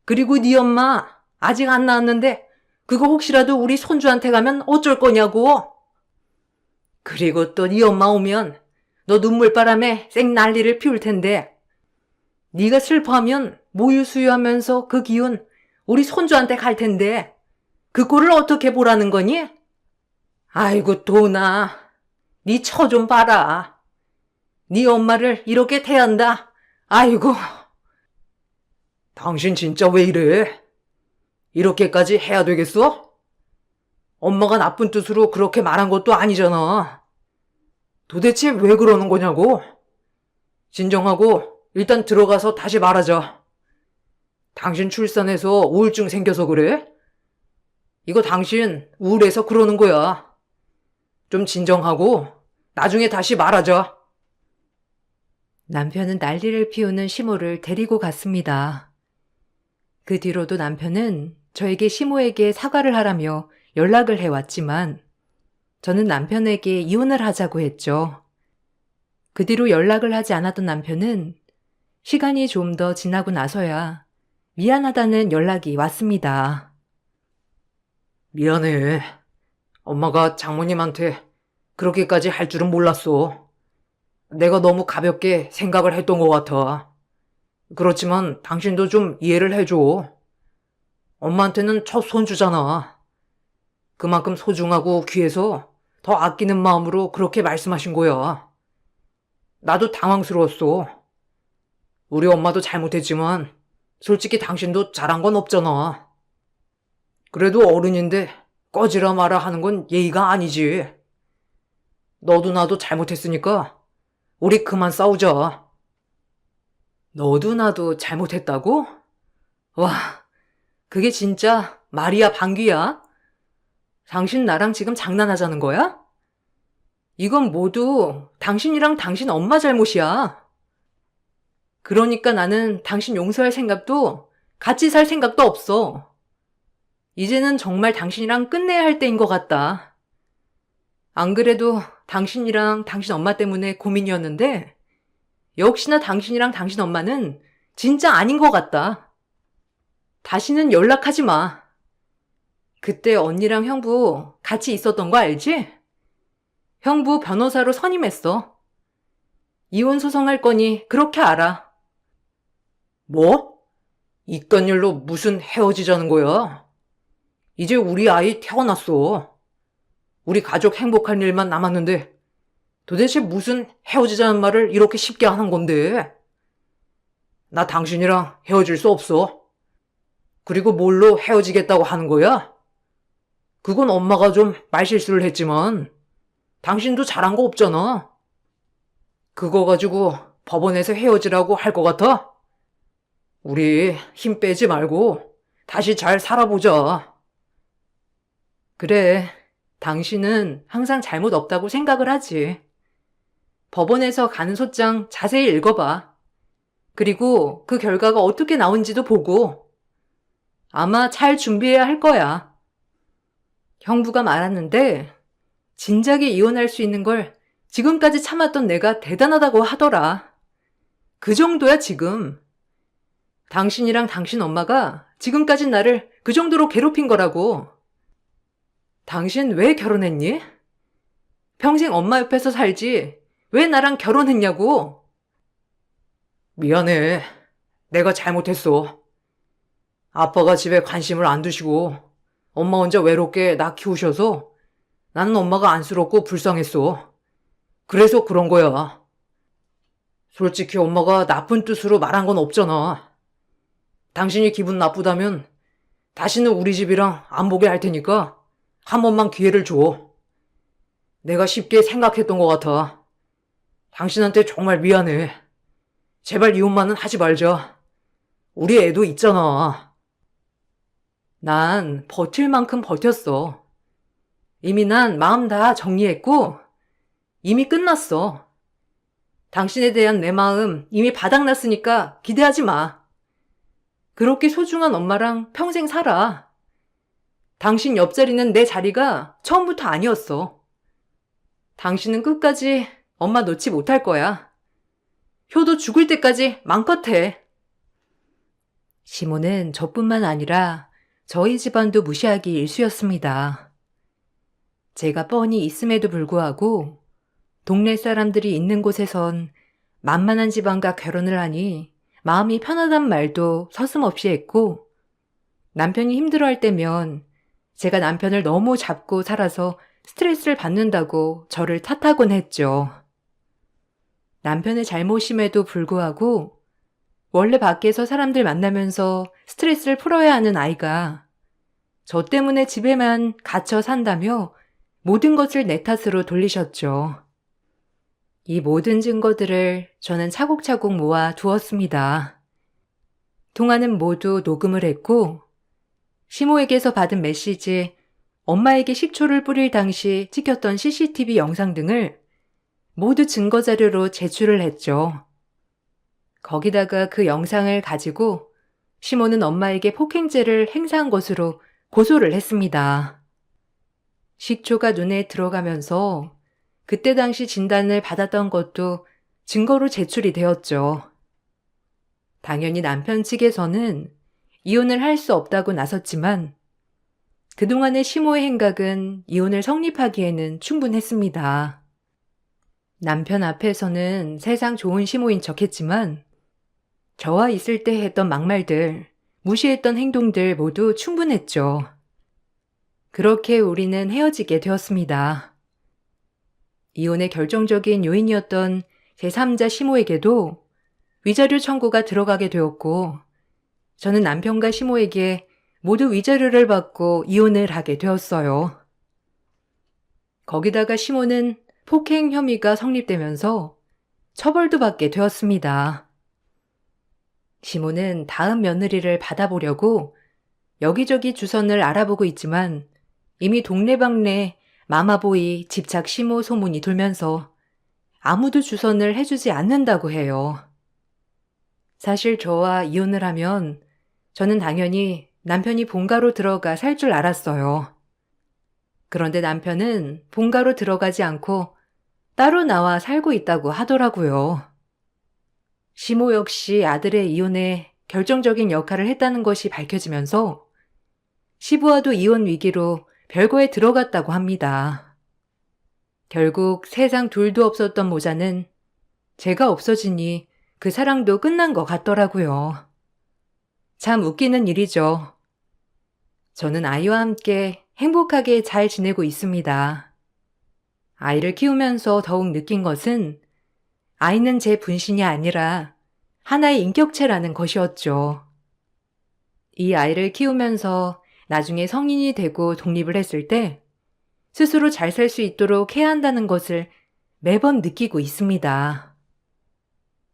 그리고 네 엄마 아직 안 낳았는데 그거 혹시라도 우리 손주한테 가면 어쩔 거냐고. 그리고 또 네 엄마 오면 너 눈물바람에 쌩 난리를 피울 텐데 네가 슬퍼하면 모유 수유하면서 그 기운 우리 손주한테 갈 텐데 그 꼴을 어떻게 보라는 거니? 아이고 도나, 네 처 좀 봐라. 네 엄마를 이렇게 대한다. 아이고. 당신 진짜 왜 이래? 이렇게까지 해야 되겠어? 엄마가 나쁜 뜻으로 그렇게 말한 것도 아니잖아. 도대체 왜 그러는 거냐고? 진정하고 일단 들어가서 다시 말하자. 당신 출산해서 우울증 생겨서 그래? 이거 당신 우울해서 그러는 거야. 좀 진정하고 나중에 다시 말하자. 남편은 난리를 피우는 시모를 데리고 갔습니다. 그 뒤로도 남편은 저에게 시모에게 사과를 하라며 연락을 해왔지만 저는 남편에게 이혼을 하자고 했죠. 그 뒤로 연락을 하지 않았던 남편은 시간이 좀 더 지나고 나서야 미안하다는 연락이 왔습니다. 미안해. 엄마가 장모님한테 그렇게까지 할 줄은 몰랐어. 내가 너무 가볍게 생각을 했던 것 같아. 그렇지만 당신도 좀 이해를 해줘. 엄마한테는 첫 손주잖아. 그만큼 소중하고 귀해서 더 아끼는 마음으로 그렇게 말씀하신 거야. 나도 당황스러웠어. 우리 엄마도 잘못했지만 솔직히 당신도 잘한 건 없잖아. 그래도 어른인데 꺼지라 마라 하는 건 예의가 아니지. 너도 나도 잘못했으니까 우리 그만 싸우자. 너도 나도 잘못했다고? 와, 그게 진짜 말이야 방귀야? 당신 나랑 지금 장난하자는 거야? 이건 모두 당신이랑 당신 엄마 잘못이야. 그러니까 나는 당신 용서할 생각도 같이 살 생각도 없어. 이제는 정말 당신이랑 끝내야 할 때인 것 같다. 안 그래도 당신이랑 당신 엄마 때문에 고민이었는데 역시나 당신이랑 당신 엄마는 진짜 아닌 것 같다. 다시는 연락하지 마. 그때 언니랑 형부 같이 있었던 거 알지? 형부 변호사로 선임했어. 이혼 소송할 거니 그렇게 알아. 뭐? 이깟 일로 무슨 헤어지자는 거야? 이제 우리 아이 태어났어. 우리 가족 행복한 일만 남았는데 도대체 무슨 헤어지자는 말을 이렇게 쉽게 하는 건데? 나 당신이랑 헤어질 수 없어. 그리고 뭘로 헤어지겠다고 하는 거야? 그건 엄마가 좀 말실수를 했지만 당신도 잘한 거 없잖아. 그거 가지고 법원에서 헤어지라고 할 것 같아? 우리 힘 빼지 말고 다시 잘 살아보자. 그래, 당신은 항상 잘못 없다고 생각을 하지. 법원에서 가는 소장 자세히 읽어봐. 그리고 그 결과가 어떻게 나온지도 보고. 아마 잘 준비해야 할 거야. 형부가 말았는데 진작에 이혼할 수 있는 걸 지금까지 참았던 내가 대단하다고 하더라. 그 정도야 지금. 당신이랑 당신 엄마가 지금까지 나를 그 정도로 괴롭힌 거라고. 당신 왜 결혼했니? 평생 엄마 옆에서 살지 왜 나랑 결혼했냐고. 미안해. 내가 잘못했어. 아빠가 집에 관심을 안 두시고 엄마 혼자 외롭게 나 키우셔서 나는 엄마가 안쓰럽고 불쌍했어. 그래서 그런 거야. 솔직히 엄마가 나쁜 뜻으로 말한 건 없잖아. 당신이 기분 나쁘다면 다시는 우리 집이랑 안 보게 할 테니까 한 번만 기회를 줘. 내가 쉽게 생각했던 것 같아. 당신한테 정말 미안해. 제발 이혼만은 하지 말자. 우리 애도 있잖아. 난 버틸 만큼 버텼어. 이미 난 마음 다 정리했고 이미 끝났어. 당신에 대한 내 마음 이미 바닥났으니까 기대하지 마. 그렇게 소중한 엄마랑 평생 살아. 당신 옆자리는 내 자리가 처음부터 아니었어. 당신은 끝까지 엄마 놓지 못할 거야. 효도 죽을 때까지 마음껏 해. 시모는 저뿐만 아니라 저희 집안도 무시하기 일쑤였습니다. 제가 뻔히 있음에도 불구하고 동네 사람들이 있는 곳에선 만만한 집안과 결혼을 하니 마음이 편하단 말도 서슴없이 했고 남편이 힘들어할 때면 제가 남편을 너무 잡고 살아서 스트레스를 받는다고 저를 탓하곤 했죠. 남편의 잘못임에도 불구하고 원래 밖에서 사람들 만나면서 스트레스를 풀어야 하는 아이가 저 때문에 집에만 갇혀 산다며 모든 것을 내 탓으로 돌리셨죠. 이 모든 증거들을 저는 차곡차곡 모아 두었습니다. 통화는 모두 녹음을 했고 시모에게서 받은 메시지, 엄마에게 식초를 뿌릴 당시 찍혔던 CCTV 영상 등을 모두 증거자료로 제출을 했죠. 거기다가 그 영상을 가지고 시모는 엄마에게 폭행죄를 행사한 것으로 고소를 했습니다. 식초가 눈에 들어가면서 그때 당시 진단을 받았던 것도 증거로 제출이 되었죠. 당연히 남편 측에서는 이혼을 할 수 없다고 나섰지만 그동안의 시모의 행각은 이혼을 성립하기에는 충분했습니다. 남편 앞에서는 세상 좋은 시모인 척했지만 저와 있을 때 했던 막말들, 무시했던 행동들 모두 충분했죠. 그렇게 우리는 헤어지게 되었습니다. 이혼의 결정적인 요인이었던 제3자 시모에게도 위자료 청구가 들어가게 되었고 저는 남편과 시모에게 모두 위자료를 받고 이혼을 하게 되었어요. 거기다가 시모는 폭행 혐의가 성립되면서 처벌도 받게 되었습니다. 시모는 다음 며느리를 받아보려고 여기저기 주선을 알아보고 있지만 이미 동네방네 마마보이 집착 시모 소문이 돌면서 아무도 주선을 해주지 않는다고 해요. 사실 저와 이혼을 하면 저는 당연히 남편이 본가로 들어가 살 줄 알았어요. 그런데 남편은 본가로 들어가지 않고 따로 나와 살고 있다고 하더라고요. 시모 역시 아들의 이혼에 결정적인 역할을 했다는 것이 밝혀지면서 시부와도 이혼 위기로 별거에 들어갔다고 합니다. 결국 세상 둘도 없었던 모자는 제가 없어지니 그 사랑도 끝난 것 같더라고요. 참 웃기는 일이죠. 저는 아이와 함께 행복하게 잘 지내고 있습니다. 아이를 키우면서 더욱 느낀 것은 아이는 제 분신이 아니라 하나의 인격체라는 것이었죠. 이 아이를 키우면서 나중에 성인이 되고 독립을 했을 때 스스로 잘 살 수 있도록 해야 한다는 것을 매번 느끼고 있습니다.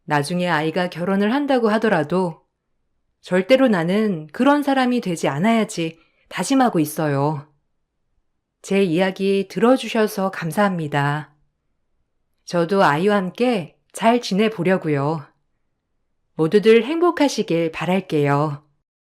나중에 아이가 결혼을 한다고 하더라도 절대로 나는 그런 사람이 되지 않아야지 다짐하고 있어요. 제 이야기 들어주셔서 감사합니다. 저도 아이와 함께 잘 지내보려고요. 모두들 행복하시길 바랄게요.